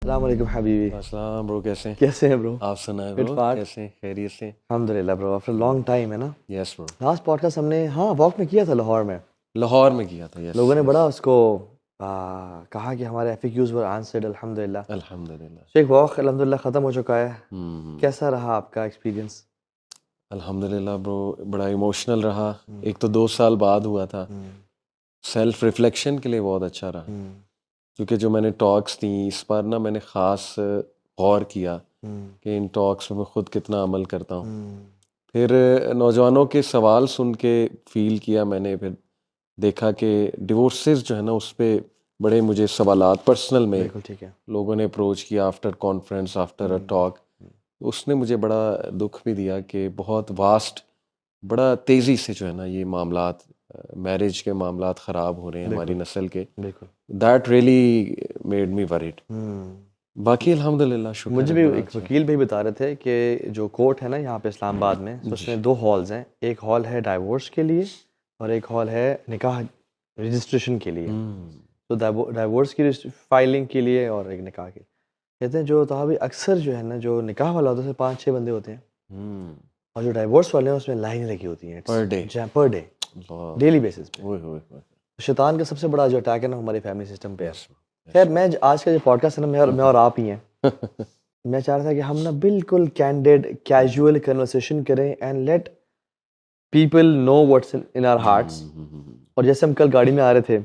السلام علیکم حبیبی. السلام برو، کیسے ہیں؟ کیسے ہیں برو؟ آپ سنائیں Good برو، part. کیسے ہیں؟ خیریت سے؟ الحمدللہ برو. آفٹر لانگ ٹائم ہے نا. یس برو. لاسٹ پوڈ کاسٹ ہم نے واک میں کیا تھا لاہور میں. لاہور میں کیا تھا. یس. لوگوں نے بڑا اس کو کہا کہ ہمارے FAQs ور آنسرڈ الحمدللہ. الحمدللہ. ایک واک الحمدللہ ختم ہو چکا ہے. کیسا رہا آپ کا ایکسپیرینس؟ الحمدللہ برو، بڑا ایموشنل رہا. ایک تو 2 سال بعد ہوا تھا. سیلف ریفلیکشن کے لیے بہت اچھا رہا، کیونکہ جو میں نے ٹاکس تھیں اس پر نا میں نے خاص غور کیا کہ ان ٹاکس میں خود کتنا عمل کرتا ہوں. پھر نوجوانوں کے سوال سن کے فیل کیا میں نے، پھر دیکھا کہ ڈیورسز جو ہے نا اس پہ بڑے مجھے سوالات پرسنل میں بالکل ٹھیک ہے. لوگوں نے اپروچ کیا after conference, after a talk. اس نے مجھے بڑا دکھ بھی دیا کہ بہت واسٹ، بڑا تیزی سے جو ہے نا یہ معاملات، میرج کے معاملات خراب ہو رہے ہیں ہماری نسل کے. بالکل. That really made me word. باقی الحمدللہ شکر. مجھے بھی ایک وکیل بھی بتا رہے تھے کہ جو کورٹ ہے نا یہاں پہ اسلام آباد میں، اس میں 2 ہالز ہیں. ایک ہال ہے ڈائیورس کے لیے اور ایک ہال ہے نکاح رجسٹریشن کے لیے. تو ڈائیورس کی فائلنگ کے لیے اور ایک نکاح کے. کہتے ہیں جو تو اکثر جو ہے نا جو نکاح والا ہوتا ہے اس میں 5-6 بندے ہوتے ہیں، اور جو ڈائیورس والے ہیں اس میں لائنیں لگی ہوتی ہیں پر ڈے ڈیلی بیسس پہ. شیطان کا سب سے بڑا جو اٹیک ہے نا ہماری فیملی سسٹم پہ ہے. خیر میں آج کا جو پوڈ کاسٹ ہے نا میں اور آپ ہی ہیں. میں چاہ رہا تھا کہ ہم نا بالکل کینڈیڈ کیجول کنورسیشن کریں and let people know what's in our hearts. اور جیسے ہم کل گاڑی میں آ رہے تھے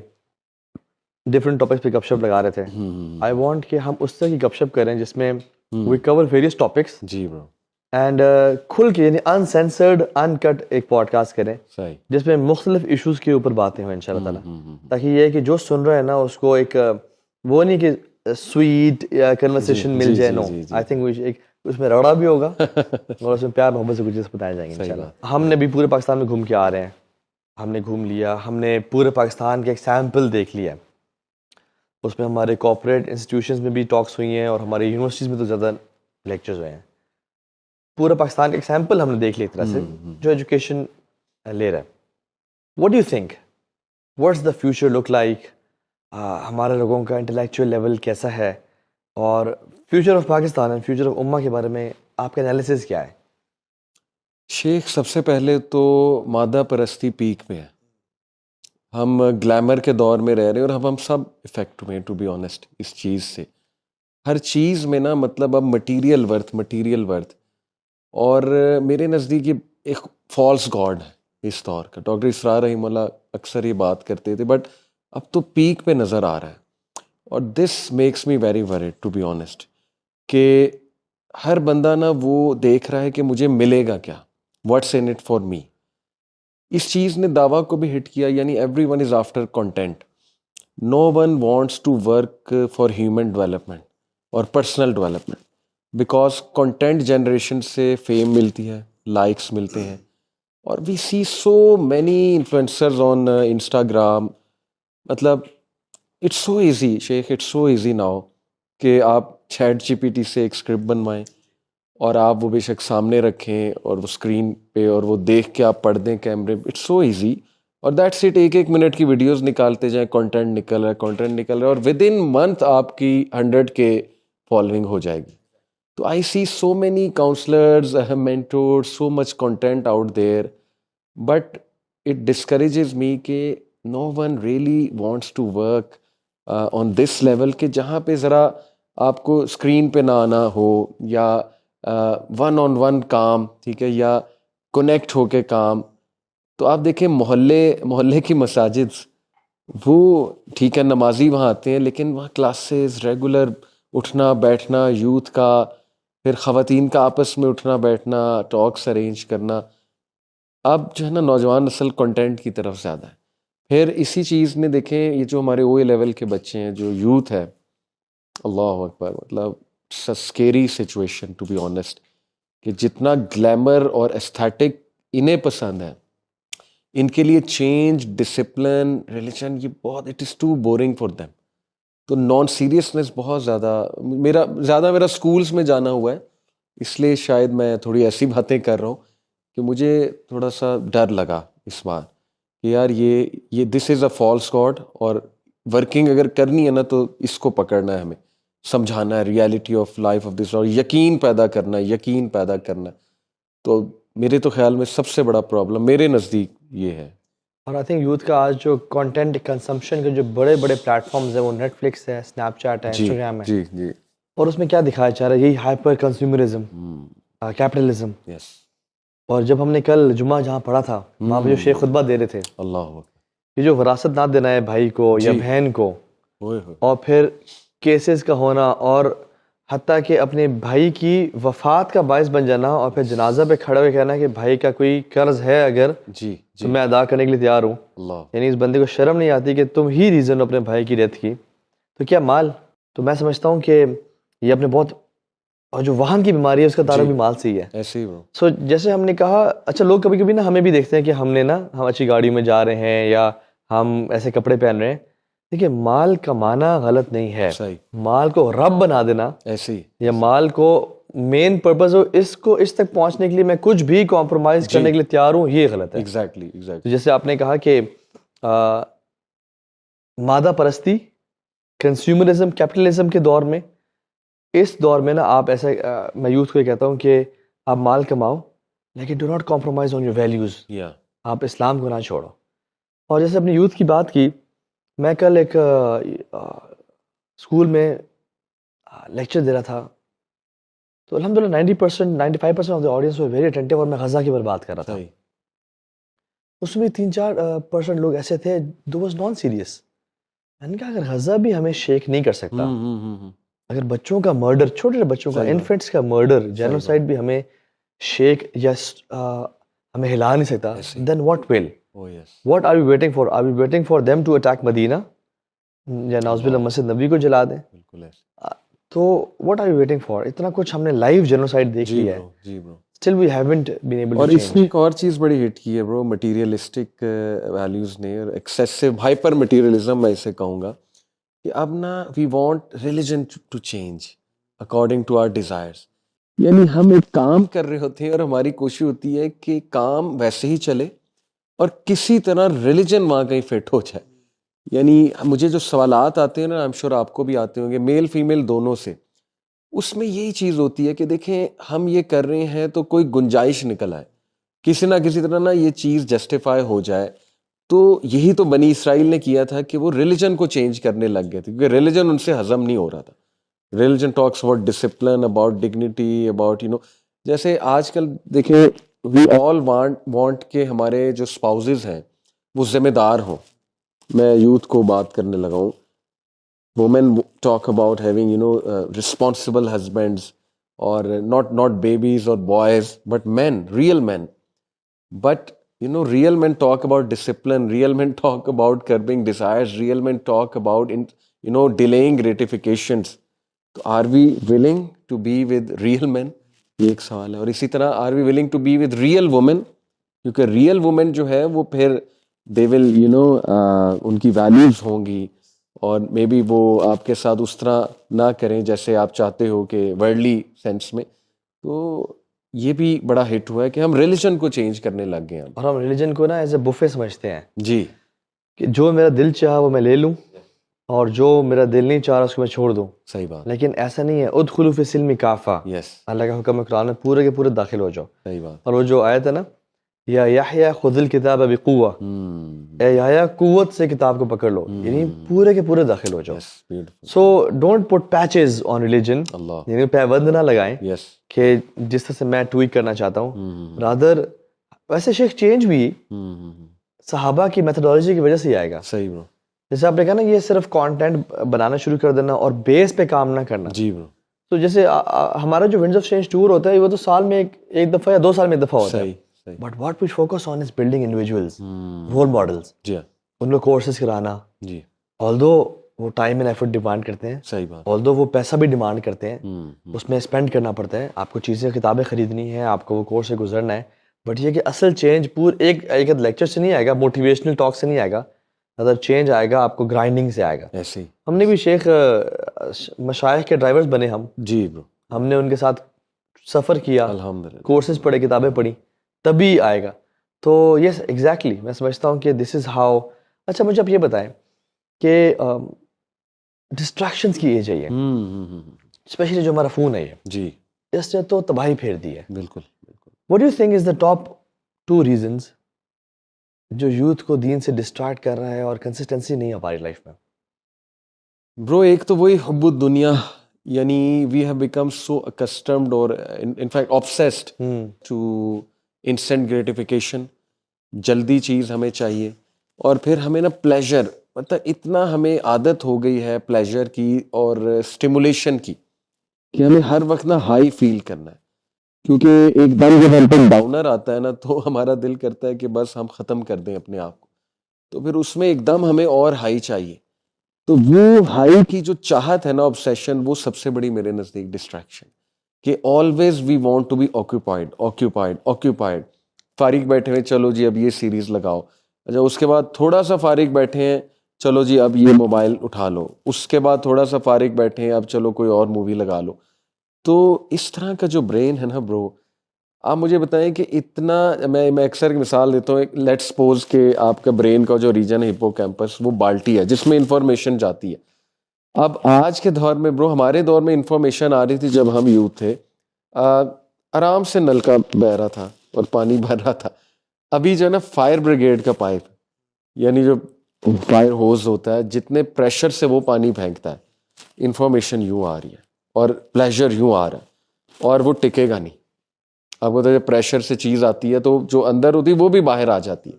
ڈفرینٹ ٹاپکس پہ گپ شپ لگا رہے تھے. آئی وانٹ کہ ہم اس طرح کی گپ شپ کریں جس میں وی کور ویریس ٹاپکس. جی برو. اینڈ کھل کے یعنی انسینسرڈ ان کٹ ایک پوڈ کاسٹ کریں جس میں مختلف ایشوز کے اوپر باتیں ہوں ان شاء اللہ تعالیٰ، تاکہ یہ ہے کہ جو سن رہے ہیں نا اس کو ایک وہ نہیں کہ سویٹ یا کنورسیشن مل جائے. نو آئی تھنک اس میں رگڑا بھی ہوگا اور اس میں پیار محبت سے کچھ چیز بتایا جائیں گے ان شاء اللہ. ہم نے بھی پورے پاکستان میں گھوم کے آ رہے ہیں، ہم نے گھوم لیا، ہم نے پورے پاکستان کے ایک سیمپل دیکھ لیا. اس میں ہمارے کارپوریٹ انسٹیٹیوشنز میں بھی ٹاکس ہوئی ہیں اور ہماری یونیورسٹیز میں تو زیادہ لیکچرز ہوئے ہیں. پورے پاکستان کا ایک سیمپل ہم نے دیکھ لیا ایک طرح سے جو ایجوکیشن لے رہا ہے. What do you think what's the future look like? ہمارے لوگوں کا انٹلیکچوئل لیول کیسا ہے، اور future of Pakistan and future of امہ کے بارے میں آپ کا انالیسس کیا ہے؟ شیخ سب سے پہلے تو مادہ پرستی پیک پہ ہے. ہم گلیمر کے دور میں رہ رہے ہیں اور ہم سب افیکٹ ہوئے ہیں ٹو بی آنیسٹ اس چیز سے. ہر چیز میں نا مطلب اب مٹیریل ورتھ. اور میرے نزدیک یہ ایک فالس گاڈ ہے اس دور کا. ڈاکٹر اسرار رحمہ اللہ اکثر یہ بات کرتے تھے، بٹ اب تو پیک پہ نظر آ رہا ہے. اور this makes me very weird to be honest کہ ہر بندہ نا وہ دیکھ رہا ہے کہ مجھے ملے گا کیا، what's in it for me. اس چیز نے دعویٰ کو بھی ہٹ کیا، یعنی everyone is after content. No one wants to work for human development اور personal development, because content generation سے فیم ملتی ہے، لائکس ملتے ہیں. اور we see so many influencers on Instagram. مطلب اٹس سو ایزی شیخ، اٹس سو ایزی ناؤ کہ آپ چیٹ GPT سے ایک اسکرپٹ بنوائیں اور آپ وہ بے شک سامنے رکھیں اور وہ اسکرین پہ اور وہ دیکھ کے آپ پڑھ دیں کیمرے. It's so easy. اور دیٹس اٹ. 1 منٹ کی ویڈیوز نکالتے جائیں، کانٹینٹ نکل رہا ہے اور ود ان منتھ آپ کی 100K فالوئنگ ہو جائے گی. تو I see so many counselors, mentors, so much content out there, but it discourages me کہ no one really wants to work on this level کہ جہاں پہ ذرا آپ کو اسکرین پہ نہ آنا ہو، یا ون آن ون کام، ٹھیک ہے، یا کنیکٹ ہو کے کام. تو آپ دیکھیں محلے کی مساجد، وہ ٹھیک ہے نمازی وہاں آتے ہیں، لیکن وہاں کلاسز ریگولر اٹھنا بیٹھنا یوتھ کا، پھر خواتین کا آپس میں اٹھنا بیٹھنا، ٹاکس ارینج کرنا. اب جو ہے نا نوجوان نسل کنٹینٹ کی طرف زیادہ ہے. پھر اسی چیز نے دیکھیں یہ جو ہمارے OA لیول کے بچے ہیں، جو یوتھ ہے، اللہ اکبر، مطلب scary situation to be honest کہ جتنا گلیمر اور ایستھیٹک انہیں پسند ہے، ان کے لیے چینج، ڈسپلن، ریلیجن یہ بہت it is too boring for them. تو نان سیریسنس بہت میرا اسکولس میں جانا ہوا ہے، اس لیے شاید میں تھوڑی ایسی باتیں کر رہا ہوں کہ مجھے تھوڑا سا ڈر لگا اس بار کہ یار یہ دس از اے فالس گاڈ، اور ورکنگ اگر کرنی ہے نا تو اس کو پکڑنا ہے ہمیں. سمجھانا ہے reality of life of this, اور یقین پیدا کرنا. تو میرے تو خیال میں سب سے بڑا پرابلم میرے نزدیک یہ ہے. اور آئی تھنک یوتھ کا آج جو کانٹینٹ کنزمپشن کے جو بڑے بڑے پلیٹ فارمز ہیں وہ نیٹ فلکس ہے، اسنیپ چیٹ ہے، انسٹاگرام ہے. جی اور اس میں کیا دکھایا جا رہا ہے؟ یہی ہائپر کنزیومرزم، کیپٹلزم. یس. اور جب ہم نے کل جمعہ جہاں پڑھا تھا وہاں پہ جو شیخ خطبہ دے رہے تھے، اللہ یہ جو وراثت نہ دینا ہے بھائی کو یا بہن کو، اور پھر کیسز کا ہونا، اور حتیٰ کہ اپنے بھائی کی وفات کا باعث بن جانا، اور پھر جنازہ پہ کھڑے ہوئے کہنا کہ بھائی کا کوئی قرض ہے اگر تو میں ادا کرنے کے لیے تیار ہوں. یعنی اس بندے کو شرم نہیں آتی کہ تم ہی ریزن ہو اپنے بھائی کی ڈیتھ کی. تو کیا مال؟ تو میں سمجھتا ہوں کہ یہ اپنے بہت، اور جو وہن کی بیماری ہے اس کا تعلق بھی مال سے ہی ہے. ایسے ہی سو جیسے ہم نے کہا، اچھا لوگ کبھی کبھی نا ہمیں بھی دیکھتے ہیں کہ ہم اچھی گاڑی میں جا رہے ہیں یا ہم ایسے کپڑے پہن رہے ہیں. دیکھیے مال کمانا غلط نہیں ہے، مال کو رب بنا دینا ایسے ہی، یا مال کو مین پرپز ہو اس تک پہنچنے کے لیے میں کچھ بھی کمپرومائز کرنے کے لیے تیار ہوں، یہ غلط ہے. ایگزیکٹلی. جیسے آپ نے کہا کہ مادہ پرستی، کنزیومرزم، کیپٹلزم کے دور میں، اس دور میں نا آپ ایسے، میں یوتھ کو یہ کہتا ہوں کہ آپ مال کماؤ لیکن do not compromise on your values. آپ اسلام کو نہ چھوڑو. اور جیسے اپنی یوتھ کی بات کی، میں کل ایک اسکول میں لیکچر دے رہا تھا، تو الحمدللہ 95% of the audience very attentive, اور میں غزہ کی بات کر رہا تھا. اس میں 3-4% لوگ ایسے تھے دو واز نان سیریس. میں نے کہا اگر غزہ بھی ہمیں شیک نہیں کر سکتا، اگر بچوں کا مرڈر، چھوٹے بچوں کا، انفینٹس کا مرڈر، جینوسائڈ بھی ہمیں شیک یا ہمیں ہلا نہیں سکتا، then what will? What are we waiting for? Are we waiting for them to attack Medina یا نعوذ باللہ مسجد نبی کو جلا دیں؟ تو what are we waiting for? اتنا کچھ ہم نے لائیو جینوسائڈ دیکھ لیا ہے. Still we haven't been able to change. اور اس نے ایک اور چیز بڑی ہٹ کی ہے برو، مٹیریلسٹک ویلیوز نے، اور ایکسیسو ہائپر مٹیریلزم میں اسے کہوں گا، کہ اب نا we want religion to change according to our desires. یعنی ہم ایک کام کر رہے ہوتے ہیں اور ہماری کوشش ہوتی ہے کہ کام ویسے ہی چلے اور کسی طرح ریلیجن وہاں کہیں فٹ ہو جائے. یعنی مجھے جو سوالات آتے ہیں نا، I'm sure آپ کو بھی آتے ہوں گے، میل فیمیل دونوں سے، اس میں یہی چیز ہوتی ہے کہ دیکھیں ہم یہ کر رہے ہیں تو کوئی گنجائش نکل آئے، کسی نہ کسی طرح نا یہ چیز جسٹیفائی ہو جائے. تو یہی تو بنی اسرائیل نے کیا تھا کہ وہ ریلیجن کو چینج کرنے لگ گئے تھے، کیونکہ ریلیجن ان سے ہضم نہیں ہو رہا تھا. Religion talks about discipline, about dignity, about جیسے آج کل دیکھیں وی آل وانٹ کہ ہمارے جو اسپاؤزز ہیں وہ ذمہ دار ہوں. میں یوتھ کو بات کرنے لگا ہوں، women talk about having responsible husbands, اور not babies or boys but men, real men. But real men talk about discipline, real men talk about curbing desires, real men talk about delaying gratifications. تو are we willing to be with real men؟ یہ ایک سوال ہے. اور اسی طرح are we willing to be with real women؟ کیونکہ real women جو ہے وہ پھر they will ان کی values ہوں گی، اور مے بی وہ آپ کے ساتھ اس طرح نہ کریں جیسے آپ چاہتے ہو کہ ورلڈلی سینس میں. تو یہ بھی بڑا ہٹ ہوا ہے کہ ہم ریلیجن کو چینج کرنے لگ گئے ہیں. اور ہم ریلیجن کو نا ایز اے بفے سمجھتے ہیں، جی، کہ جو میرا دل چاہا وہ میں لے لوں، اور جو میرا دل نہیں چاہ رہا اس کو میں چھوڑ دوں. صحیح بات. لیکن ایسا نہیں ہے. ادخلوا فی السلم کافہ، یس، اللہ کا حکم قرآن میں پورے کے پورے داخل ہو جاؤ. صحیح بات. اور وہ جو آیت ہے نا، یا یحییٰ خذ الکتاب بقوہ، اے یحییٰ قوت سے کتاب کو پکڑ لو، یعنی پورے کے پورے داخل ہو جاؤ. So don't put patches on religion, یعنی پیبند نہ لگائیں کہ جس طرح سے میں ٹویک کرنا چاہتا ہوں. رادر ویسے شیخ چینج بھی صحابہ کی میتھڈالوجی کی وجہ سے ہی آئے گا. صحیح برو. جیسے آپ نے کہا نا یہ صرف کانٹینٹ بنانا شروع کر دینا اور بیس پہ کام نہ کرنا. جی برو. تو جیسے ہمارا جو ونڈز آف چینج ٹور ہوتا ہے وہ تو سال میں ایک دفعہ یا 2 سال میں ایک دفعہ ہوتا ہے. But what we focus on is building individuals, role models. جی، ان کو کورسز کرانا. جی، آلدو وہ ٹائم اینڈ ایفرٹ ڈیمانڈ کرتے ہیں. صحیح بات. آلدو وہ پیسہ بھی ڈیمانڈ کرتے ہیں، اس میں اسپینڈ کرنا پڑتا ہے. آپ کو چیزیں کتابیں خریدنی ہیں، آپ کو وہ کورس سے گزرنا ہے. بٹ یہ کہ اصل چینج ایک لیکچر سے نہیں آئے گا، موٹیویشنل ٹاک سے نہیں آئے گا. ادر چینج آئے گا آپ کو گرائنڈنگ سے آئے گا. ایسے ہم نے بھی شیخ مشائخ کے ڈرائیورز بنے ہم. جی برو. ہم نے ان کے ساتھ سفر کیا، الحمدللہ، کورسز پڑھے، کتابیں پڑھی، تبھی آئے گا. تو یس ایگزیکٹلی میں سمجھتا ہوں کہ دس از ہاؤ. اچھا مجھے آپ یہ بتائیں کہ ڈسٹریکشنز کی ایج ہے یہ, اسپیشلی جو ہمارا فون ہے یہ, جی اس نے تو تباہی پھیر دی ہے. بالکل بالکل. What do you think is the top 2 reasons جو یوتھ کو دین سے ڈسٹریکٹ کر رہا ہے اور کنسسٹنسی نہیں آ پا رہی لائف میں؟ برو ایک تو وہی حب الدنیا, یعنی we have become so accustomed اور in fact obsessed to instant gratification. جلدی چیز ہمیں چاہیے, اور پھر ہمیں نا پلیجر, مطلب اتنا ہمیں عادت ہو گئی ہے پلیجر کی اور اسٹیمولیشن کی کہ ہمیں ہر وقت نا ہائی فیل کرنا ہے. کیونکہ ایک دم جب ہم پہ ڈاؤنر آتا ہے نا تو ہمارا دل کرتا ہے کہ بس ہم ختم کر دیں اپنے آپ کو, تو پھر اس میں ایک دم ہمیں اور ہائی چاہیے. تو وہ ہائی کی جو چاہت ہے نا, obsession, وہ سب سے بڑی میرے نزدیک ڈسٹریکشن, کہ always we want to be occupied. فارغ بیٹھے ہوئے, چلو جی اب یہ سیریز لگاؤ. اچھا اس کے بعد تھوڑا سا فارغ بیٹھے ہیں, چلو جی اب یہ موبائل اٹھا لو. اس کے بعد تھوڑا سا فارغ بیٹھے ہیں, اب چلو کوئی اور مووی لگا لو. تو اس طرح کا جو برین ہے نا برو, آپ مجھے بتائیں کہ اتنا, میں اکثر مثال دیتا ہوں, لیٹ سپوز کہ آپ کا برین کا جو ریجن ہے ہپو کیمپس, وہ بالٹی ہے جس میں انفارمیشن جاتی ہے. اب آج کے دور میں برو, ہمارے دور میں انفارمیشن آ رہی تھی جب ہم یوتھ تھے, آرام سے نل کا بہ رہا تھا اور پانی بھر رہا تھا. ابھی جو ہے نا فائر بریگیڈ کا پائپ, یعنی جو فائر ہوز ہوتا ہے, جتنے پریشر سے وہ پانی پھینکتا ہے, انفارمیشن یوں آ رہی ہے اور پلیجر یوں آ رہا ہے, اور وہ ٹکے گا نہیں. آپ کو جب پریشر سے چیز آتی ہے تو جو اندر ہوتی ہے وہ بھی باہر آ جاتی ہے.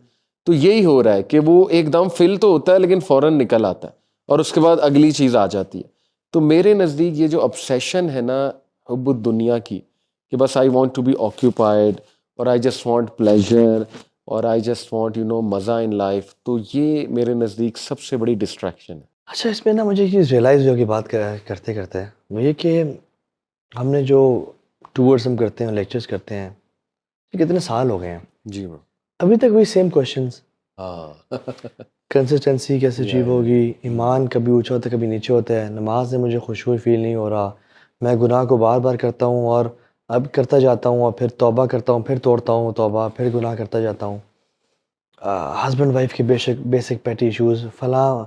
تو یہی ہو رہا ہے کہ وہ ایک دم فل تو ہوتا ہے لیکن فوراً نکل آتا ہے, اور اس کے بعد اگلی چیز آ جاتی ہے. تو میرے نزدیک یہ جو obsession ہے نا حب الدنیا کی, کہ بس I want to be occupied, اور آئی جسٹ وانٹ پلیجر, اور آئی جسٹ وانٹ مزہ ان لائف, تو یہ میرے نزدیک سب سے بڑی ڈسٹریکشن ہے. اچھا, اس میں نا مجھے ایک چیز ریئلائز ہو کی بات کرتے کرتے, وہ یہ کہ ہم نے جو ٹورس ہم کرتے ہیں, لیکچرز کرتے ہیں, کتنے سال ہو گئے ہیں. جی برو. ابھی تک وہی سیم کوشچنس, ہاں کنسسٹنسی کیسے اچیو ہوگی, ایمان کبھی اونچا ہوتا ہے کبھی نیچے ہوتا ہے, نماز سے مجھے خوشبو فیل نہیں ہو رہا, میں گناہ کو بار بار کرتا ہوں اور اب کرتا جاتا ہوں, اور پھر توبہ کرتا ہوں, پھر توڑتا ہوں توبہ, پھر گناہ کرتا جاتا ہوں. ہسبینڈ وائف کے بیسک پیٹی ایشوز, فلاں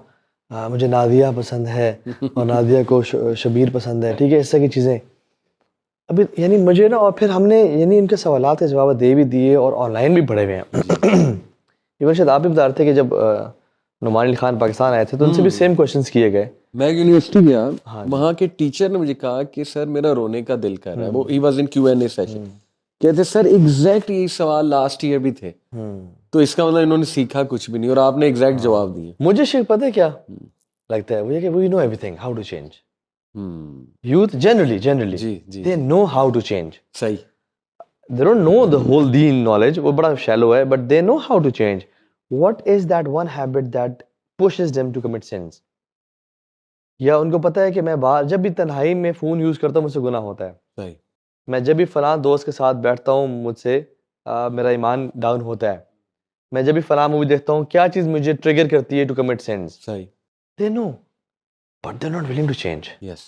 مجھے نادیہ پسند ہے اور نادیہ کو شبیر پسند ہے, ٹھیک ہے, اس طرح کی چیزیں. ابھی یعنی مجھے نا, اور پھر ہم نے یعنی ان کے سوالات کے جواب دے بھی دیے اور آن لائن بھی پڑھے ہوئے ہیں. ایون شاید آپ بھی بتا رہے تھے کہ جب نعمان علی خان پاکستان آئے تھے تو ان سے بھی سیم کوشچنس کیے گئے. میں یونیورسٹی گیا, وہاں کے ٹیچر نے مجھے کہا کہ سر میرا رونے کا دل کر رہا ہے. وہ he was in Q&A session, کہتے سر ایگزیکٹ یہی سوال لاسٹ ایئر بھی تھے, تو اس کا مطلب انہوں نے سیکھا کچھ بھی نہیں, اور آپ نے ایگزیکٹ جواب دیے. مجھے شیخ پتہ ہے کیا لگتا ہے, وہ یہ کہ we know everything how to change. Youth generally they know how to change. صحیح. They don't know the whole deen knowledge, وہ بڑا shallow ہے, but they know how to change. What is that one habit that pushes them to commit sins? یا ان کو پتہ ہے کہ میں باہر جب بھی تنہائی میں فون یوز کرتا ہوں مجھ سے گناہ ہوتا ہے. صحیح. میں جب بھی فلاں دوست کے ساتھ بیٹھتا ہوں مجھ سے میرا ایمان ڈاؤن ہوتا ہے. میں جب بھی فلاں مووی دیکھتا ہوں, کیا چیز مجھے ٹریگر کرتی ہے ٹو کمٹ سینس. صحیح. They know, but they're not willing to change. Yes.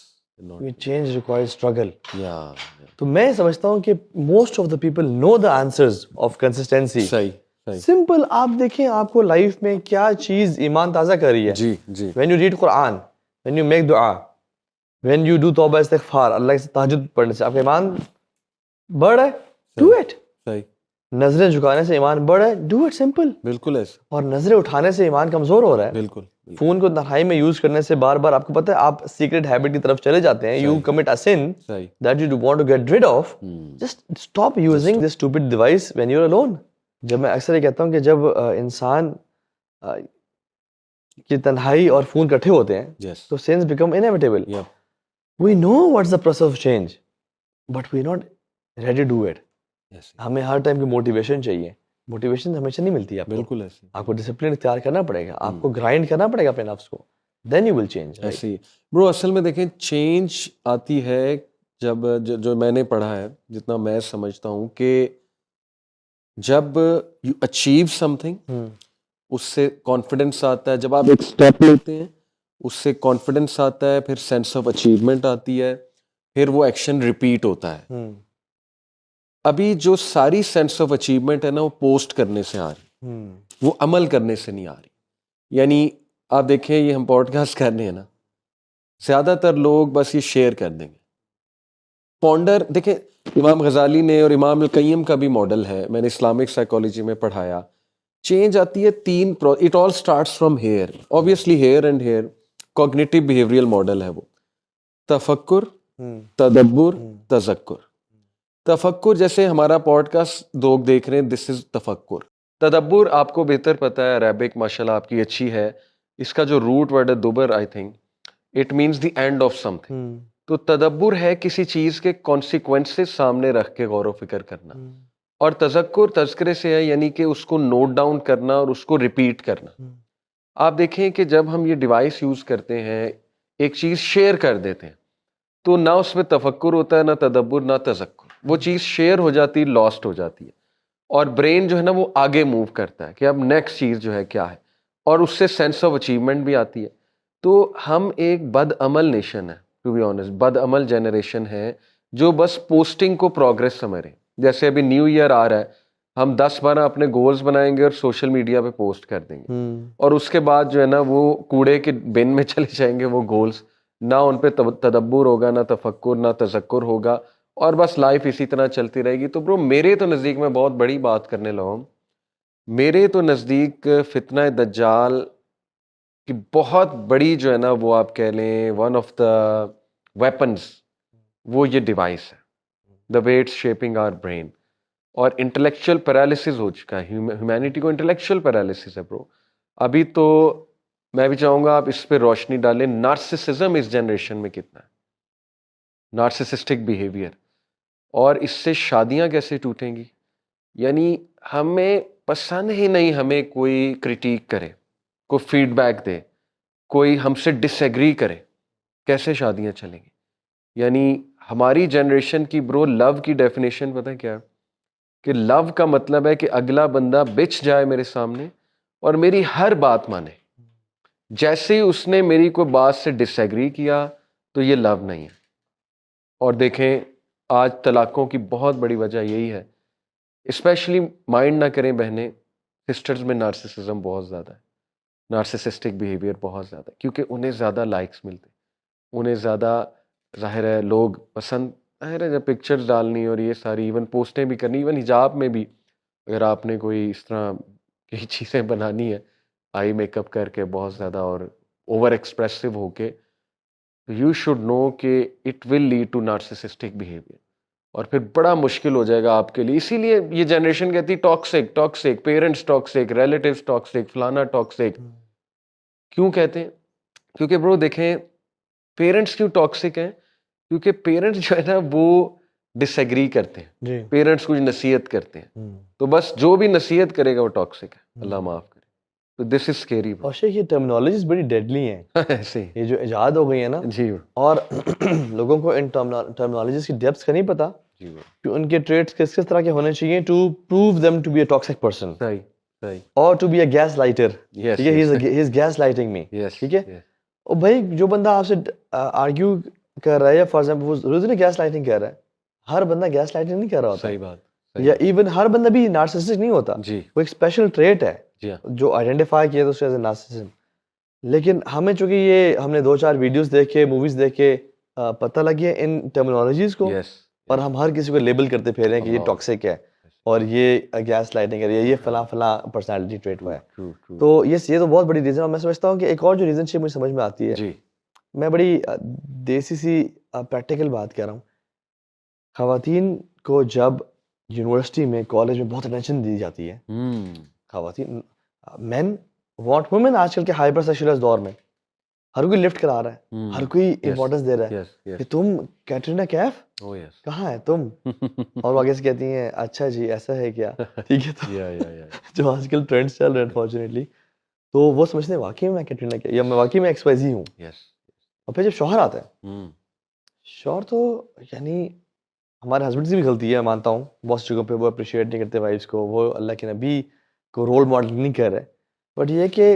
Change requires struggle. Yeah. تو میں سمجھتا ہوں کہ most of the people know the answers of consistency. صحیح. سمپل, آپ دیکھیں آپ کو لائف میں کیا چیز ایمان تازہ کر رہی ہے. جی جی. When you read Quran, when you make dua, when you do توبہ استغفار, اللہ سے تہجد پڑھنے سے آپ کا ایمان بڑھ رہا ہے, do it. صحیح. نظریں جھکانے سے ایمان بڑھ رہا ہے, do it simple. بالکل ایسا. اور نظریں اٹھانے سے ایمان کمزور ہو رہا ہے. بالکل. فون کو تنہائی میں یوز کرنے سے بار بار آپ کو پتہ ہے آپ سیکرٹ ہیبٹ کی طرف چلے جاتے ہیں. You commit a sin that you want to get rid of. Just stop using this stupid device when you're alone. جب میں اکثر یہ کہتا ہوں کہ جب انسان کی تنہائی اور فون کٹھے ہوتے ہیں تو sins become inevitable. We know what's the process of change, but we're not ready to do it. ہمیں ہر ٹائم کی موٹیویشن چاہیے. موٹیویشن ہمیشہ نہیں ملتی آپ کو. بالکل ایسے. آپ کو ڈسپلن اختیار کرنا پڑے گا, آپ کو گرائنڈ کرنا پڑے گا اپنے نفس کو, دین یو ول چینج. ایسے ہی برو, اصل میں دیکھیں چینج آتی ہے جب جو میں نے پڑھا ہے, جتنا میں سمجھتا ہوں کہ جب یو اچیو سم تھنگ اس سے کانفیڈنس آتا ہے. جب آپ ایک اسٹیپ لیتے ہیں اس سے کانفیڈنس آتا ہے, پھر سینس آف اچیومنٹ آتی ہے, پھر وہ ایکشن ریپیٹ ہوتا ہے. ابھی جو ساری سینس آف اچیومنٹ ہے نا وہ پوسٹ کرنے سے آ رہی, وہ عمل کرنے سے نہیں آ رہی. یعنی آپ دیکھیں یہ ہم پوڈ کاسٹ کر رہے ہیں نا, زیادہ تر لوگ بس یہ شیئر کر دیں گے. پونڈر دیکھیں, امام غزالی نے اور امام القیم کا بھی ماڈل ہے, میں نے اسلامک سائیکالوجی میں پڑھایا. چینج آتی ہے تین, it all starts from here, obviously here and here. Cognitive behavioural model ہے وہ, تفکر, تدبر, تذکر. تفکر جیسے ہمارا پوڈ کاسٹ لوگ دیکھ رہے ہیں, دس از تفکر. تدبر آپ کو بہتر پتہ ہے, عربک ماشاء اللہ آپ کی اچھی ہے, اس کا جو روٹ ورڈ ہے دبر, I think it means the end of something. تو تدبر ہے کسی چیز کے کانسیکوینسز سامنے رکھ کے غور و فکر کرنا, اور تذکر تذکرے سے ہے, یعنی کہ اس کو نوٹ ڈاؤن کرنا اور اس کو ریپیٹ کرنا. آپ دیکھیں کہ جب ہم یہ ڈیوائس یوز کرتے ہیں, ایک چیز شیئر کر دیتے ہیں, تو نہ اس میں تفکر ہوتا ہے, نہ تدبر, نہ تذکر. وہ چیز شیئر ہو جاتی ہے, لاسٹ ہو جاتی ہے, اور برین جو ہے نا وہ آگے موو کرتا ہے کہ اب نیکسٹ چیز جو ہے کیا ہے, اور اس سے سینس آف اچیومنٹ بھی آتی ہے. تو ہم ایک بد عمل نیشن ہے, ٹو بی آنیسٹ, بد عمل جنریشن ہے جو بس پوسٹنگ کو پروگرس سمجھ رہے ہیں. جیسے ابھی نیو ایئر آ رہا ہے, ہم 10-12 اپنے گولز بنائیں گے اور سوشل میڈیا پہ پوسٹ کر دیں گے, اور اس کے بعد جو ہے نا وہ کوڑے کے بن میں چلے جائیں گے وہ گولز. نہ ان پہ تدبر ہوگا, نہ تفکر, نہ تذکر ہوگا, اور بس لائف اسی طرح چلتی رہے گی. تو برو میرے تو نزدیک, میں بہت بڑی بات کرنے لگا ہوں, میرے تو نزدیک فتنہ دجال کی بہت بڑی جو ہے نا وہ آپ کہہ لیں ون آف دا ویپنز, وہ یہ ڈیوائس ہے, the way it's shaping our brain. اور انٹلیکچوئل پیرالیسز ہو چکا ہے, ہیومینٹی کو انٹلیکچوئل پیرالیسز ہے برو. ابھی تو میں بھی چاہوں گا آپ اس پہ روشنی ڈالیں, نارسسزم اس جنریشن میں کتنا ہے, نارسسسٹک بیہیویئر, اور اس سے شادیاں کیسے ٹوٹیں گی. یعنی ہمیں پسند ہی نہیں ہمیں کوئی کرٹیک کرے, کوئی فیڈ بیک دے, کوئی ہم سے ڈس ایگری کرے, کیسے شادیاں چلیں گی. یعنی ہماری جنریشن کی برو لو کی ڈیفینیشن پتہ ہے کیا, کہ لو کا مطلب ہے کہ اگلا بندہ بچ جائے میرے سامنے اور میری ہر بات مانے. جیسے ہی اس نے میری کوئی بات سے ڈس ایگری کیا تو یہ لو نہیں ہے. اور دیکھیں آج طلاقوں کی بہت بڑی وجہ یہی ہے, اسپیشلی مائنڈ نہ کریں بہنیں, سسٹرز میں نارسسزم بہت زیادہ ہے, نارسسسٹک بیہیویئر بہت زیادہ ہے, کیونکہ انہیں زیادہ لائکس ملتے, انہیں زیادہ ظاہر ہے لوگ پسند, ظاہر ہے جب پکچرز ڈالنی اور یہ ساری ایون پوسٹیں بھی کرنی, ایون حجاب میں بھی اگر آپ نے کوئی اس طرح کی چیزیں بنانی ہے, آئی میک اپ کر کے بہت زیادہ اور اوور ایکسپریسو ہو کے, یو شوڈ نو کہ it will lead to narcissistic behaviour, اور پھر بڑا مشکل ہو جائے گا آپ کے لیے. اسی لیے یہ جنریشن کہتی toxic, toxic parents, toxic relatives, toxic فلانا, ٹاکسک. کیوں کہتے ہیں؟ کیونکہ برو دیکھیں پیرنٹس کیوں ٹاکسک ہیں, کیونکہ پیرنٹس جو ہے نا وہ ڈس ایگری کرتے ہیں, پیرنٹس کچھ نصیحت کرتے ہیں, تو بس جو بھی نصیحت کرے گا وہ ٹاکسک ہے, اللہ معاف کرے. تو دس از اسکیری. اور شیخ یہ ٹرمینالوجیز بڑی ڈیڈلی ہیں ایسے یہ جو ایجاد ہو گئی ہیں نا, جی, اور لوگوں کو ان ٹرمینالوجیز کی ڈیپتھ کا نہیں پتا جی, کہ ان کے ٹریٹس کس طرح کے ہونے چاہیے to prove them to be a toxic person, صحیح صحیح, اور to be a gaslighter. Yes, ٹھیک ہے, ہی از گیس لائٹنگ می. ٹھیک ہے, اور بھائی جو بندہ آپ سے آرگیو کر رہا ہے, یا فار ایگزامپل وہ ضروری نہیں گیس لائٹنگ کر رہا ہے, ہر بندہ گیس لائٹنگ نہیں کر رہا ہوتا. صحیح بات. یا ایون ہر بندہ بھی نارسسسٹک نہیں ہوتا, جی, وہ ایک اسپیشل ٹریٹ ہے جی, جو آئیڈینٹیفائی کیا تو اس سے نارسسزم. لیکن ہمیں چونکہ یہ ہم نے 2-4 ویڈیوز دیکھے, موویز دیکھے, پتہ لگ گیا ان ٹرمینالوجیز کو, اور ہم ہر کسی کو لیبل کرتے پھر رہے ہیں کہ یہ ٹاکسک ہے, اور یہ گیس لائٹنگ ہے, یہ فلاں فلاں پرسنالٹی ٹریٹ ہوا ہے. تو یہ تو بہت بڑی ریزن ہے. اور میں سمجھتا ہوں کہ ایک اور جو ریزن شپ مجھے سمجھ میں آتی ہے, میں بڑی دیسی سی پریکٹیکل بات کر رہا ہوں. خواتین کو جب یونیورسٹی میں, کالج میں بہت اٹینشن دی جاتی ہے, خواتین, مین وانٹ وومن, آج کل کے ہائپر سیکشوائز دور میں ہر کوئی لفٹ کرا رہا ہے, ہر کوئی امپورٹنس دے رہا ہے کہ تم کیٹرینا کیف کہاں ہے تم, اور وہ آگے سے کہتی ہیں اچھا جی ایسا ہے کیا. ٹھیک ہے, تو جو آج کل ٹرینڈس چل رہے ہیں انفارچونیٹلی, تو وہ سمجھتے ہیں واقعی میں کیٹرینا کیف, یا میں واقعی میں ایکس وائی زی ہوں. اور پھر جب شوہر آتا ہے, شوہر تو یعنی ہمارے ہسبینڈ کی بھی غلطی ہے, مانتا ہوں بہت جگہوں پہ وہ اپریشیٹ نہیں کرتے وائفس کو, وہ اللہ کے نبی کو رول ماڈل نہیں کر رہے. بٹ یہ کہ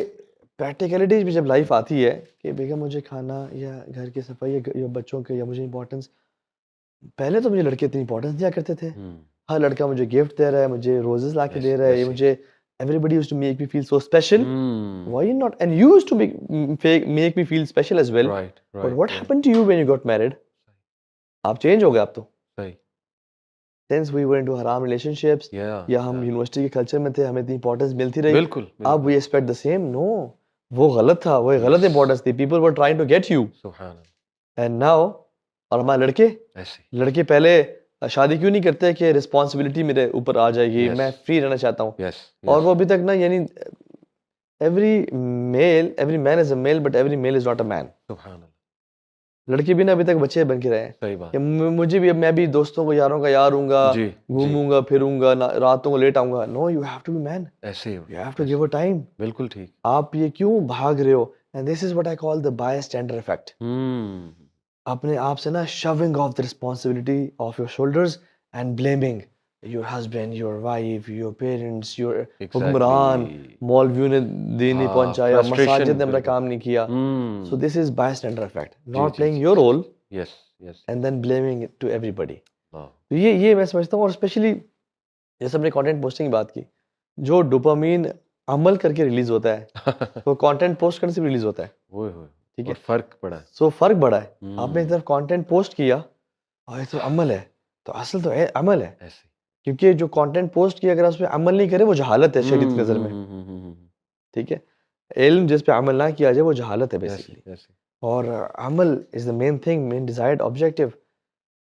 پریکٹیکلٹیز بھی جب لائف آتی ہے کہ بیگم مجھے کھانا یا گھر کی صفائی یا بچوں کے, یا مجھے امپورٹنس, پہلے تو مجھے لڑکے اتنی امپورٹنس دیا کرتے تھے, ہر لڑکا مجھے گفٹ دے رہا ہے, مجھے روزز لا کے دے رہا ہے, یہ مجھے everybody used to make me feel so special. Why you not? And you used to make me feel special as well. Right, But right. what happened to you when you got married? آپ change ہو گئے آپ تو. صحیح. Since we were into haram relationships, یا ہم university کے culture میں تھے, ہمیں اتنی امپورٹنس ملتی رہی. بالکل. اب we expect the same. No, وہ غلط تھا, وہ غلط امپورٹنس تھی. People were trying to get you. سبحان اللہ. And now, اور ہمارے لڑکے پہلے شادی کیوں نہیں کرتے کہ رسپانسبلٹی میرے اوپر آ جائے گی, میں فری رہنا چاہتا ہوں. اور وہ ابھی تک نا, یعنی every man is a male but every male is not a man. سبحان اللہ. لڑکی بھی نا ابھی تک بچے بن کے رہے ہیں. صحیح بات. کہ مجھے بھی, اب میں بھی دوستوں کو یاروں کا یار ہوں گا, گھوموں گا پھروں گا, راتوں کو لیٹ آؤں گا. No, you have to be man. ایسے you have to give a time. بالکل ٹھیک. آپ یہ کیوں بھاگ رہے ہو؟ And this is what I call the bias gender effect. اپنے آپ سے نا shoving off the responsibility off your shoulders and blaming your husband, your wife, your parents, your حکمران, مولویوں نے دین نہیں پہنچایا, مساجد نے اپنا کام نہیں کیا. So this is bias gender effect, not playing your role and then blaming to everybody. یہ میں سمجھتا ہوں. اور اسپیشلی جیسے ہم نے کانٹینٹ پوسٹنگ کی بات کی, جو ڈوپامین عمل کر کے ریلیز ہوتا ہے وہ کانٹینٹ پوسٹ کرنے سے ریلیز ہوتا ہے. ٹھیک ہے, فرق پڑا ہے. سو فرق بڑا ہے. آپ نے ایک طرف کانٹینٹ پوسٹ کیا اور ایک طرف عمل ہے, تو اصل تو عمل ہے. کیونکہ جو کانٹینٹ پوسٹ کیا اگر اس پہ عمل نہیں کرے وہ جہالت ہے شریعت کی نظر میں. ٹھیک ہے, علم جس پہ عمل نہ کیا جائے وہ جہالت ہے بیسیکلی. اور عمل is the main thing, main desired objective.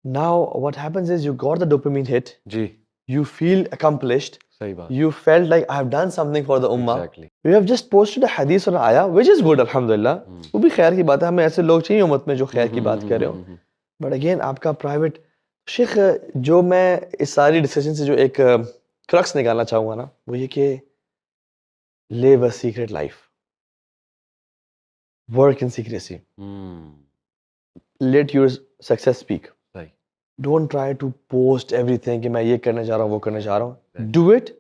Now what happens is you got the dopamine hit, you feel accomplished, you felt like I have done something for the ummah. You have just posted a hadith اور آیا, which is good الحمدللہ, وہ بھی خیر کی بات ہے. ہمیں ایسے لوگ چاہیے امت میں جو خیر کی بات کر رہے ہو. بٹ اگین آپ کا پرائیویٹ شیخ, جو میں اس ساری ڈسکشن سے جو ایک کرکس نکالنا چاہوں گا نا, وہ یہ کہ live a secret life, work in secrecy, let your success speak. Don't try to post everything کہ میں یہ کرنے جا رہا ہوں, وہ کرنے جا رہا ہوں. Do it.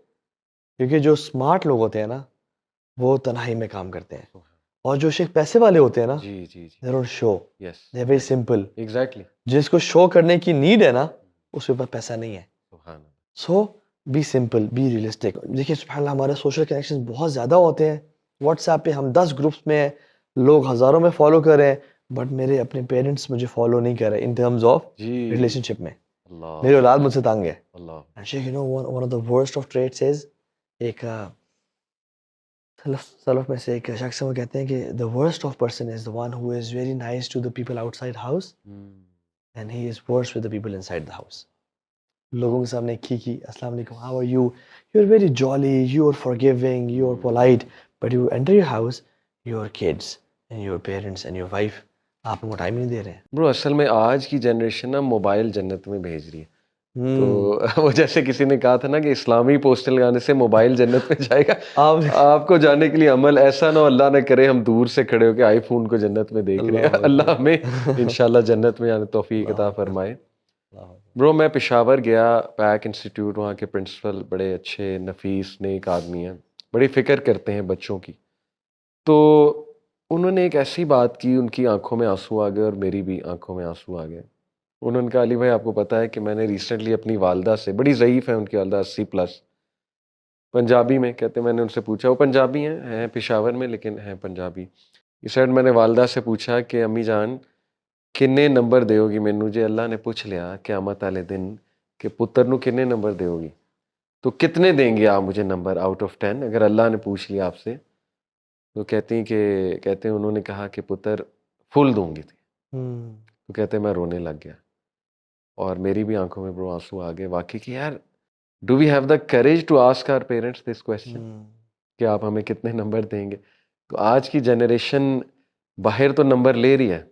کیونکہ جو اسمارٹ لوگ ہوتے ہیں نا وہ تنہائی میں کام کرتے ہیں, اور جو شیخ پیسے والے ہوتے ہیں نا they don't show. They're very simple. Exactly. جس کو شو کرنے کی نیڈ ہے نا اس کے پاس پیسہ نہیں ہے. So be simple, be realistic. دیکھیے سبحان اللہ, ہمارے سوشل کنیکشن بہت زیادہ ہوتے ہیں. واٹس ایپ پہ ہم 10 گروپس میں ہیں, لوگ ہزاروں میں فالو کر رہے ہیں, بٹ میرے اپنے پیرنٹس مجھے فالو نہیں کر رہے ان ٹرمز آف ریلیشن شپ میں. میری اولاد مجھ سے تنگ ہے. one of the worst of traits is, ایک سلف میں سے ایک شخص وہ کہتے ہیں کہ the worst of person is the one who is very nice to the people outside house and he is worse with the people inside the house. لوگوں کے سامنے کی السلام علیکم, how are you, you are very jolly, you are forgiving, you are polite, but you enter your house, your kids and your parents and your wife آپ کو time نہیں دے رہے ہیں. برو اصل میں آج کی جنریشن نا موبائل جنت میں بھیج رہی ہے. تو وہ جیسے کسی نے کہا تھا نا کہ اسلامی پوسٹل گانے سے موبائل جنت میں جائے گا. آپ کو جانے کے لیے عمل ایسا نہ ہو, اللہ نہ کرے ہم دور سے کھڑے ہو کے آئی فون کو جنت میں دیکھ رہے ہیں. اللہ ہمیں انشاءاللہ جنت میں جانے توفیق عطا فرمائے. برو میں پشاور گیا, پیک انسٹیٹیوٹ, وہاں کے پرنسپل بڑے اچھے نفیس نیک آدمی ہیں, بڑی فکر کرتے ہیں بچوں کی. تو انہوں نے ایک ایسی بات کی, ان کی آنکھوں میں آنسو آ گئے اور میری بھی آنکھوں میں آنسو آ گئے. انہوں نے کہا علی بھائی آپ کو پتہ ہے کہ میں نے ریسنٹلی اپنی والدہ سے, بڑی ضعیف ہے ان کی والدہ 80+, پنجابی میں کہتے ہیں, میں نے ان سے پوچھا, وہ پنجابی ہیں پشاور میں لیکن ہیں پنجابی. اس سائڈ میں نے والدہ سے پوچھا کہ امی جان کنے نمبر دیو گی مینوں جے اللہ نے پوچھ لیا قیامت والے دن کہ پتر نو کنے نمبر دیو گی, تو کتنے دیں گے آپ مجھے نمبر آؤٹ آف 10 اگر اللہ نے پوچھ لیا آپ سے؟ تو کہتے ہیں انہوں نے کہا کہ پتر فل دوں گی تھی. تو کہتے ہیں میں رونے لگ گیا اور میری بھی آنکھوں میں برو آنسو آ گئے واقعی کہ یار do we have the courage to ask our parents this question کہ آپ ہمیں کتنے نمبر دیں گے. تو آج کی جنریشن باہر تو نمبر لے رہی ہے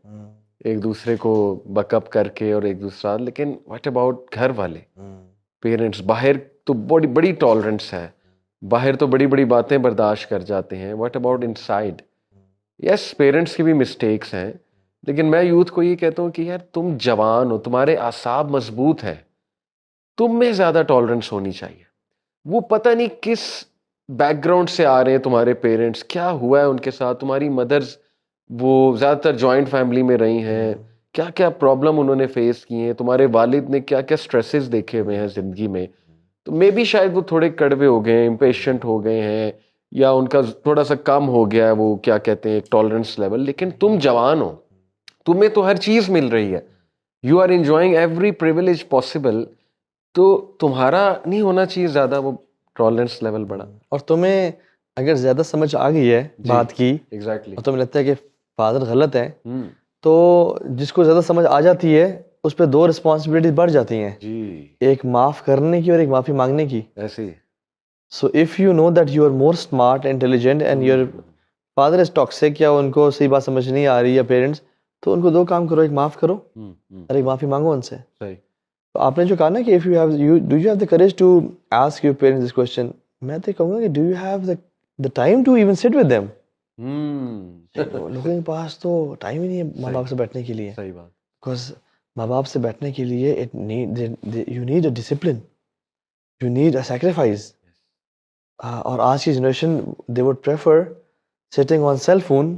ایک دوسرے کو بک اپ کر کے اور ایک دوسرا, لیکن واٹ اباؤٹ گھر والے پیرنٹس؟ باہر تو بڑی ٹالرنس ہے, باہر تو بڑی بڑی باتیں برداشت کر جاتے ہیں, what about in side? Yes parents کی بھی مسٹیکس ہیں, لیکن میں یوتھ کو یہ کہتا ہوں کہ یار تم جوان ہو, تمہارے اعصاب مضبوط ہیں, تم میں زیادہ ٹالرنس ہونی چاہیے. وہ پتہ نہیں کس بیک گراؤنڈ سے آ رہے ہیں تمہارے پیرنٹس, کیا ہوا ہے ان کے ساتھ, تمہاری مدرز وہ زیادہ تر جوائنٹ فیملی میں رہی ہیں, کیا کیا پرابلم انہوں نے فیس کی ہیں, تمہارے والد نے کیا کیا سٹریسز دیکھے ہوئے ہیں زندگی میں. تو مے بی شاید وہ تھوڑے کڑوے ہو گئے ہیں, امپیشنٹ ہو گئے ہیں, یا ان کا تھوڑا سا کم ہو گیا ہے وہ کیا کہتے ہیں ایک ٹالرنس لیول. لیکن تم جوان ہو, تمہیں تو ہر چیز مل رہی ہے, you are enjoying every privilege possible, تو تمہارا نہیں ہونا چاہیے زیادہ وہ ٹالرنس لیول بڑا. اور تمہیں اگر زیادہ سمجھ آ گئی ہے بات کی ایگزیکٹلی, اور تمہیں لگتا ہے کہ فادر غلط ہے, تو جس کو زیادہ سمجھ آ جاتی ہے اس پہ دو رسپانسبلٹیز بڑھ جاتی ہیں, جی ایک معاف کرنے کی اور ایک معافی مانگنے کی. ایسے ہی. So if you know that you are more smart intelligent and your father is toxic, یا ان کو صحیح بات سمجھ نہیں آ رہی, یا پیرنٹس, تو ان کو دو کام کرو, ایک معاف کرو اور ایک معافی مانگو ان سے. صحیح. تو آپ نے جو کہا نا کہ if you have you do you have the courage to ask your parents this question, میں تو کہوں گا کہ do you have the time to even sit with them. لوگوں کے پاس تو ٹائم ہی نہیں ہے ماں باپ سے بیٹھنے کے لیے. صحیح بات. بیکاز ماں باپ سے بیٹھنے کے لیے you need a discipline, you need a sacrifice. اور آج کی generation they would prefer sitting on cell phone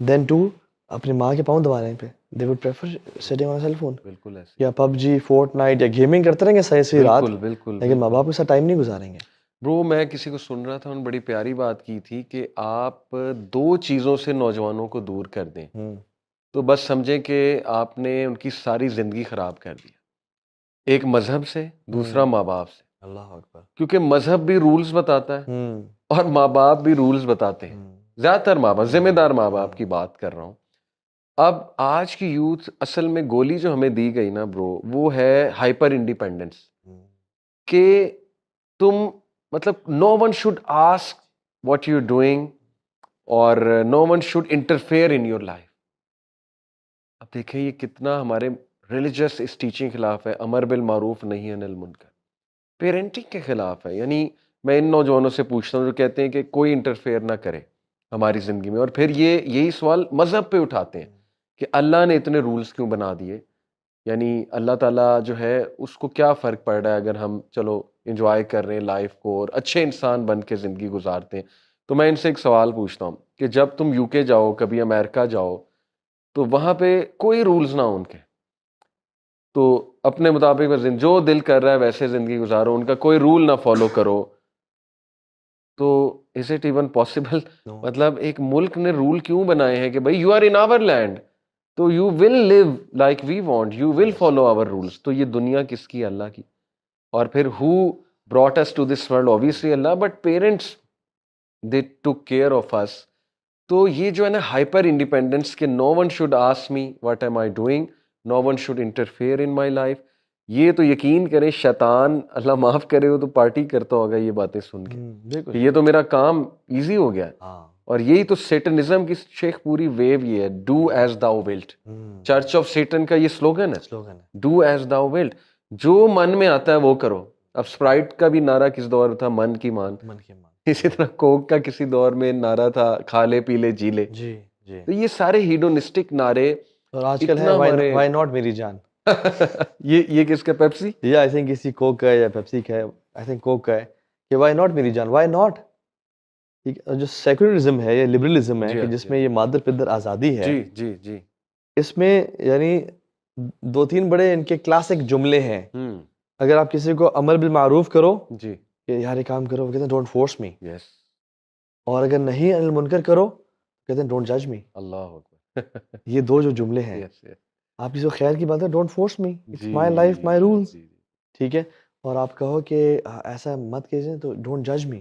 than to اپنی ماں کے پاؤں دبانے پہ. They would prefer sitting on a cell phone. بالکل ایسے. یا پب جی, فورٹ نائٹ, یا گیمنگ کرتے رہیں گے صحیح رات, بالکل. لیکن ماں باپ کے ساتھ ٹائم نہیں گزاریں گے. برو میں کسی کو سن رہا تھا, انہوں نے بڑی پیاری بات کی تھی کہ آپ دو چیزوں سے نوجوانوں کو دور کر دیں تو بس سمجھیں کہ آپ نے ان کی ساری زندگی خراب کر دی. ایک مذہب سے, دوسرا ماں باپ سے. اللہ اکبر. کیونکہ مذہب بھی رولز بتاتا ہے اور ماں باپ بھی رولز بتاتے ہیں. زیادہ تر ماں باپ, ذمہ دار ماں باپ کی بات کر رہا ہوں. اب آج کی یوتھ اصل میں گولی جو ہمیں دی گئی نا برو, وہ ہے ہائپر انڈیپینڈنس. کہ تم مطلب no one should ask what you doing اور no one should interfere in your life. اب دیکھیں یہ کتنا ہمارے ریلیجس اس ٹیچنگ خلاف ہے, امر بالمعروف نہیں انل منکر, پیرنٹنگ کے خلاف ہے. یعنی میں ان نوجوانوں سے پوچھتا ہوں جو کہتے ہیں کہ کوئی انٹرفیئر نہ کرے ہماری زندگی میں, اور پھر یہی سوال مذہب پہ اٹھاتے ہیں کہ اللہ نے اتنے رولز کیوں بنا دیے. یعنی اللہ تعالیٰ جو ہے اس کو کیا فرق پڑ رہا ہے اگر ہم چلو انجوائے کر رہے ہیں لائف کو اور اچھے انسان بن کے زندگی گزارتے ہیں. تو میں ان سے ایک سوال پوچھتا ہوں کہ جب تم یو کے جاؤ, کبھی امریکہ جاؤ, تو وہاں پہ کوئی رولز نہ ہو ان کے, تو اپنے مطابق جو دل کر رہا ہے ویسے زندگی گزارو, ان کا کوئی رول نہ فالو کرو, تو از اٹ ایون پاسبل؟ مطلب ایک ملک نے رول کیوں بنائے ہیں کہ بھائی you are in our land, تو you will live like we want, you will follow our rules. تو یہ دنیا کس کی؟ اللہ کی. اور پھر who brought us to this world? obviously Allah, but parents they took care of us. تو یہ جو ہے نا ہائپر انڈیپینڈنس کہ no one should ask me what am I doing, no one should interfere in my life, یہ تو یقین کریں شیطان اللہ معاف کرے وہ تو پارٹی کرتا ہوگا یہ باتیں سن کے کہ یہ تو میرا کام ایزی ہو گیا. اور یہی تو سیٹنزم کی شیخ پوری ویو یہ ہے, do as thou wilt. Church of Satan کا یہ سلوگن ہے, ڈو ایز داؤ ولٹ, جو من میں آتا ہے وہ کرو. اب اسپرائٹ کا بھی نعرہ کس دور تھا, من کی مان. اسی طرح کوک کا کسی دور میں نعرہ تھا, کھا لے پی لے جی لے. تو یہ سارے ہیڈونسٹک نعرے, اور آج کل ہے وائی ناٹ میری جان. یہ کس کا, پیپسی؟ یہ آئی تھنک کسی کوک کا یا پیپسی کا ہے, آئی تھنک کوک کا ہے کہ وائی ناٹ میری جان, وائی ناٹ. جو سیکولرزم ہے یا لبرلزم ہے کہ جس میں یہ مادر پدر آزادی ہے, جی جی, اس میں یعنی دو تین بڑے ان کے کلاسک جملے ہیں. اگر آپ کسی کو امر بالمعروف کرو جی کہ یار یہ کام کرو, وہ کہتے ہیں ڈونٹ فورس می. یس. اور اگر نہیں انل منکر کرو کہتے ہیں ڈونٹ جج می. اللہ اکبر. یہ دو جو جملے ہیں, آپ کسی کو خیر کی بات ہے don't force me, it's my life my rules, ٹھیک ہے. اور آپ کہو کہ ایسا مت کیجیے تو ڈونٹ جج می.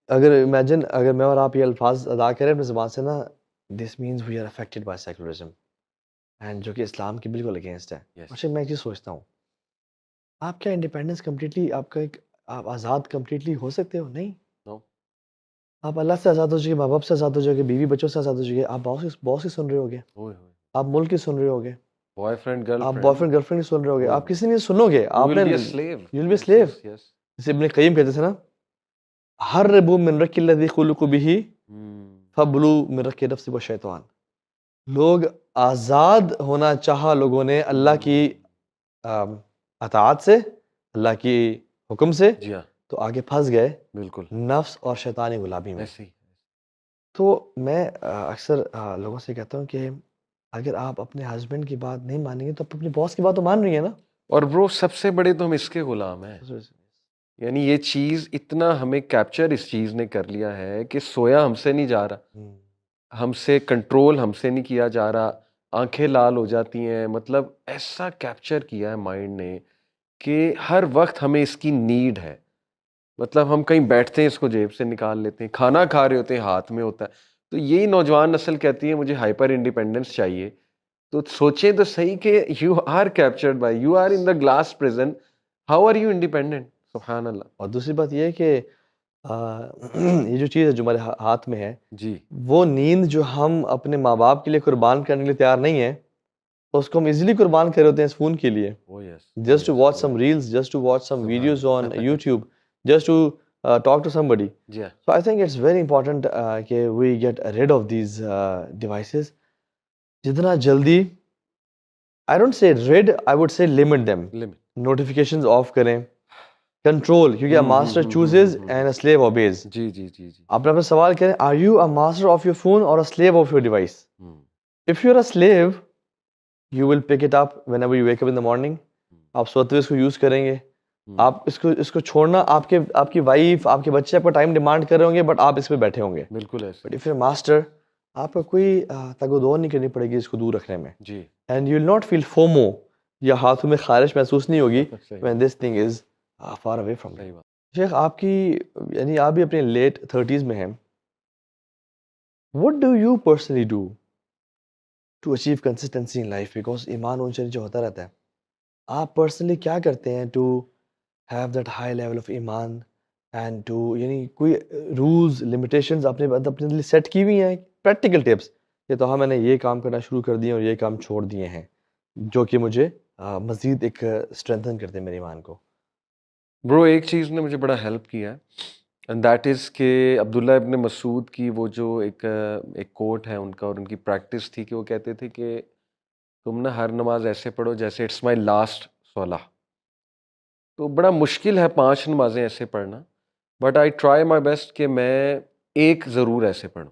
اگر امیجن اگر میں اور آپ یہ الفاظ ادا کریں اپنے زبان سے نا, this means we are affected by secularism, and جو کہ اسلام کے بالکل اگینسٹ ہے. اچھا میں ایک چیز سوچتا ہوں, آپ کیا انڈیپینڈنس کمپلیٹلی آپ کا ایک آپ آزاد کمپلیٹلی ہو سکتے ہو؟ نہیں. آپ اللہ سے آزاد ہو چکے, ماں باپ سے آزاد ہو چکے, بیوی بچوں سے آزاد ہو چکے, آپ باس کی سن رہے ہوگے, آپ ملک کی سن رہے ہوگے, آپ بوائے فرینڈ گرل فرینڈ کی سن رہے ہوگے, آپ کسی نہیں سنو گے, آپ نے you'll be a slave. جیسے ابن قیم کہتے تھے نا, حربوا من رک الذی خلقوا به فبلوا من رک نفس والشیطان. لوگ آزاد ہونا چاہا لوگوں نے اللہ کی اطاعت سے, اللہ کی حکم سے, تو آگے پھنس گئے بالکل نفس اور شیطانی غلامی میں. تو میں اکثر لوگوں سے کہتا ہوں کہ اگر آپ اپنے ہسبینڈ کی بات نہیں مانیں گے تو آپ اپنے باس کی بات تو مان رہی ہیں نا. اور برو سب سے بڑے تو ہم اس کے غلام ہیں. یعنی یہ چیز اتنا ہمیں کیپچر اس چیز نے کر لیا ہے کہ سویا ہم سے نہیں جا رہا, ہم سے کنٹرول ہم سے نہیں کیا جا رہا, آنکھیں لال ہو جاتی ہیں. مطلب ایسا کیپچر کیا ہے مائنڈ نے کہ ہر وقت ہمیں اس کی نیڈ ہے. مطلب ہم کہیں بیٹھتے ہیں اس کو جیب سے نکال لیتے ہیں, کھانا کھا رہے ہوتے ہیں ہاتھ میں ہوتا ہے. تو یہی نوجوان نسل کہتی ہے مجھے ہائپر انڈیپینڈنس چاہیے. تو سوچیں تو صحیح کہ you are captured by, you are in the glass prison, how are you independent. سبحان اللہ. اور دوسری بات یہ ہے کہ یہ جو چیز ہے جو ہمارے ہاتھ میں ہے, جی وہ نیند جو ہم اپنے ماں باپ کے لیے قربان کرنے کے لیے تیار نہیں ہے, اس کو ہم ایزیلی قربان کر ہوتے ہیں اس فون کے لیے. Just to watch some reels, just to watch some videos on YouTube, just to talk to somebody. Yeah. So I think it's very important کہ we get rid of these devices. جتنا جلدی, I don't say rid, I would say limit them. Notifications off کریں, control, کیونکہ a master chooses and a slave obeys. جی جی جی جی. آپ اپنا سوال کریں, are you a master of your phone or a slave of your device? If you're a slave, you will pick it up whenever you wake up in the morning. آپ سوتے ہوئے اس کو use کریں گے. آپ اس کو چھوڑنا, آپ کی وائف, آپ کے بچے آپ کا ٹائم ڈیمانڈ کر رہے ہوں گے, بٹ آپ اس پہ بیٹھے ہوں گے. بالکل ایسے. بٹ اف یو ماسٹر, آپ کو کوئی تگ و دو نہیں کرنی پڑے گی اس کو دور رکھنے میں. جی. And you will not feel FOMO, یا ہاتھوں میں خارش محسوس نہیں ہوگی when this thing is far away from you. شیخ, آپ کی یعنی آپ بھی اپنے لیٹ 30s میں ہیں. What do you personally do to achieve consistency in life? Because ایمان اونچا نیچے ہوتا رہتا ہے. آپ پرسنلی کیا کرتے ہیں to have that high level of ایمان اینڈ ٹو, یعنی کوئی رولز لمیٹیشنز اپنے لیے سیٹ کی ہوئی ہیں, پریکٹیکل ٹپس کہ تو ہاں میں نے یہ کام کرنا شروع کر دیے اور یہ کام چھوڑ دیے ہیں جو کہ مجھے مزید ایک اسٹرینتھن کرتے ہیں میرے ایمان کو. برو ایک چیز نے مجھے بڑا ہیلپ کیا ہے, اینڈ دیٹ از کہ عبداللہ ابن مسعود کی وہ جو ایک کوٹ ہے ان کا, اور ان کی پریکٹس تھی کہ وہ کہتے تھے کہ تم نا ہر نماز ایسے پڑھو جیسے اٹس مائی لاسٹ صلاح. تو بڑا مشکل ہے 5 نمازیں ایسے پڑھنا, but I try my best کہ میں ایک ضرور ایسے پڑھوں.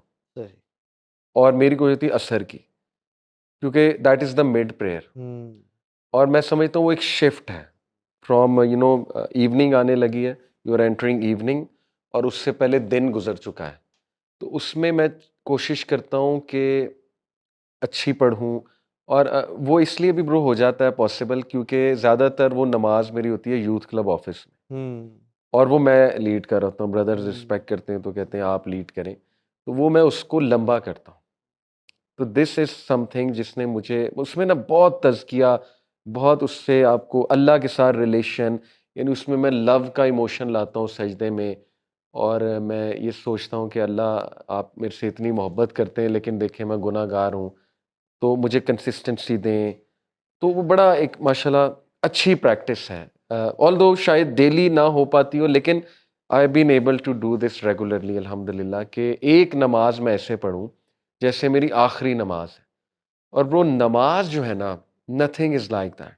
اور میری کوشش تھی عصر کی, کیونکہ that is the mid prayer. اور میں سمجھتا ہوں وہ ایک شفٹ ہے فرام ایوننگ آنے لگی ہے, یو آر اینٹرنگ ایوننگ, اور اس سے پہلے دن گزر چکا ہے. تو اس میں کوشش کرتا ہوں کہ اچھی پڑھوں. اور وہ اس لیے بھی برو ہو جاتا ہے پاسبل کیونکہ زیادہ تر وہ نماز میری ہوتی ہے یوتھ کلب آفس میں, اور وہ میں لیڈ کر رہا ہوں. بردرز رسپیکٹ کرتے ہیں تو کہتے ہیں آپ لیڈ کریں, تو وہ میں اس کو لمبا کرتا ہوں. تو دس از سم تھنگ جس نے مجھے اس میں نا بہت تزکیہ, بہت اس سے آپ کو اللہ کے ساتھ ریلیشن, یعنی اس میں لو کا ایموشن لاتا ہوں سجدے میں. اور میں یہ سوچتا ہوں کہ اللہ آپ میرے سے اتنی محبت کرتے ہیں لیکن دیکھیں میں گناہ گار ہوں, تو مجھے کنسسٹنسی دیں. تو وہ بڑا ایک ماشاءاللہ اچھی پریکٹس ہے, آلدو شاید ڈیلی نہ ہو پاتی ہو, لیکن I been able to do this regularly الحمدللہ, کہ ایک نماز میں ایسے پڑھوں جیسے میری آخری نماز ہے. اور برو نماز جو ہے نا, nothing is like that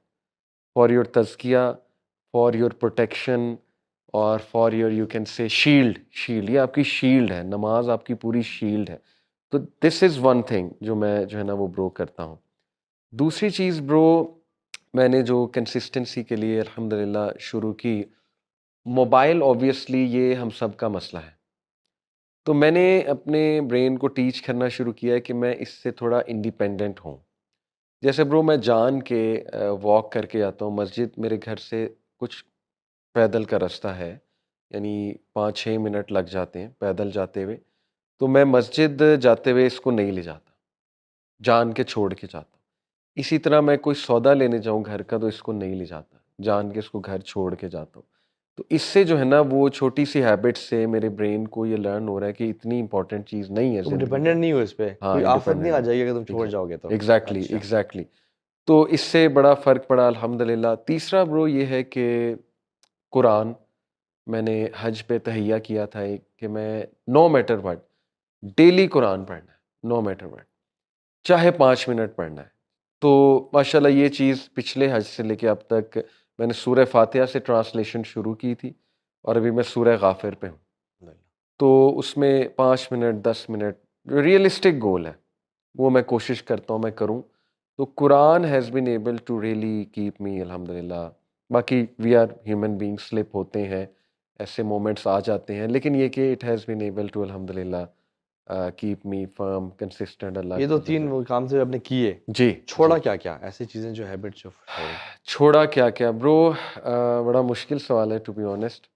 for your تزکیہ, فار یور پروٹیکشن, اور for your you can say shield. یہ آپ کی شیلڈ ہے, نماز آپ کی پوری شیلڈ ہے. تو دس از ون تھنگ جو میں جو ہے نا وہ برو کرتا ہوں. دوسری چیز برو میں نے جو کنسسٹنسی کے لیے الحمدللہ شروع کی, موبائل اوبویسلی یہ ہم سب کا مسئلہ ہے. تو میں نے اپنے برین کو ٹیچ کرنا شروع کیا ہے کہ میں اس سے تھوڑا انڈیپینڈنٹ ہوں. جیسے برو میں جان کے واک کر کے آتا ہوں مسجد, میرے گھر سے کچھ پیدل کا راستہ ہے, یعنی 5-6 منٹ لگ جاتے ہیں پیدل جاتے ہوئے. تو میں مسجد جاتے ہوئے اس کو نہیں لے جاتا, جان کے چھوڑ کے جاتا ہوں. اسی طرح میں کوئی سودا لینے جاؤں گھر کا تو اس کو نہیں لے جاتا, جان کے اس کو گھر چھوڑ کے جاتا ہوں. تو اس سے جو ہے نا وہ چھوٹی سی ہیبٹ سے میرے برین کو یہ لرن ہو رہا ہے کہ اتنی امپورٹنٹ چیز نہیں ہے, تم ڈیپینڈنٹ نہیں ہو اس پہ, کوئی آفت نہیں آ جائے گی اگر تم چھوڑ جاؤ گے تو. ایگزیکٹلی. تو اس سے بڑا فرق پڑا الحمدللہ. تیسرا برو یہ ہے کہ قرآن, میں نے حج پہ تہیہ کیا تھا ایک کہ میں نو میٹر وٹ ڈیلی قرآن پڑھنا ہے, نو میٹر وٹ, چاہے 5 منٹ پڑھنا ہے. تو ماشاءاللہ یہ چیز پچھلے حج سے لے کے اب تک میں نے سورہ فاتحہ سے ٹرانسلیشن شروع کی تھی, اور ابھی میں سورہ غافر پہ ہوں. تو اس میں 5 منٹ 10 منٹ ریئلسٹک گول ہے, وہ میں کوشش کرتا ہوں میں کروں. تو قرآن has been able to really keep me الحمدللہ. باقی we are human being, slip ہوتے ہیں، ایسے مومنٹس آ جاتے ہیں، لیکن یہ کہ it has been able to الحمدللہ کیپ می فرم کنسسٹنٹ. اللہ یہ تو تین وہ کام سے آپ نے کیے، جی چھوڑا کیا کیا ایسی چیزیں جو ہیبٹس جو چھوڑا کیا کیا برو؟ بڑا مشکل سوال ہے ٹو بی آنیسٹ.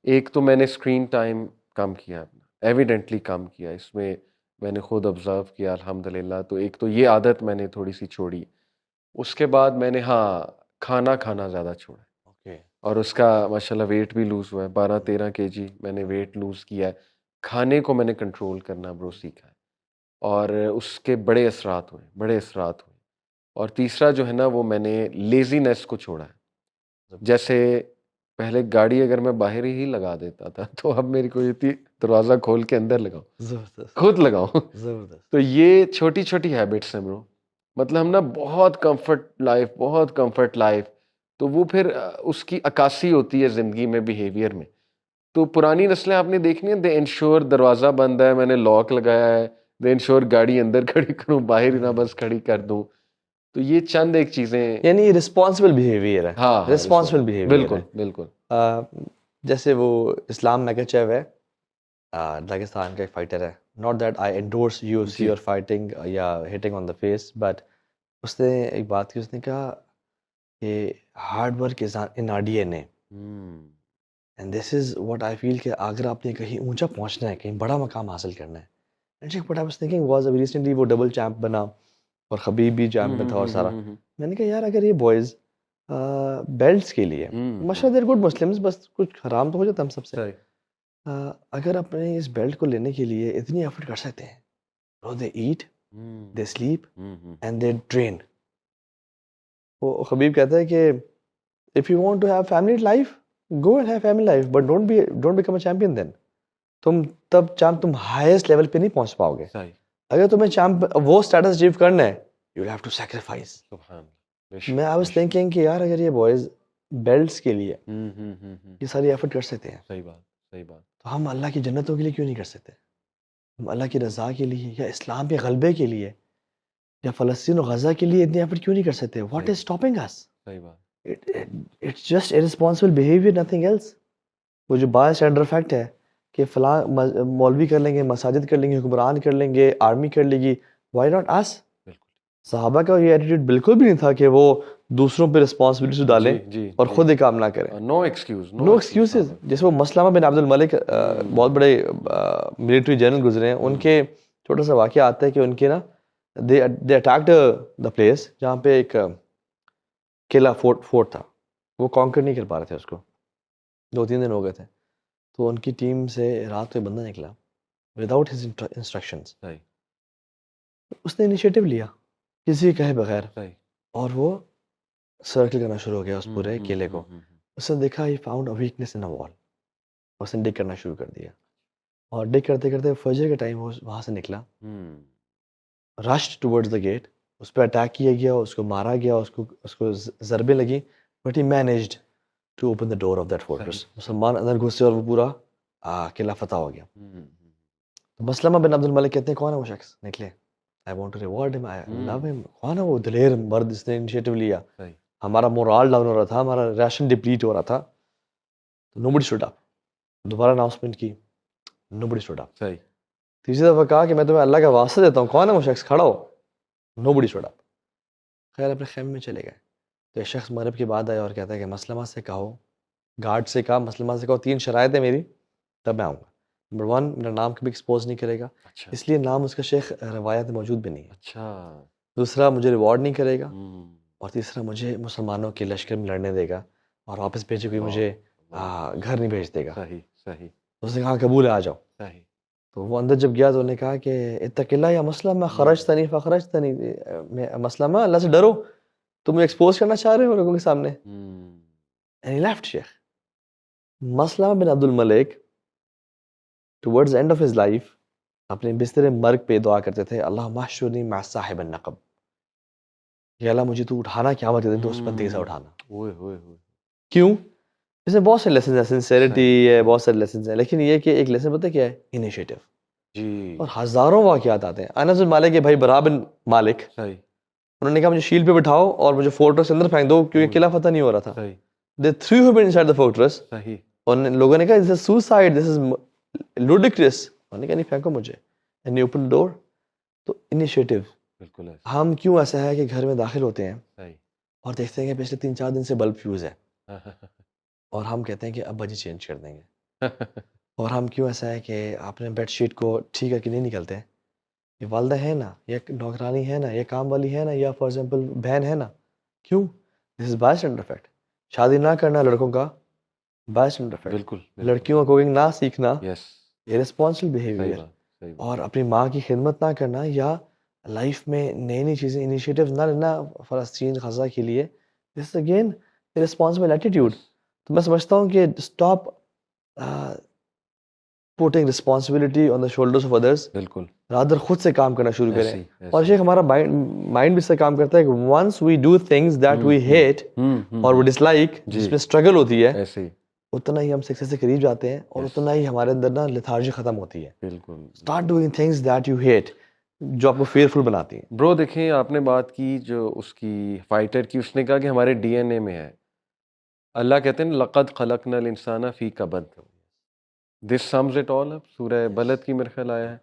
ایک تو میں نے اسکرین ٹائم کم کیا، ایویڈنٹلی کم کیا، اس میں میں نے خود آبزرو کیا الحمدللہ. تو ایک تو یہ عادت میں نے تھوڑی سی چھوڑی. اس کے بعد میں نے کھانا زیادہ چھوڑا، اوکے. اور اس کا ماشاءاللہ ویٹ بھی لوز ہوا ہے. 12-13 kg میں نے ویٹ لوز کیا ہے. کھانے کو میں نے کنٹرول کرنا برو سیکھا ہے، اور اس کے بڑے اثرات ہوئے. اور تیسرا جو ہے نا، وہ میں نے لیزینس کو چھوڑا ہے. جیسے پہلے گاڑی اگر میں باہر ہی لگا دیتا تھا، تو اب میری کوئی تھی دروازہ کھول کے اندر لگاؤ، خود لگاؤ. تو یہ چھوٹی چھوٹی ہیبٹس ہیں برو. مطلب ہم نا بہت کمفرٹ لائف، تو وہ پھر اس کی عکاسی ہوتی ہے زندگی میں، بیہیویئر میں. تو پرانی نسلیں آپ نے دیکھنی ہیں، دے انشور دروازہ بند ہے، میں نے لاک لگایا ہے، دے انشور گاڑی اندر کھڑی کروں، باہر ہی نہ بس کھڑی کر دوں. تو یہ چند ایک چیزیں، یعنی رسپانسبل بیہیویئر ہے. ہاں رسپانسبل بیہیویئر ہے. بالکل. جیسے وہ اسلام میکاچیو ہے، داغستان کا ایک فائٹر ہے. Not that I endorse UFC اور فائٹنگ یا hitting on the face, but اس نے ایک بات کی، اس نے کہا کہ hard work is in our DNA. And this is what I feel کہ اگر آپ نے کہیں اونچا پہنچنا ہے، کہیں بڑا مقام حاصل کرنا ہے. But I was thinking was recently وہ ڈبل چیمپ بنا، اور خبیب بھی چیمپ میں تھا، اور سارا. میں نے کہا یار اگر یہ بوائز بیلٹس کے لیے، ماشاء اللہ گڈ مسلمس، بس کچھ حرام تو ہو جاتا ہم سب سے، اگر اپنے اس بیلٹ کو لینے کے لیے اتنی ایفرٹ کر سکتے ہیں، they eat, they sleep and they train. وہ خبیب کہتا ہے کہ if you want to have family life, go and have family life, but don't become a champion. Then تم ہائیسٹ لیول پہ نہیں پہنچ پاؤ گے. اگر تمہیں وہ اسٹیٹس اچیو کرنا ہے، you will have to sacrifice. میں آئی واز تھنکنگ کہ یار اگر یہ بوائز بیلٹس کے لیے یہ ساری ایفرٹ کر سکتے ہیں، صحیح بات. تو ہم اللہ کی جنتوں کے لیے کیوں نہیں کر سکتے؟ ہم اللہ کی رضا کے لیے، یا اسلام کے غلبے کے لیے، یا فلسطین و غزہ کے لیے اتنی ایفرٹ کیوں نہیں کر سکتے؟ What is stopping us? صحیح بات. It's just irresponsible behaviour, nothing else. وہ جو باعث اسٹینڈر فیکٹ ہے کہ فلاں مولوی کر لیں گے، مساجد کر لیں گے، حکمران کر لیں گے، آرمی کر لے گی، وائی ناٹ اس؟ صحابہ کا یہ ایٹیٹیوڈ بالکل بھی نہیں تھا کہ وہ دوسروں پہ رسپانسبلٹی ڈالیں اور خود ہی کام نہ کریں. نو ایکسکیوزز. جیسے وہ مسلمہ بن عبد الملک بہت بڑے ملٹری جنرل گزرے ہیں، ان کے چھوٹا سا واقعہ آتا ہے کہ ان کے نا دے اٹیکڈ دا پلیس جہاں پہ ایک قلعہ فورٹ تھا. وہ کانکر نہیں کر پا رہے تھے اس کو، 2-3 دن ہو گئے تھے. تو ان کی ٹیم سے رات کو بندہ نکلا وداؤٹ ہز انسٹرکشنز. اس نے انیشیٹو لیا کسی کہے بغیر، اور وہ سرکل کرنا شروع ہو گیا اس پورے قلعے کو. اس نے دیکھا ہی فاؤنڈ اے ویکنیس ان اے وال. اس نے ڈگ کرنا شروع کر دیا، اور ڈگ کرتے کرتے فجر کے ٹائم وہ وہاں سے نکلا، رشڈ ٹورڈز دا گیٹ. اس پہ اٹیک کیا گیا، اس کو مارا گیا، اس کو ضربیں لگی، but he managed to open the door of that fortress. مسلمان اندر گھسے اور وہ پورا قلعہ فتح ہو گیا. تو مسلمہ بن عبد الملک کہتے ہیں کون ہے وہ شخص؟ نکلے. I want to reward him, I love him. کون ہے وہ دلیر مرد اس نے انیشیٹو لیا؟ ہمارا مورال ڈاؤن ہو رہا تھا، ہمارا ریشن ڈپلیٹ ہو رہا تھا. nobody stood up. دوبارہ اناؤنسمنٹ کی، nobody stood up. تیسری دفعہ کہا کہ میں تمہیں اللہ کا واسطہ دیتا ہوں، کون ہے وہ شخص؟ کھڑا ہو. nobody stood up. خیر اپنے خیمے میں چلے گئے. تو ایک شخص مغرب کے بعد آیا اور کہتا ہے کہ مسلمہ سے کہو، گارڈ سے کہا مسلمہ سے کہو 3 شرائط ہے میری، تب میں آؤں گا. نمبر 1 میرا نام کبھی ایکسپوز نہیں کرے گا، اس لیے نام اس کا شیخ روایت موجود بھی نہیں ہے. دوسرا مجھے ریوارڈ نہیں کرے گا، اور تیسرا مجھے مسلمانوں کے لشکر میں لڑنے دے گا، اور واپس بھیجے کوئی مجھے گھر نہیں بھیج دے گا. اس نے کہا قبول ہے، آ جاؤ. تو وہ اندر جب گیا تو انہوں نے کہا کہ اتق اللہ یا مسلمہ خرجتنی فخرجتنی، مسلمہ اللہ سے ڈرو، تم مجھے ایکسپوز کرنا چاہ رہے ہو لوگوں کے سامنے. And he left شیخ. مسلمہ بن عبد الملک towards the end of his life اپنے بستر مرگ پہ دعا کرتے تھے، اللہ محشرنی مع صاحب النقب، یا اللہ مجھے تو اٹھانا قیامت کے دن تو اس بندے کے ساتھ اٹھانا. کیوں؟ اس میں بہت سے لیسنز ہیں، سنسیریٹی ہے، بہت سارے لیسنز ہیں، لیکن یہ کہ ایک لیسن پتہ کیا ہے؟ انیشیٹو. اور ہزاروں واقعات آتے ہیں. انس بن مالک کے بھائی برا بن مالک انہوں نے کہا مجھے شیلڈ پہ بٹھاؤ اور مجھے فورٹریس اندر پھینک دو کیونکہ قلعہ فتح نہیں ہو رہا تھا. صحیح They threw him inside the fortress. صحیح. اور لوگوں نے کہا this is suicide, this is ludicrous. انہوں نے کہا نہیں پھینکو مجھے. And he opened the door. تو انیشیٹو. بالکل ایسا. ہم کیوں ایسا ہے کہ گھر میں داخل ہوتے ہیں صحیح. اور دیکھتے ہیں کہ پچھلے 3-4 دن سے بلب فیوز ہے اور ہم کہتے ہیں کہ اب بجے چینج کر دیں گے. اور ہم کیوں ایسا ہے کہ اپنے بیڈ شیٹ کو ٹھیک کر کے نہیں نکلتے ہیں. یہ والدہ ہے نا, یا نوکرانی ہے نا, یا کام والی ہے نا, یا فار ایگزامپل بہن ہے نا. کیوں؟ دس از بائی اسٹینڈر افیکٹ. شادی نہ کرنا لڑکوں کا بائی اسٹینڈر افیکٹ. بالکل. لڑکیوں کو کوکنگ نہ سیکھنا, یس. irresponsible behavior. اور اپنی ماں کی خدمت نہ کرنا, یا لائف میں نئی نئی چیزیں انیشیٹیو نہ لینا فلسطین غزہ کے لیے. This again irresponsible attitude. تو میں سمجھتا ہوں کہ stop putting responsibility on the shoulders of others. بالکل. رادر خود سے کام کرنا شروع کریں. ایسی. اور شیخ ہمارا مائنڈ بھی اس سے کام کرتا ہے کہ once we do things that we hate اور we dislike, جس میں اسٹرگل ہوتی ہے, ایسے ہی اتنا ہی ہم سکسیس سے قریب جاتے ہیں اور اتنا ہی ہمارے اندر نا لیتھارجی ختم ہوتی ہے. بالکل. Start doing things that you hate, جو آپ کو فیئرفل بناتی ہیں. برو دیکھیں آپ نے بات کی جو اس کی فائٹر کی, اس نے کہا کہ ہمارے ڈی این اے میں ہے. اللہ کہتے ہیں لقد خلقنا الانسان فی کبد. دس سمز اٹ آل اپ. سورہ بلد کی میرے خیال آیا ہے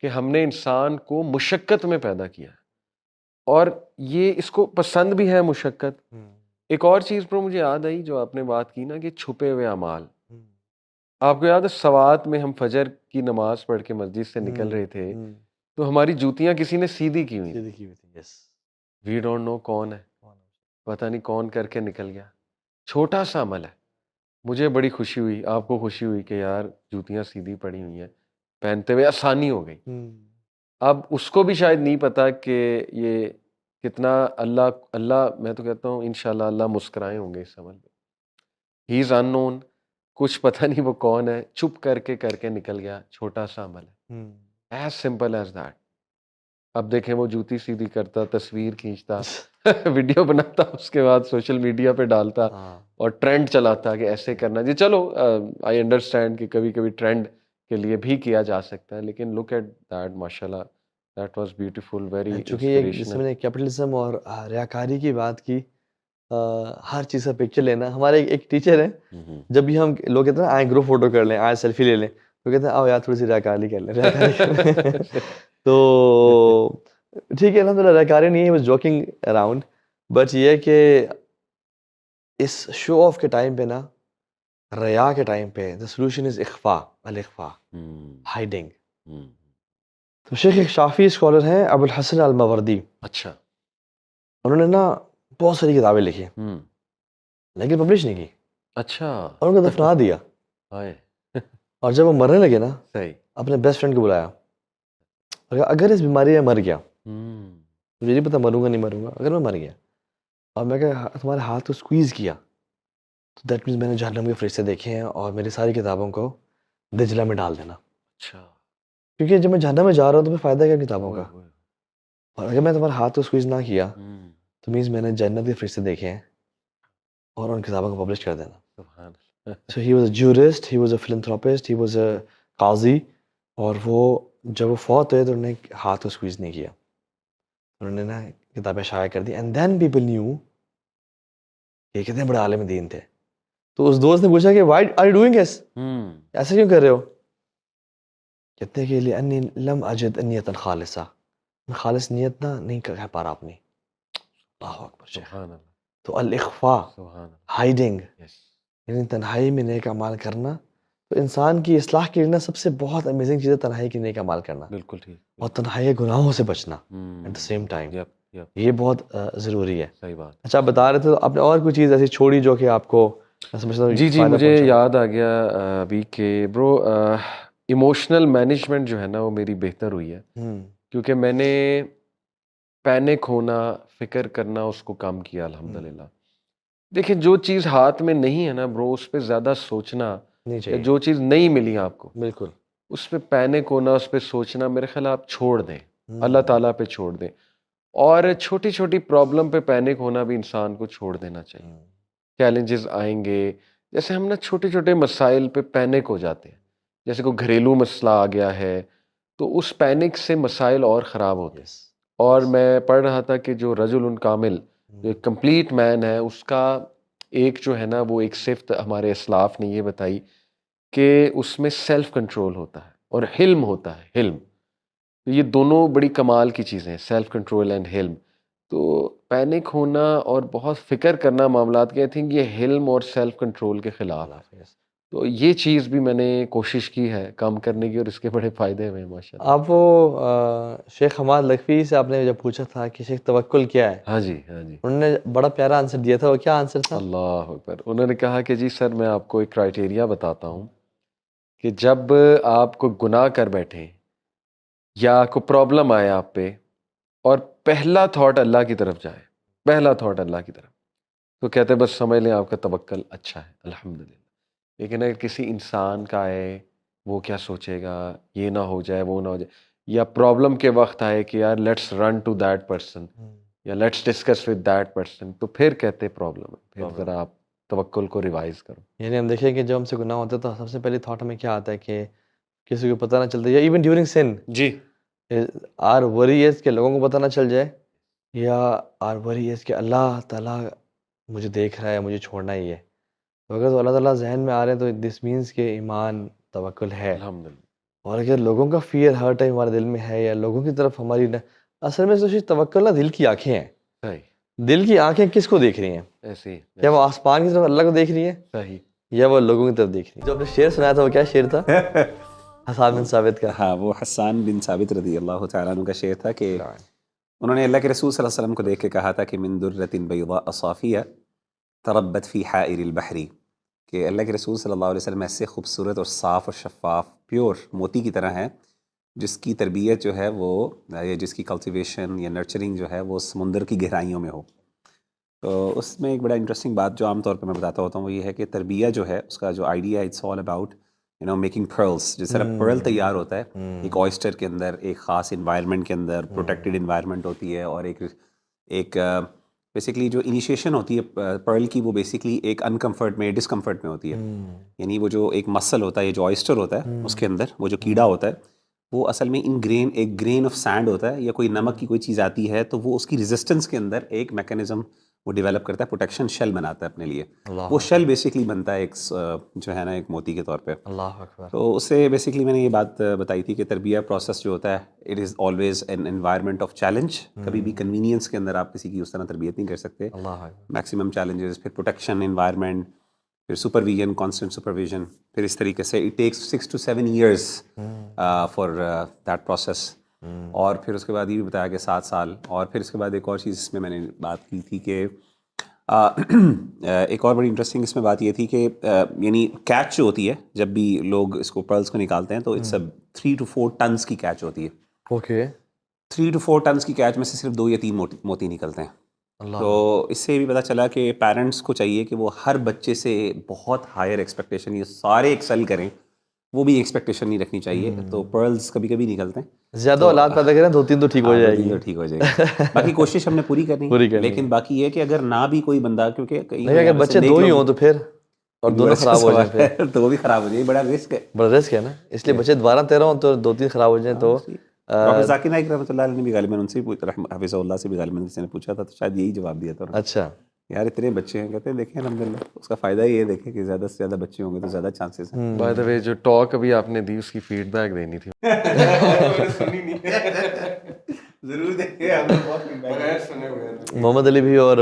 کہ ہم نے انسان کو مشقت میں پیدا کیا ہے اور یہ اس کو پسند بھی ہے مشقت. ایک اور چیز پر مجھے یاد آئی جو آپ نے بات کی نا کہ چھپے ہوئے اعمال. آپ کو یاد ہے سوات میں ہم فجر کی نماز پڑھ کے مسجد سے نکل رہے تھے تو ہماری جوتیاں کسی نے سیدھی کی ہوئی. وی ڈونٹ نو کون ہے, پتہ نہیں کون کر کے نکل گیا. چھوٹا سا عمل ہے. مجھے بڑی خوشی ہوئی, آپ کو خوشی ہوئی کہ یار جوتیاں سیدھی پڑی ہوئی ہیں, پہنتے ہوئے آسانی ہو گئی. اب اس کو بھی شاید نہیں پتا کہ یہ کتنا اللہ میں تو کہتا ہوں انشاءاللہ اللہ مسکرائے ہوں گے اس عمل پہ. ہی از ان نون, کچھ پتہ نہیں وہ کون ہے, چھپ کر کے نکل گیا. چھوٹا سا عمل ہے, ایز سمپل ایز دیٹ. اب دیکھیں وہ جوتی سیدھی کرتا, تصویر کھینچتا, ویڈیو بناتا, اس کے بعد سوشل میڈیا پہ ڈالتا اور ٹرینڈ چلاتا کہ ایسے کرنا. جی چلو آئی انڈرسٹینڈ کہ کبھی کبھی ٹرینڈ کے لیے بھی کیا جا سکتا ہے, لیکن لک ایٹ دیٹ, ماشاءاللہ دیٹ واز بیوٹیفل, ویری چونکہ جس میں نے کیپٹلزم اور ریاکاری کی بات کی, ہر چیز کا پکچر لینا. ہمارے ایک ٹیچر ہیں, جب بھی ہم لوگ کہتے ہیں آئیں گروپ فوٹو کر لیں, آئیں سیلفی لے لیں, تو کہتے ہیں آؤ یار تھوڑی سی ریاکاری کر لیں. تو ٹھیک ہے الحمد للہ ریاکاری نہیں ہے, بس جوکنگ اراؤنڈ. بٹ یہ کہ اس شو آف کے ٹائم پہ نا, ریا کے ٹائم پہ دا سولوشن از اخفا, الاخفا, ہائڈنگ. تو شیخ ایک شافی اسکالر ہیں ابو الحسن الماوردی. اچھا. انہوں نے نا بہت ساری کتابیں لکھی لیکن پبلش نہیں کی. اچھا. اور ان کو دفنا دیا. اور جب وہ مرنے لگے نا, صحیح, اپنے بیسٹ فرینڈ کو بلایا اور کہا اگر اس بیماری میں مر گیا, مجھے نہیں پتا مروں گا نہیں مروں گا, اگر میں مر گیا اور میں کہا تمہارے ہاتھ کو اسکویز کیا تو دیٹ مینس میں نے جہنم کے فرشتے دیکھے ہیں اور میری ساری کتابوں کو دجلہ میں ڈال دینا. اچھا. کیونکہ جب میں جہنم میں جا رہا ہوں تو پھر فائدہ کیا کتابوں کا. اور اگر میں تمہارے ہاتھ کو اسکویز نہ کیا تو مینس میں نے جنت کے فرشتے دیکھے ہیں اور ان کتابوں کو پبلش کر دینا. So he was a jurist, he was a philanthropist, he was a قاضی. اور وہ جب وہ فوت ہوئے تو انہوں نے ہاتھ کو اسکویز نہیں کیا, انہوں نے نا کتابیں شائع کر دی. اینڈ دین پیپل نیو کہ کتنے بڑے عالم دین تھے. تو اس دوست نے پوچھا کہ why are you doing this, ایسے کیوں کر رہے ہو؟ کہتے ہیں کہ لأنی لم اجد نیتا خالصہ, خالص نیت نہ نہیں کر پا رہا اپنی. اللہ اکبر شیخ. تو الاخفاء, ہائیڈنگ, یعنی تنہائی میں نیک اعمال کرنا. تو انسان کی اصلاح کے لیے سب سے بہت امیزنگ چیز ہے تنہائی کی نیک اعمال کرنا. بالکل ٹھیک. اور تنہائی گناہوں سے بچنا ایٹ دا سیم ٹائم, یہ بہت ضروری ہے. صحیح بات. اچھا آپ بتا رہے تھے, تو آپ نے اور کوئی چیز ایسی چھوڑی جو کہ آپ کو سمجھتا ہوں جی مجھے یاد آ گیا ابھی کہ برو ایموشنل مینجمنٹ جو ہے نا وہ میری بہتر ہوئی ہے, کیونکہ میں نے پینک ہونا, فکر کرنا, اس کو کم کیا الحمدللہ. دیکھیں جو چیز ہاتھ میں نہیں ہے نا برو, اس پہ زیادہ سوچنا نہیں چاہیے. جو چیز نہیں ملی آپ کو, بالکل اس پہ پینک ہونا, اس پہ سوچنا, میرے خیال آپ چھوڑ دیں, اللہ تعالیٰ پہ چھوڑ دیں. اور چھوٹی چھوٹی پرابلم پہ پینک ہونا بھی انسان کو چھوڑ دینا چاہیے. چیلنجز آئیں گے, جیسے ہم نا چھوٹے چھوٹے مسائل پہ پینک ہو جاتے ہیں, جیسے کوئی گھریلو مسئلہ آ گیا ہے تو اس پینک سے مسائل اور خراب ہوتے ہیں. اور میں پڑھ رہا تھا کہ جو رجل کامل، جو ایک کمپلیٹ مین ہے، اس کا ایک جو ہے نا وہ ایک صفت ہمارے اسلاف نے یہ بتائی کہ اس میں سیلف کنٹرول ہوتا ہے اور حلم ہوتا ہے، حلم. یہ دونوں بڑی کمال کی چیزیں ہیں، سیلف کنٹرول اینڈ حلم. تو پینک ہونا اور بہت فکر کرنا معاملات کے، آئی تھنک یہ حلم اور سیلف کنٹرول کے خلاف ہے. تو یہ چیز بھی میں نے کوشش کی ہے کام کرنے کی، اور اس کے بڑے فائدے ہوئے ماشاءاللہ. آپ وہ شیخ حماد لکھوی سے آپ نے جب پوچھا تھا کہ شیخ توکل کیا ہے، ہاں جی ہاں جی، انہوں نے بڑا پیارا آنسر دیا تھا. وہ کیا آنسر تھا؟ اللہ اکبر. انہوں نے کہا کہ جی سر میں آپ کو ایک کرائٹیریا بتاتا ہوں کہ جب آپ کو گناہ کر بیٹھیں یا کوئی پرابلم آئے آپ پہ اور پہلا تھاٹ اللہ کی طرف جائے، پہلا تھاٹ اللہ کی طرف، تو کہتے بس سمجھ لیں آپ کا توکل اچھا ہے الحمدللہ. لیکن اگر کسی انسان کا آئے، وہ کیا سوچے گا، یہ نہ ہو جائے وہ نہ ہو جائے، یا پرابلم کے وقت آئے کہ یار let's run to that person یا let's discuss with that person, تو پھر کہتے پرابلم ہے، پھر ذرا آپ توکل کو ریوائز کرو. یعنی ہم دیکھیں کہ جب ہم سے گناہ ہوتا ہے تو سب سے پہلی تھاٹ ہمیں کیا آتا ہے کہ کسی کو پتہ نہ چلتا، یا ایون ڈیورنگ سن جی آر وری از کہ لوگوں کو پتہ نہ چل جائے، یا آر وری از کہ اللہ تعالیٰ مجھے دیکھ رہا ہے، مجھے چھوڑنا ہی ہے. تو اگر تو اللہ تعالیٰ ذہن میں آ رہے ہیں تو دس مینس کہ ایمان توکل ہے. الحمدللہ. اور اگر لوگوں کا فیئر ہر ٹائم ہمارے دل میں ہے، یا لوگوں کی طرف ہماری اصل میں تو توکل نا دل کی آنکھیں ہیں. صحیح. دل کی آنکھیں کس کو دیکھ رہی ہیں؟ ایسے ہی یا وہ آسمان کی طرف اللہ کو دیکھ رہی ہیں، صحیح، یا وہ لوگوں کی طرف دیکھ رہی ہیں. جو آپ نے شعر سنایا تھا وہ کیا شعر تھا؟ حسان بن ثابت کا. ہاں، وہ حسان بن ثابت رضی اللہ تعالیٰ عنہ کا شعر تھا کہ انہوں نے اللہ کے رسول صلی اللہ علیہ وسلم کو دیکھ کے کہا تھا کہ من درۃ بیضاء صافیہ تربت فی حائر البحر، کہ اللہ کے رسول صلی اللہ علیہ وسلم ایسے خوبصورت اور صاف اور شفاف پیور موتی کی طرح ہیں جس کی تربیت جو ہے وہ، یا جس کی کلٹیویشن یا نرچرنگ جو ہے وہ سمندر کی گہرائیوں میں ہو. تو اس میں ایک بڑا انٹرسٹنگ بات جو عام طور پہ میں بتاتا ہوتا ہوں وہ یہ ہے کہ تربیہ جو ہے اس کا جو idea it's all about making pearls. جس طرح پرل تیار ہوتا ہے ایک آئسٹر کے اندر، ایک خاص انوائرمنٹ کے اندر، پروٹیکٹڈ انوائرمنٹ ہوتی ہے، اور ایک بیسیکلی جو انیشیشن ہوتی ہے پرل کی وہ بیسیکلی ایک انکمفرٹ میں، ڈسکمفرٹ میں ہوتی ہے. یعنی وہ جو ایک مسل ہوتا ہے، جو آئسٹر ہوتا ہے اس کے اندر وہ جو کیڑا ہوتا ہے وہ اصل میں ایک گرین آف سینڈ ہوتا ہے، یا کوئی نمک کی کوئی چیز آتی ہے تو وہ اس کی ریزسٹنس کے اندر ایک میکینزم وہ ڈیولپ کرتا ہے، پروٹیکشن شیل بناتا ہے اپنے لیے. وہ شیل بیسکلی بنتا ہے ایک جو ہے نا ایک موتی کے طور پہ. اللہ اکبر. تو اس سے بیسکلی میں نے یہ بات بتائی تھی کہ تربیہ پروسیس جو ہوتا ہے it is always an environment of challenge. کبھی بھی کنوینئنس کے اندر آپ کسی کی اس طرح تربیت نہیں کر سکتے. میکسیمم چیلنجز، پھر پروٹیکشن، انوائرمنٹ، پھر سپرویژن، کانسٹنٹ سپرویژن، پھر اس طریقے سے it takes 6 to 7 years for that process. اور پھر اس کے بعد یہ بھی بتایا کہ 7 سال. اور پھر اس کے بعد ایک اور چیز اس میں نے بات کی تھی کہ ایک اور بڑی انٹرسٹنگ اس میں بات یہ تھی کہ یعنی کیچ جو ہوتی ہے جب بھی لوگ اس کو پرلس کو نکالتے ہیں تو اٹس 3 to 4 ٹنس کی کیچ ہوتی ہے. اوکے. 3 to 4 ٹنس کی کیچ میں سے صرف 2 یا 3 موتی نکلتے ہیں. تو اس سے بھی پتہ چلا کہ پیرنٹس کو چاہیے کہ وہ ہر بچے سے بہت ہائر ایکسپیکٹیشن، یہ سارے ایکسل کریں، وہ بھی ایکسپیکٹیشن نہیں رکھنی چاہیے. تو پرلز کبھی کبھی نکلتے ہیں، زیادہ اولاد پیدا کریں 2-3 تو ٹھیک ہو جائے گی. ٹھیک ہو جائے گی. باقی کوشش ہم نے پوری کرنی، لیکن باقی یہ کہ اگر نہ بھی کوئی بندہ، کیونکہ اگر بچے 2 ہی ہوں تو پھر اور دونوں خراب ہو جائیں تو وہ بھی خراب ہو جائے، بڑا رسک ہے. بڑا رسک ہے نا. اس لیے بچے 12-13 ہوں تو 2-3 خراب ہو جائیں تو. ڈاکٹر ذاکر نائک رحمۃ اللہ علیہ نے بھی غالباً ان سے حفظہ اللہ سے بھی غالباً کسی نے پوچھا تھا تو شاید یہی جواب دیا تھا. اچھا یار اتنے بچے ہیں، کہتے ہیں دیکھیں الحمدللہ اس کا فائدہ یہ دیکھیں کہ زیادہ سے زیادہ بچے ہوں گے تو زیادہ چانسز ہیں. بائی دا وے جو ٹاک ابھی آپ نے دی اس کی فیڈ بیک دینی تھی. ضرور دیکھیں. محمد علی بھی اور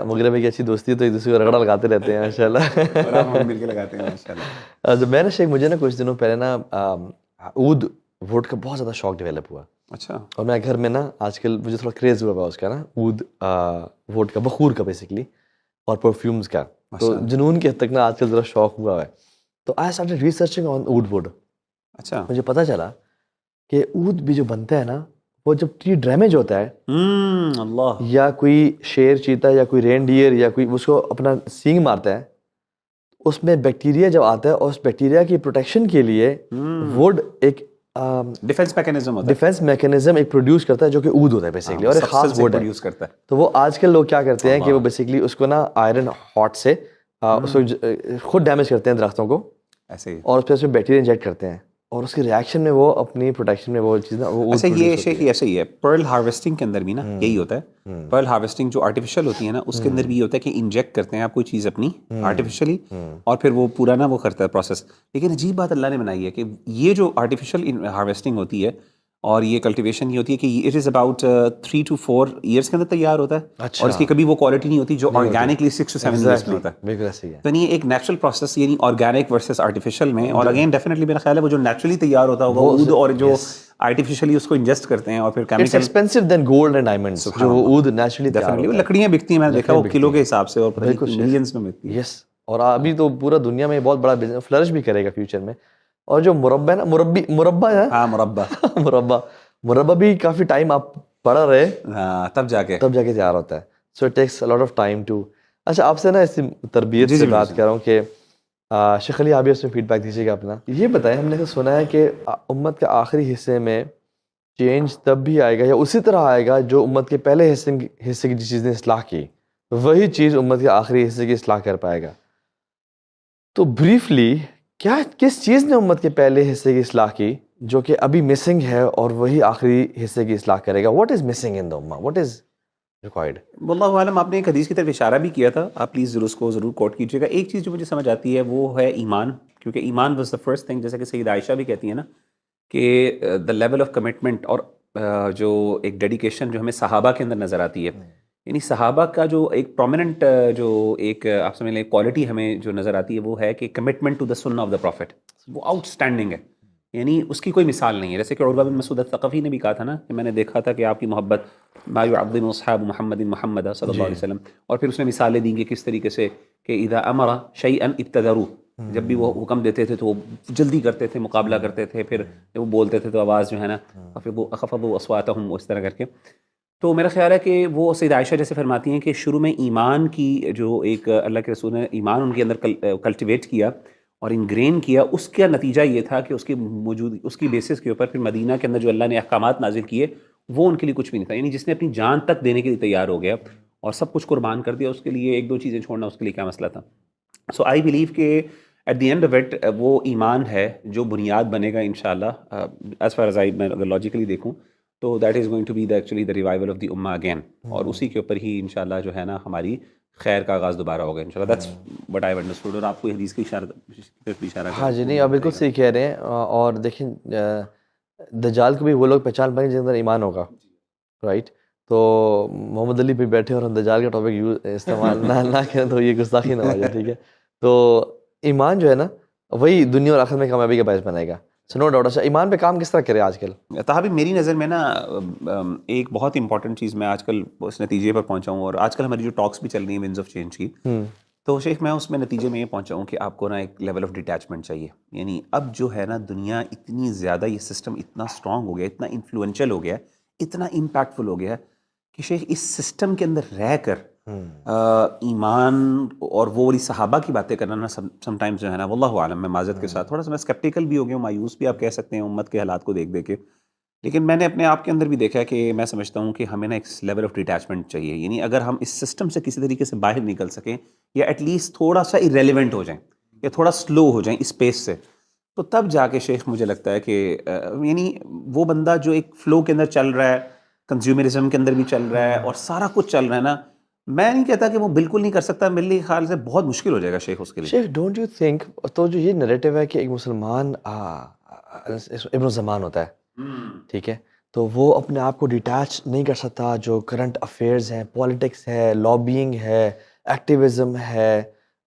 مغرب بھائی کی اچھی دوستی ہے تو ایک دوسرے کو رگڑا لگاتے رہتے ہیں ماشاءاللہ. اور ہم مل کے لگاتے ہیں ماشاءاللہ. جب میں نے شیخ، مجھے نا کچھ دنوں پہلے نا عود ووٹ کا بہت زیادہ شوق ڈیولپ ہوا. اچھا. اور میں گھر میں نا آج کل مجھے تھوڑا کریز ہوا ہوا اس کا نا، عود ووٹ کا، بخور کا بیسکلی، اور پرفیومز کا. تو جنون کے حد تک نا آج کل ذرا شوق ہوا ہے. تو I started researching on oud wood. اچھا. مجھے پتہ چلا کہ عود بھی جو بنتا ہے نا وہ جب ٹری ڈیمیج ہوتا ہے، اللہ، یا کوئی شیر چیتا یا کوئی رین ڈیئر یا کوئی اس کو اپنا سینگ مارتا ہے، اس میں بیکٹیریا جب آتا ہے اور اس بیکٹیریا کی پروٹیکشن کے لیے ووڈ ایک ڈیفینس میکینزم ہوتا ہے، ڈیفینس میکینزم ایک پروڈیوس کرتا ہے جو کہ عود ہوتا ہے بیسیکلی، اور ایک خاص ووڈ پروڈیوس کرتا ہے. تو وہ آج کل لوگ کیا کرتے ہیں کہ وہ بیسیکلی اس کو نا آئرن ہاٹ سے اس کو خود ڈیمیج کرتے ہیں درختوں کو، ایسے ہی، اور اس پہ اس میں بیکٹیریا انجیکٹ کرتے ہیں اور اس کی ریاکشن میں وہ اپنی پروٹیکشن میں وہ چیز نا وہ اچھا یہ شیخ ایسے ہی ہے پرل ہارویسٹنگ کے اندر بھی نا یہی ہوتا ہے. پرل ہارویسٹنگ جو آرٹیفیشیل ہوتی ہے نا اس کے اندر بھی یہ ہوتا ہے کہ انجیکٹ کرتے ہیں آپ کوئی چیز اپنی آرٹیفیشلی اور پھر وہ پورا نا وہ کرتا ہے پروسیس. لیکن عجیب بات اللہ نے بنائی ہے کہ یہ جو آرٹیفیشیل ہارویسٹنگ ہوتی ہے اور یہ کلٹیویشن یہ ہوتی ہے کہ it is about 3 to 4 years کے اندر تیار ہوتا ہے اور اس کی کبھی وہ کوالٹی نہیں ہوتی جو آرگینکلی 6 to 7 ایئرس میں ہوتا ہے. بالکل ایسے ہے. تو یہ ایک نیچرل پروسیس یعنی آرگینک ورسز آرٹیفیشیل میں. اور اگین ڈیفینیٹلی میرا خیال ہے وہ جو نیچرلی تیار ہوتا ہوگا اود اور جو آرٹیفیشلی اس کو انجسٹ کرتے ہیں اور پھر It's chemical expensive than gold and diamonds جو اود نیچرلی ڈیفینیٹلی وہ لکڑیاں بکتی ہیں میں نے دیکھا وہ کلو کے حساب سے اور ملینز میں بکتی ہیں. یس اور ابھی تو پورا دنیا میں بہت بڑا بزنس فلرش بھی کرے گا فیوچر میں. اور جو مربع ہے نا مربع ہے ہاں مربع بھی کافی ٹائم آپ پڑھا رہے ہاں تب جا کے تیار ہوتا ہے. So it takes lot of time to. اچھا آپ سے نا اس تربیت سے بات کر رہا ہوں کہ شیخ علی آپ بھی اس میں فیڈ بیک دیجیے گا اپنا. یہ بتائیں ہم نے سنا ہے کہ امت کے آخری حصے میں چینج تب بھی آئے گا یا اسی طرح آئے گا جو امت کے پہلے حصے کی جس چیز نے اصلاح کی وہی چیز امت کے آخری حصے کی اصلاح کر پائے گا. تو بریفلی کس چیز نے امت کے پہلے حصے کی اصلاح کی جو کہ ابھی مسنگ ہے اور وہی آخری حصے کی اصلاح کرے گا؟ واٹ از مسنگ ان دا امہ؟ What is required? واللہ عالم. آپ نے ایک حدیث کی طرف اشارہ بھی کیا تھا, آپ پلیز اس کو ضرور کوٹ کیجیے گا. ایک چیز جو مجھے سمجھ آتی ہے وہ ہے ایمان, کیونکہ ایمان واز دا فرسٹ تھنگ. جیسا کہ سید عائشہ بھی کہتی ہیں نا کہ دا لیول آف کمٹمنٹ اور جو ایک ڈیڈیکیشن جو ہمیں صحابہ کے اندر نظر آتی ہے, یعنی صحابہ کا جو ایک پرومیننٹ جو ایک آپ سمجھ لیں کوالٹی ہمیں جو نظر آتی ہے وہ ہے کہ کمٹمنٹ ٹو دا سنہ آف دا پروفٹ. وہ آؤٹ اسٹینڈنگ ہے, یعنی اس کی کوئی مثال نہیں ہے. جیسے کہ عروہ بن مسعود الثقفی نے بھی کہا تھا نا کہ میں نے دیکھا تھا کہ آپ کی محبت ما يعظم اصحاب محمد محمد صلی اللہ علیہ وسلم. اور پھر اس نے مثالیں دیں کہ کس طریقے سے کہ اذا امر شیئا ابتدروا, جب بھی وہ حکم دیتے تھے تو وہ جلدی کرتے تھے, مقابلہ کرتے تھے, پھر جب وہ بولتے تھے تو آواز جو ہے نا خفضوا اصواتهم اس طرح کر کے. تو میرا خیال ہے کہ وہ سید عائشہ جیسے فرماتی ہیں کہ شروع میں ایمان کی جو ایک اللہ کے رسول نے ایمان ان کے اندر کلٹیویٹ کیا اور انگرین کیا, اس کا نتیجہ یہ تھا کہ اس کی بیسس کے اوپر پھر مدینہ کے اندر جو اللہ نے احکامات نازل کیے وہ ان کے لیے کچھ بھی نہیں تھا. یعنی جس نے اپنی جان تک دینے کے لیے تیار ہو گیا اور سب کچھ قربان کر دیا, اس کے لیے ایک دو چیزیں چھوڑنا اس کے لیے کیا مسئلہ تھا. سو آئی بلیو کہ at the end of it وہ ایمان ہے جو بنیاد بنے گا انشاءاللہ. ایز فار ایز آئی میں اگر لاجیکلی دیکھوں تو that is going to be actually the revival of the امہ اگین, اور اسی کے اوپر ہی انشاءاللہ جو ہے نا ہماری خیر کا آغاز دوبارہ ہوگا انشاءاللہ. That's what I understood. اور آپ کو حدیث کی اشارہ ہاں جی نہیں آپ بالکل صحیح کہہ رہے ہیں. اور دیکھیں دجال کو بھی وہ لوگ پہچان پائیں گے جن کے اندر ایمان ہوگا, رائٹ. تو محمد علی بھی بیٹھے اور ہم دجال کا ٹاپک استعمال نہ کریں تو یہ گستاخی نہ ہو جائے, ٹھیک ہے. تو ایمان جو ہے نا وہی دنیا اور آخرت میں کامیابی کا باعث بنائے گا. No doubt. اچھا ایمان پہ کام کس طرح کرے آج کل؟ تحابی میری نظر میں نا ایک بہت امپورٹنٹ چیز میں آج کل اس نتیجے پر پہنچا ہوں, اور آج کل ہماری جو ٹاکس بھی چل رہی ہیں ونز آف چینج کی, تو شیخ میں اس میں نتیجے میں یہ پہنچا ہوں کہ آپ کو نا ایک لیول آف ڈیٹیچمنٹ چاہیے. یعنی اب جو ہے نا دنیا اتنی زیادہ, یہ سسٹم اتنا اسٹرانگ ہو گیا, اتنا انفلوئنشل ہو گیا, اتنا امپیکٹفل ہو گیا کہ شیخ اس سسٹم کے اندر رہ کر ایمان اور وہ والی صحابہ کی باتیں کرنا نا سم ٹائمز جو ہے نا واللہ عالم میں معذرت کے ساتھ تھوڑا سا میں اسکیپٹیکل بھی ہو گیا ہوں, مایوس بھی آپ کہہ سکتے ہیں امت کے حالات کو دیکھ کے. لیکن میں نے اپنے آپ کے اندر بھی دیکھا ہے کہ میں سمجھتا ہوں کہ ہمیں نا ایک لیول آف ڈیٹیچمنٹ چاہیے. یعنی اگر ہم اس سسٹم سے کسی طریقے سے باہر نکل سکیں یا ایٹ لیسٹ تھوڑا سا ارریلیونٹ ہو جائیں یا تھوڑا سلو ہو جائیں اسپیس سے, تو تب جا کے شیخ مجھے لگتا ہے کہ یعنی وہ بندہ جو ایک فلو کے اندر چل رہا ہے, کنزیومرزم کے اندر بھی چل رہا ہے اور سارا کچھ چل رہا ہے نا, میں نہیں کہتا کہ وہ بالکل نہیں کر سکتا, میرے خیال سے بہت مشکل ہو جائے گا شیخ اس کے لیے. شیخ ڈونٹ یو تھنک, تو جو یہ نریٹو ہے کہ ایک مسلمان ابن الزمان ہوتا ہے, ٹھیک ہے, تو وہ اپنے آپ کو ڈیٹیچ نہیں کر سکتا جو کرنٹ افیئرز ہیں, پالیٹکس ہے, لابینگ ہے, ایکٹیویزم ہے,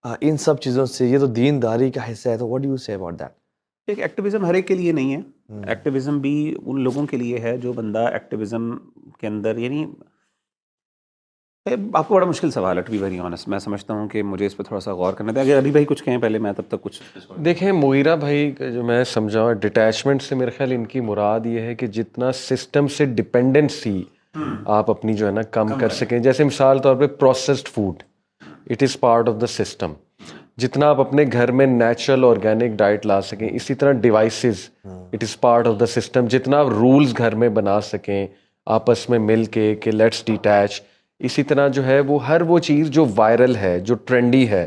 ان سب چیزوں سے. یہ تو دینداری کا حصہ ہے. تو واٹ ڈو یو سے اباؤٹ دیٹ؟ ایک ایکٹیویزم ہر ایک کے لیے نہیں ہے, ایکٹیویزم بھی ان لوگوں کے لیے ہے جو بندہ ایکٹیویزم کے اندر, یعنی آپ کو بڑا مشکل سوال ہے ٹو بی ویری آنیسٹ. میں سمجھتا ہوں کہ مجھے اس پہ تھوڑا سا غور کرنا تھا. اگر علی بھائی کچھ کہیں پہلے میں تب تک کچھ دیکھیں. مغیرہ بھائی جو میں سمجھا ڈیٹیچمنٹ سے میرے خیال ان کی مراد یہ ہے کہ جتنا سسٹم سے ڈپینڈنسی آپ اپنی جو ہے نا کم کر سکیں. جیسے مثال طور پہ processed food, it is part of the system. جتنا آپ اپنے گھر میں نیچرل آرگینک ڈائٹ لا سکیں, اسی طرح devices, it is part of the system. جتنا آپ رولز گھر میں بنا سکیں آپس میں مل کے کہ لیٹس ڈیٹیچ, اسی طرح جو ہے وہ ہر وہ چیز جو وائرل ہے, جو ٹرینڈی ہے,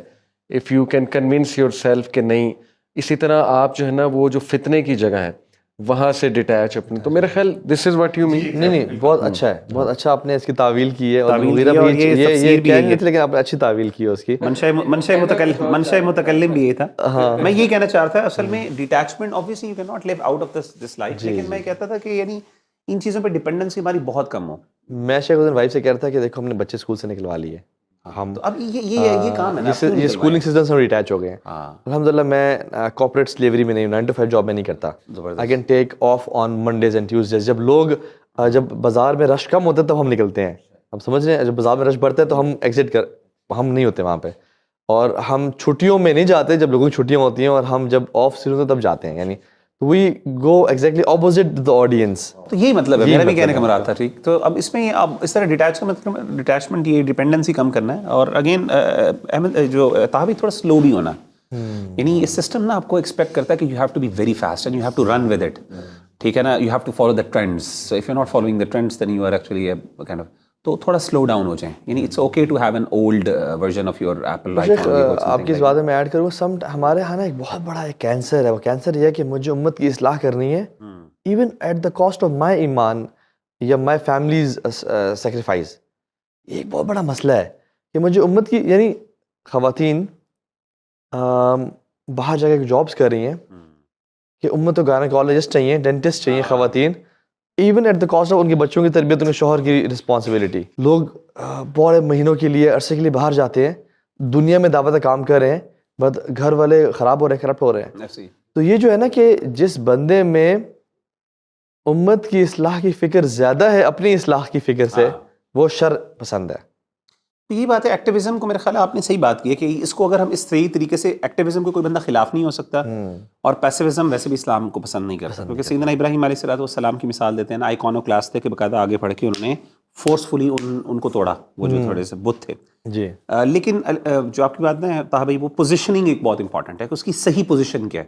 if you can convince yourself کہ نہیں اسی طرح آپ جو ہے نا وہ جو فتنے کی جگہ ہے وہاں سے ڈیٹیچ اپنی. تو میرا خیال دس از واٹ یو مین. نہیں بہت اچھا ہے, بہت اچھا آپ نے اس کی تعویل کی ہے, اور تعویل مغیرہ کی ہے، اور بھی یہ یہ تفسیر بھی کہہ یہی نہیں ہے. تھے, لیکن آپ نے اچھی تعویل کی ہے اس کی. منشأ متکلم بھی یہ تھا. میں یہ کہنا چاہ رہا تھا اصل میں detachment obviously you can not live out of this life, لیکن میں کہتا تھا کہ یعنی ان چیزوں پہ ڈپینڈنسی ہماری بہت کم ہو. میں شیخ حسین وائف سے کہہ رہا تھا کہ دیکھو ہم نے بچے اسکول سے نکلوا لیے, ہم تو اب یہ کام ہے نا, یہ اسکولنگ سسٹم سے ریٹیچ ہو گئے ہیں. الحمدللہ میں کارپوریٹ سلیوری میں نہیں ہوں, 9 to 5 جاب میں نہیں کرتا. I can take off on Mondays and Tuesdays. جب بازار میں رش کم ہوتا ہے تب ہم نکلتے ہیں. ہم سمجھ رہے ہیں, جب بازار میں رش بڑھتا ہے تو ہم ہم نہیں ہوتے وہاں پہ, اور ہم چھٹیوں میں نہیں جاتے جب لوگوں کی چھٹیاں ہوتی ہیں, اور ہم جب آف سیزن ہوتے ہیں تب جاتے ہیں. یعنی وی گو ایگزیکٹلی اپوزٹ دا آڈینس. تو یہی مطلب ہے, میرا بھی کہنے کا مراد تھا. ٹھیک, تو اب اس میں اب اس طرح ڈیٹیچ کا مطلب ڈیٹیچمنٹ, یہ ڈیپینڈنسی کم کرنا ہے. اور اگین احمد جو تھا تھوڑا سلو بھی ہونا, یعنی یہ سسٹم نا آپ کو ایکسپیکٹ کرتا ہے کہ you have to be very fast and you have to run with it. ٹھیک ہے نا, you have to follow the trends. So if you not following the trends then you are actually kind of, تو تھوڑا slow down ہو جائیں. یعنی it's okay to have an old version of your Apple iPhone. آپ کی اس بات میں add کروں, ہمارے یہاں نا ایک بہت بڑا ایک کینسر ہے. وہ کینسر یہ ہے کہ مجھے امت کی اصلاح کرنی ہے, even at the cost of my ایمان یا مائی فیملیز سیکریفائز. یہ ایک بہت بڑا مسئلہ ہے کہ مجھے امت کی, یعنی خواتین باہر جا کے جابس کر رہی ہیں کہ امت کو گائنیکالوجسٹ چاہیے, ڈینٹسٹ چاہیے خواتین, even at the cost of ان کے بچوں کی تربیت, ان کے شوہر کی رسپانسبلٹی. لوگ بڑے مہینوں کے لیے, عرصے کے لیے باہر جاتے ہیں, دنیا میں دعوت کام کر رہے ہیں, بٹ گھر والے خراب ہو رہے ہیں, کرپٹ ہو رہے ہیں. تو یہ جو ہے نا کہ جس بندے میں امت کی اصلاح کی فکر زیادہ ہے اپنی اصلاح کی فکر سے, وہ شر پسند ہے. یہی بات ہے ایکٹیویزم کو. میرے خیال ہے آپ نے صحیح بات کی ہے کہ اس کو اگر ہم اس صحیح طریقے سے, ایکٹیویزم کو کوئی بندہ خلاف نہیں ہو سکتا, اور پیسیوزم ویسے بھی اسلام کو پسند نہیں کرتا, کیونکہ سیدنا ابراہیم علیہ السلام کی مثال دیتے ہیں نا, آئیکونو کلاس تھے کہ باقاعدہ آگے پڑھ کے انہوں نے فورسفلی ان کو توڑا, وہ جو تھوڑے سے بت تھے. جی, لیکن جو آپ کی بات ہے طاہر بھائی, وہ پوزیشننگ ایک بہت امپورٹنٹ ہے کہ اس کی صحیح پوزیشن کیا ہے.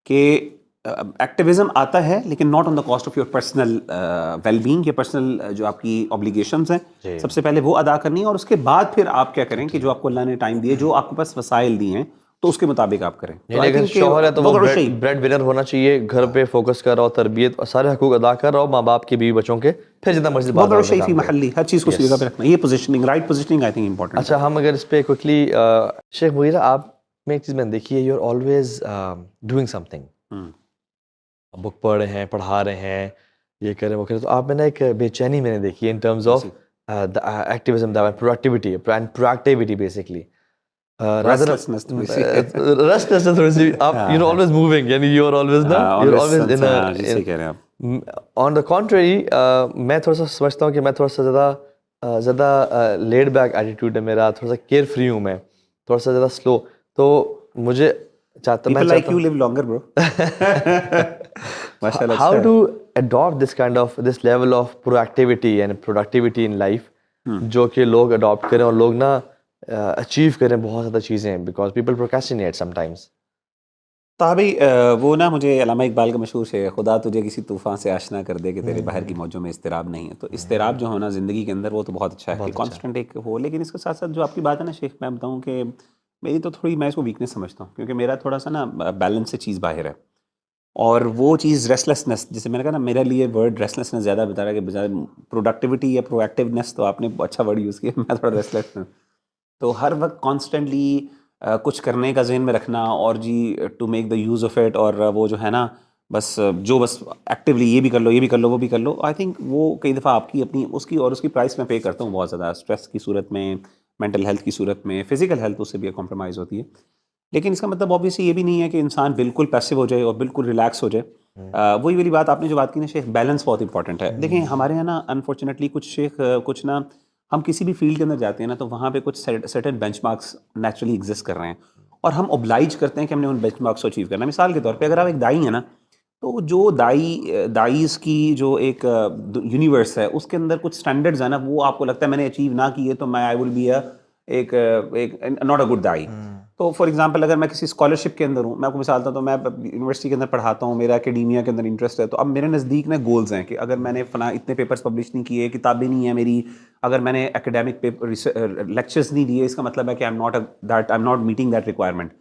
کہ ایکٹیویزم آتا ہے لیکن not on the cost of your personal well being, یا پرسنل جو آپ کی اوبلیگیشنز ہیں سب سے پہلے وہ ادا کرنی ہے, اور اس کے بعد پھر آپ کیا کریں کہ جو آپ کو اللہ نے ٹائم دیے, جو آپ کے پاس وسائل دیے ہیں, تو اس کے مطابق آپ کریں. یعنی اگر شوہر ہے تو وہ بریڈ ونر ہونا چاہیے, گھر پہ فوکس کر رہا ہو, تربیت اور سارے حقوق ادا کر رہا ہو, ماں باپ کے, بیوی بچوں کے, پھر جتنا مرضی بات بہت شیء فی محلی, ہر چیز کو صحیح جگہ پہ رکھنا. یہ positioning, right positioning I think important. اچھا, ہم اگر اس پہ کوئکلی, شیخ مغیرہ آپ میں ایک چیز میں نے دیکھی ہے, you are always doing something. Book پڑھ رہے ہیں, پڑھا رہے ہیں, یہ کریں وہ کریں, تو آپ میں نے ایک بے چینی میں نے دیکھی ہے in terms of activism, proactivity basically. restlessness تھوڑی سی, آپ یو نو آلویز موونگ, یعنی یو آر آلویز نا, یو آر آلویز ان صحیح کہہ رہے ہیں آپ. آن دا کنٹری, میں تھوڑا سا سمجھتا ہوں کہ میں تھوڑا سا زیادہ لیڈ بیک ایٹیٹیوڈ ہے میرا, تھوڑا سا کیئر فری ہوں میں, تھوڑا سا زیادہ سلو. تو مجھے People like you live longer, bro. How to adopt this level of proactivity and productivity in life, جو کہ لوگ adopt کریں اور لوگ نا achieve کریں بہت زیادہ چیزیں, because people procrastinate sometimes. بھائی وہ نا مجھے علامہ اقبال کا مشہور شعر, خدا تجھے کسی طوفان سے آشنا کر دے کہ تیرے باہر کی موجوں میں اضطراب نہیں ہے. تو اضطراب جو ہونا زندگی کے اندر, وہ تو بہت اچھا ہے کہ کانسٹنٹ ایک ہو. لیکن اس کے ساتھ ساتھ جو آپ کی بات ہے نا شیخ, میں بتاؤں کہ میری تو تھوڑی, میں اس کو ویکنیس سمجھتا ہوں, کیونکہ میرا تھوڑا سا نا بیلنس سے چیز باہر ہے. اور وہ چیز ریسٹلیسنس, جیسے میں نے کہا نا, میرے لیے ورڈ ریسٹلیسنس زیادہ بتا رہا ہے کہ بجائے پروڈکٹیوٹی یا پرو ایکٹیونیس, تو آپ نے اچھا ورڈ یوز کیا, میں تھوڑا ریسٹلیسنس. تو ہر وقت کانسٹنٹلی کچھ کرنے کا ذہن میں رکھنا, اور جی to make the use of it, اور وہ جو ہے نا بس ایکٹیولی یہ بھی کر لو, یہ بھی کر لو, وہ بھی کر لو. آئی تھنک وہ کئی دفعہ آپ کی اپنی اس کی, اور اس کی پرائس میں پے کرتا ہوں بہت زیادہ, اسٹریس کی صورت میں, مینٹل ہیلتھ کی صورت میں, فزیکل ہیلتھ اس سے بھی کمپرومائز ہوتی ہے. لیکن اس کا مطلب آبویسلی یہ بھی نہیں ہے کہ انسان بالکل پیسو ہو جائے اور بالکل ریلیکس ہو جائے. وہی والی بات آپ نے جو بات کی نا شیخ, بیلنس بہت انپورٹنٹ ہے. دیکھیں ہمارے یہاں نا انفارچونیٹلی کچھ شیخ, کچھ نا ہم کسی بھی فیلڈ کے اندر جاتے ہیں نا, تو وہاں پہ کچھ certain bench marks naturally exist کر رہے ہیں, اور ہم اوبلائج کرتے ہیں کہ ہم نے ان بینچ مارکس کو اچیو کرنا. مثال کے طور پہ اگر آپ ایک دائی ہیں نا, تو جو دائیز کی جو ایک یونیورس ہے, اس کے اندر کچھ اسٹینڈرڈز ہیں نا, وہ آپ کو لگتا ہے میں نے اچیو نہ کیے تو میں آئی ول بی ایک ناٹ اے گڈ دائی. تو فار ایگزامپل اگر میں کسی اسکالرشپ کے اندر ہوں, میں آپ کو مثال دیتا ہوں, تو میں یونیورسٹی کے اندر پڑھاتا ہوں, میرا اکیڈیمیا کے اندر انٹرسٹ ہے, تو اب میرے نزدیک نا گولز ہیں کہ اگر میں نے فلاں اتنے پیپرز پبلش نہیں کیے, کتابیں نہیں ہیں میری, اگر میں نے اکیڈیمک لیکچرز نہیں دیے, اس کا مطلب ہے کہ I am not meeting that requirement.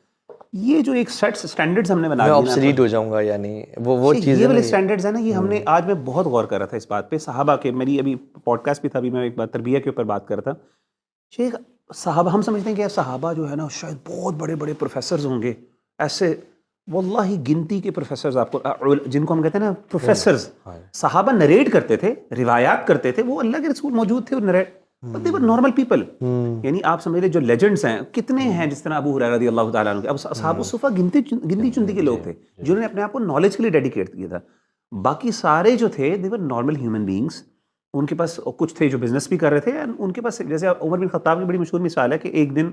یہ جو ایک سیٹ سٹینڈرڈز ہم نے بنا میں دیے obsolete ہو جاؤں گا, یعنی وہ چیزیں یہ والے سٹینڈرڈز ہیں نا, یہ ہم نے آج میں بہت غور کر رہا تھا اس بات پہ. صحابہ کے, میری ابھی پوڈ کاسٹ بھی تھا, ابھی میں ایک بار تربیہ کے اوپر بات کر رہا تھا. شیخ صحابہ, ہم سمجھتے ہیں کہ صحابہ جو ہے نا شاید بہت بڑے بڑے پروفیسرز ہوں گے, ایسے واللہ گنتی کے پروفیسرز آپ کو, جن کو ہم کہتے ہیں نا پروفیسرز, صحابہ نریٹ کرتے تھے, روایات کرتے تھے, وہ اللہ کے رسول موجود تھے اور narrate, but they were normal people. یعنی آپ سمجھ لیں جو لیجنڈس ہیں کتنے ہیں, جس طرح ابو ہریرہ رضی اللہ تعالیٰ عنہ کے, اب اصحاب الصفہ گنتی چنتی کے لوگ تھے جنہوں نے اپنے آپ کو نالج کے لیے ڈیڈیکیٹ کیا تھا. باقی سارے جو تھے they were normal human beings. ان کے پاس کچھ تھے جو بزنس بھی کر رہے تھے, ان کے پاس جیسے عمر بن خطاب کی بڑی مشہور مثال ہے کہ ایک دن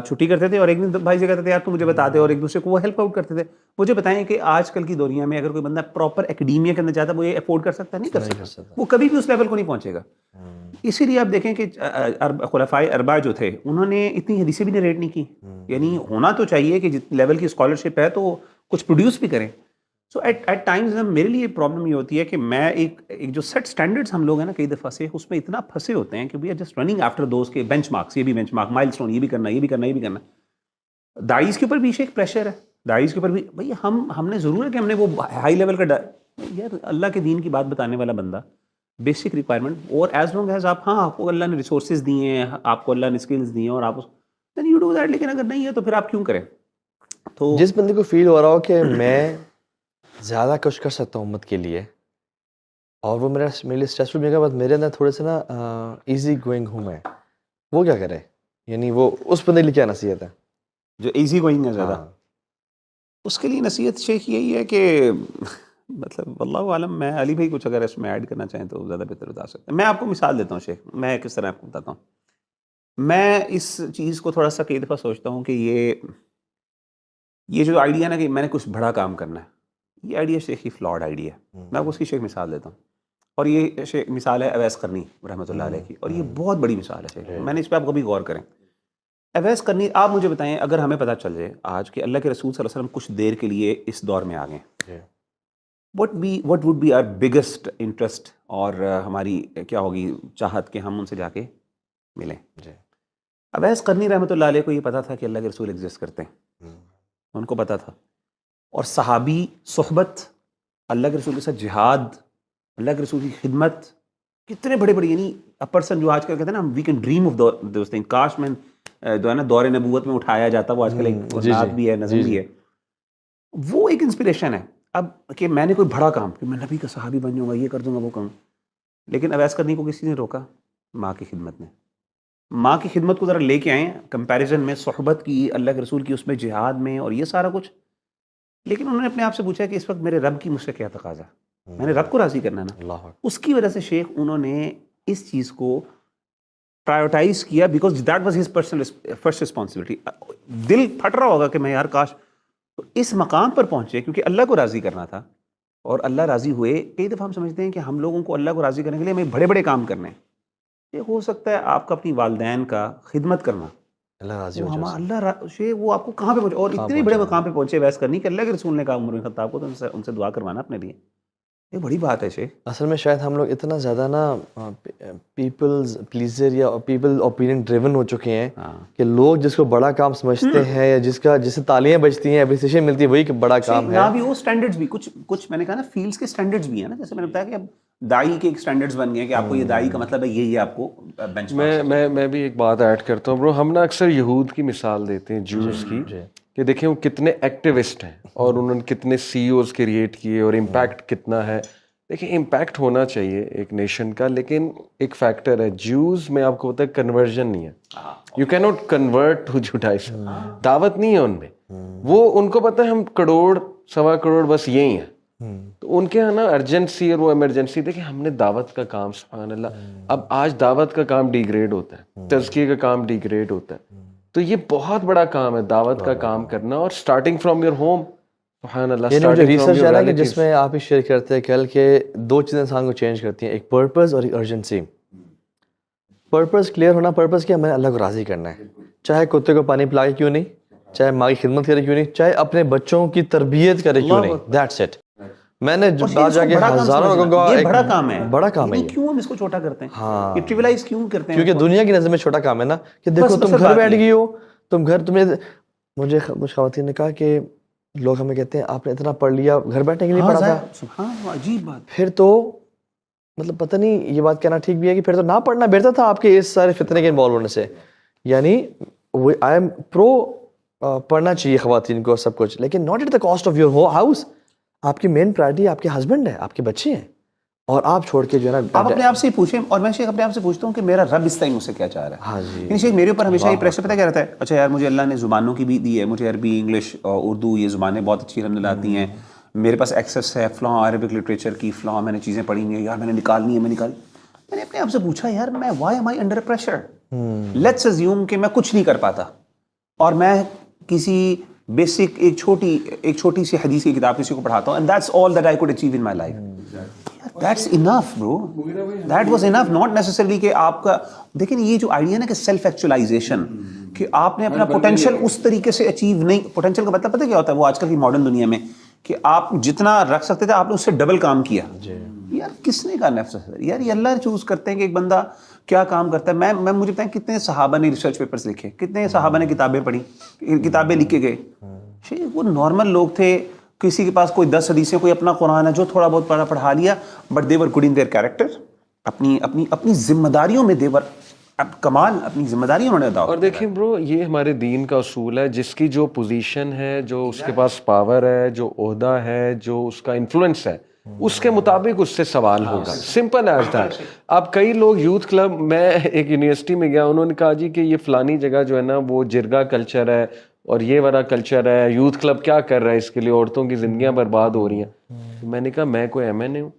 چھٹی کرتے تھے اور ایک دن بھائی سے کہتے تھے یار تو مجھے بتا دے, اور ایک دوسرے کو وہ ہیلپ آؤٹ کرتے تھے. مجھے بتائیں کہ آج کل کی دنیا میں اگر کوئی بندہ پراپر اکیڈیمیا کرنا چاہتا ہے, وہ یہ افورڈ کر سکتا ہے؟ نہیں کر سکتا, وہ کبھی بھی اس لیول کو نہیں پہنچے گا. اسی لیے آپ دیکھیں کہ خلفائے اربعہ جو تھے انہوں نے اتنی حدیثیں بھی نریٹ نہیں کی. یعنی ہونا تو چاہیے کہ جس لیول کی اسکالرشپ ہے تو کچھ پروڈیوس بھی کریں. سو ایٹ ٹائمز میرے لیے پرابلم یہ ہوتی ہے کہ میں ایک جو سیٹ اسٹینڈرڈس ہم لوگ ہیں نا کئی دفعہ سے اس میں اتنا پھنسے ہوتے ہیں کہ we are just running after those کے بینچ مارکس, یہ بھی بینچ مارک, مائل اسٹون, یہ بھی کرنا, یہ بھی کرنا, یہ بھی کرنا. داعیز کے اوپر بھی ایک پریشر ہے, داعیز کے اوپر بھی بھائی ہم نے ضرور ہے کہ ہم نے وہ ہائی لیول کا یار اللہ کے دین کی بات بتانے والا بندہ, بیسک ریکوائرمنٹ, اور ایز لانگ ایز آپ آپ کو اللہ نے ریسورسز دیے ہیں, آپ کو اللہ نے اسکلز دی ہیں اور آپ دین یو ڈو دیٹ. لیکن اگر نہیں ہے تو پھر آپ کیوں کریں؟ تو جس بندے کو فیل ہو رہا ہو کہ میں زیادہ کچھ کر سکتا ہوں امت کے لیے, اور وہ میرے لیے اسٹریسفل بھی, بس میرے اندر تھوڑے سے نا ایزی گوئنگ ہوں میں, وہ کیا کرے؟ یعنی وہ اس بندے کے لیے کیا نصیحت ہے جو ایزی گوئنگ ہے زیادہ؟ اس کے لیے نصیحت شیخ یہی ہے کہ مطلب واللہ عالم, میں علی بھائی کچھ اگر اس میں ایڈ کرنا چاہیں تو زیادہ بہتر بتا سکتے ہیں. میں آپ کو مثال دیتا ہوں شیخ, میں کس طرح آپ کو بتاتا ہوں. میں اس چیز کو تھوڑا سا کئی دفعہ سوچتا ہوں کہ یہ جو آئیڈیا نا کہ میں نے کچھ بڑا کام کرنا ہے, یہ آئیڈیا شیخ ہی فلاڈ آئیڈیا ہے. میں آپ کو اس کی شیخ مثال دیتا ہوں, اور یہ شیخ مثال ہے اویس قرنی رحمۃ اللہ علیہ کی, اور یہ بہت بڑی مثال ہے شیخ. میں نے اس پہ آپ کبھی غور کریں. اویس قرنی, آپ مجھے بتائیں اگر ہمیں پتہ چل جائے آج کہ اللہ کے رسول صلی اللہ علیہ وسلم کچھ دیر کے لیے اس دور میں آ گئے, what would be our biggest interest, اور ہماری کیا ہوگی چاہت کہ ہم ان سے جا کے ملیں. اویس قرنی رحمۃ اللہ علیہ کو یہ پتا تھا کہ اللہ کے رسول ایگزسٹ کرتے ہیں, ان کو پتا تھا. اور صحابی صحبت, اللہ کے رسول کے ساتھ جہاد, اللہ کے رسول کی خدمت, کتنے بڑے بڑے, یعنی پرسن جو آج کل کہتے ہیں نا we can dream of those thing, کاش میں جو ہے نا دور نبوت میں اٹھایا جاتا, وہ آج کل ایک نعت بھی ہے, نظم بھی ہے. وہ ایک انسپریشن ہے اب کہ میں نے کوئی بڑا کام, کہ میں نبی کا صحابی بن جاؤں گا, یہ کر دوں گا, وہ کروں. لیکن اویس قرنی کو کسی نے روکا؟ ماں کی خدمت نے. ماں کی خدمت کو ذرا لے کے آئیں کمپیریزن میں, صحبت کی, اللہ کے رسول کی اس میں جہاد میں, اور یہ سارا کچھ. لیکن انہوں نے اپنے آپ سے پوچھا کہ اس وقت میرے رب کی مجھ سے کیا تقاضا, میں نے رب کو راضی کرنا ہے نا. اس کی وجہ سے شیخ انہوں نے اس چیز کو پرائیورٹائز کیا, because that was his personal first responsibility. دل پھٹ رہا ہوگا کہ میں یار کاش تو اس مقام پر پہنچے, کیونکہ اللہ کو راضی کرنا تھا, اور اللہ راضی ہوئے. کئی دفعہ ہم سمجھتے ہیں کہ ہم لوگوں کو اللہ کو راضی کرنے کے لیے ہمیں بڑے بڑے کام کرنے ہیں. یہ ہو سکتا ہے آپ کا اپنی والدین کا خدمت کرنا, اللہ راضی ہو جائے, اللہ وہ آپ کو کہاں پہ پہنچے, اور اتنے بڑے مقام پہ پہنچے ویس کرنی کہ اللہ کے رسول نے کہا عمر بن خطاب کو تو ان سے دعا کروانا اپنے لیے. یہ بڑی بات ہے شیخ. اصل میں شاید ہم لوگ اتنا زیادہ نا پیپلز پلیزر یا پیپل اوپینین ڈریون ہو چکے ہیں کہ لوگ جس کو بڑا کام سمجھتے ہیں, یا جس سے تالیاں بجتی ہیں, اپریسیشن ملتی ہے, وہی کہ بڑا کام ہے. بھی وہ اسٹینڈرڈز بھی کچھ میں نے کہا نا فیلڈس کے اسٹینڈرڈز بھی ہیں نا, جیسے میں نے بتایا کہ اب دائی کے ایک اسٹینڈرڈز بن گئے کہ آپ کو یہ دائی کا مطلب ہے یہ آپ کو بینچ مارک. میں بھی ایک بات ایڈ کرتا ہوں برو. ہم نا اکثر یہود کی مثال دیتے ہیں, جوز کی, کہ دیکھیں وہ کتنے ایکٹیوسٹ ہیں اور انہوں نے کتنے سی اوز کریٹ کیے اور امپیکٹ کتنا ہے. دیکھیں امپیکٹ ہونا چاہیے ایک نیشن کا, لیکن ایک فیکٹر ہے جوز میں, آپ کو پتہ ہے کنورژن نہیں ہے. یو کی ناٹ کنورٹ ٹو جوڈائزم, دعوت نہیں ہے ان میں. وہ ان کو پتہ ہے ہم کروڑ سوا کروڑ بس یہی ہیں, تو ان کے یہاں نا ارجنسی اور وہ ایمرجنسی. دیکھیں ہم نے دعوت کا کام, سبحان اللہ, اب آج دعوت کا کام ڈیگریڈ ہوتا ہے, تزکیے کا کام ڈیگریڈ ہوتا ہے. تو یہ بہت بڑا کام ہے دعوت کا کام کرنا, اور اسٹارٹنگ فرام یور ہوم. سبحان اللہ. یہ جو ریسرچ ہے نا کہ جس میں آپ ہی شیئر کرتے ہیں کل کہ دو چیزیں انسان کو چینج کرتی ہیں, ایک پرپز اور ایک ارجنسی. پرپز کلیئر ہونا, پرپز کیا, میں نے اللہ کو راضی کرنا ہے, چاہے کتے کو پانی پلا کے کیوں نہیں, چاہے ماں کی خدمت کرے کیوں نہیں, چاہے اپنے بچوں کی تربیت کرے کیوں نہیں. That's it. میں نے جا کے ہزاروں لوگوں کو, یہ بڑا کام ہے, بڑا کام ہے, کیوں ہم اس کو چھوٹا کرتے ہیں, یہ ٹریولائز کیوں کرتے ہیں؟ کیونکہ دنیا کی نظر میں چھوٹا کام ہے نا, کہ دیکھو تم گھر بیٹھ گئی ہو, تم گھر, تمہیں مجھے کچھ خواتین نے کہا کہ لوگ ہمیں کہتے ہیں آپ نے اتنا پڑھ لیا, گھر بیٹھنے کے لیے پڑھا تھا. سبحان اللہ, عجیب بات. پھر تو مطلب پتہ نہیں یہ بات کہنا ٹھیک بھی ہے کہ پھر تو نہ پڑھنا بہتر تھا آپ کے اس سارے فتنے کے انوالو ہونے سے. یعنی آئی ایم پرو پڑھنا چاہیے خواتین کو سب کچھ, لیکن not at the cost of your house. آپ کی مین پرائرٹی آپ کے ہسبینڈ ہے, آپ کے بچے ہیں, اور آپ چھوڑ کے جو ہے نا آپ اپنے آپ سے پوچھیں. اور میں شیخ اپنے آپ سے پوچھتا ہوں کہ میرا رب اس ٹائم مجھ سے کیا چاہ رہا ہے. ہاں جی, یعنی شیخ میرے اوپر ہمیشہ یہ پریشر پتہ کیا رہتا ہے, اچھا یار مجھے اللہ نے زبانوں کی بھی دی ہے, مجھے عربی, انگلش, اردو یہ زبانیں بہت اچھی الحمدللہ آتی ہیں, میرے پاس ایکسیس ہے فلاں عربک لٹریچر کی, فلاں میں نے چیزیں پڑھی ہیں یار, میں نے نکالنی ہے, میں نے اپنے آپ سے پوچھا یار میں why am I under pressure. Let's assume کہ میں کچھ نہیں کر پاتا اور میں کسی بیسک ایک چھوٹی سی حدیث کی کتاب کسی کو پڑھاتا ہوں, and that's all that I could achieve in my life. That's enough bro, that was enough. not necessarily کہ آپ کا دیکھیں یہ جو آئیڈیا نا کہ سیلف ایکچولائزیشن, کہ آپ نے اپنا پوٹینشیل اس طریقے سے اچیو نہیں. پوٹینشیل کا مطلب پتہ کیا ہوتا ہے, وہ آج کل کی ماڈرن دنیا میں کہ آپ جتنا رکھ سکتے تھے آپ نے اس سے ڈبل کام کیا. یار کس نے کہا نفس ہے یار, یہ اللہ چوز کرتے ہیں کہ ایک بندہ کیا کام کرتا ہے. میں مجھے بتائیں کتنے صحابہ نے ریسرچ پیپرز لکھے, کتنے صحابہ نے کتابیں پڑھی, کتابیں لکھ کے گئے. وہ نارمل لوگ تھے, کسی کے پاس کوئی 10 حدیثیں, کوئی اپنا قرآن ہے جو تھوڑا بہت پڑھا لیا, but they were good in their character. اپنی ذمہ داریوں میں دے ور کمال, اپنی ذمہ داریوں انہوں نے ادا. اور دیکھیں برو, یہ ہمارے دین کا اصول ہے, جس کی جو پوزیشن ہے, جو اس کے پاس پاور ہے, جو عہدہ ہے, جو اس کا انفلوئنس ہے, اس کے مطابق اس سے سوال ہوگا. Simple as that. اب کئی لوگ یوتھ کلب, میں ایک یونیورسٹی میں گیا, انہوں نے کہا جی کہ یہ فلانی جگہ جو ہے نا وہ جرگا کلچر ہے اور یہ والا کلچر ہے, یوتھ کلب کیا کر رہا ہے اس کے لیے, عورتوں کی زندگیاں برباد ہو رہی ہیں. میں نے کہا میں کوئی ایم این اے ہوں,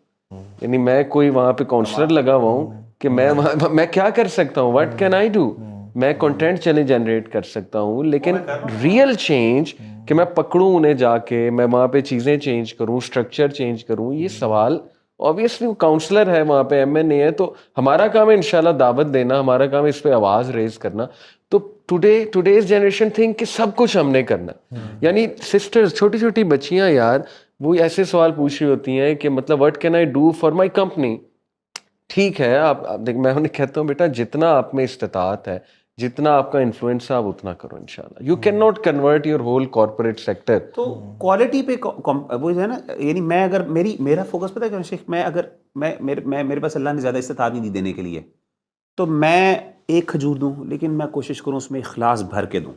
یعنی میں کوئی وہاں پہ کاؤنسلر لگا ہوا ہوں کہ میں کیا کر سکتا ہوں, واٹ کین آئی ڈو. میں کنٹینٹ چلے جنریٹ کر سکتا ہوں, لیکن ریئل چینج کہ میں پکڑوں انہیں جا کے, میں وہاں پہ چیزیں چینج کروں, اسٹرکچر چینج کروں, یہ سوال obviously وہ کاؤنسلر ہے وہاں پہ, ایم این اے ہے, تو ہمارا کام ہے انشاءاللہ دعوت دینا, ہمارا کام ہے اس پہ آواز ریز کرنا. تو ٹوڈیز جنریشن تھنک کہ سب کچھ ہم نے کرنا. یعنی سسٹرز, چھوٹی چھوٹی بچیاں یار, وہ ایسے سوال پوچھ رہی ہوتی ہیں کہ مطلب what can I do for my company. ٹھیک ہے, آپ دیکھ, میں انہیں کہتا ہوں بیٹا جتنا آپ میں استطاعت ہے, جتنا آپ کا انفلوئنس ہے, آپ اتنا کرو انشاءاللہ. You can not convert your whole corporate sector. تو کوالٹی پہ وہ جو ہے نا, یعنی میں اگر میرا فوکس پتہ ہے کہ شیخ, میں اگر میرے پاس اللہ نے زیادہ استطاعت نہیں دی دینے کے لیے, تو میں ایک کھجور دوں, لیکن میں کوشش کروں اس میں اخلاص بھر کے دوں.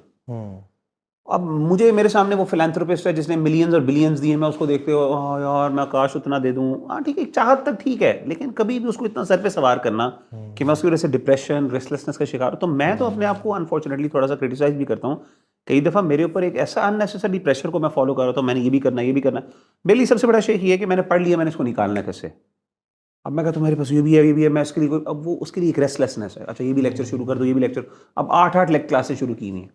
اب مجھے میرے سامنے وہ فلانتھروپسٹ ہے جس نے ملینز اور بلینز دیے, میں اس کو دیکھتے ہو یار میں کاش اتنا دے دوں. ہاں ٹھیک ہے, چاہت تک ٹھیک ہے, لیکن کبھی بھی اس کو اتنا سر پہ سوار کرنا کہ میں اس کی وجہ سے ڈپریشن, ریسٹلیسنس کا شکار ہوں. تو میں تو اپنے آپ کو انفارچونیٹلی تھوڑا سا کرٹیسائز بھی کرتا ہوں. کئی دفعہ میرے اوپر ایک ایسا ان نیسیسری پریشر کو میں فالو کر رہا ہوں, میں نے یہ بھی کرنا, یہ بھی کرنا. میرے لیے سب سے بڑا شیخ یہ ہے کہ میں نے پڑھ لیا, میں نے اس کو نکالنا ہے کیسے. اب میں کہتا ہوں میرے پاس یہ بھی ہے, یہ بھی ہے, میں اس کے لیے, اب وہ اس کے لیے ایک ریسٹلیسنس ہے. اچھا یہ بھی لیکچر شروع کر دو, یہ بھی لیکچر. اب 8 کلاسیں شروع کی ہوئی ہیں.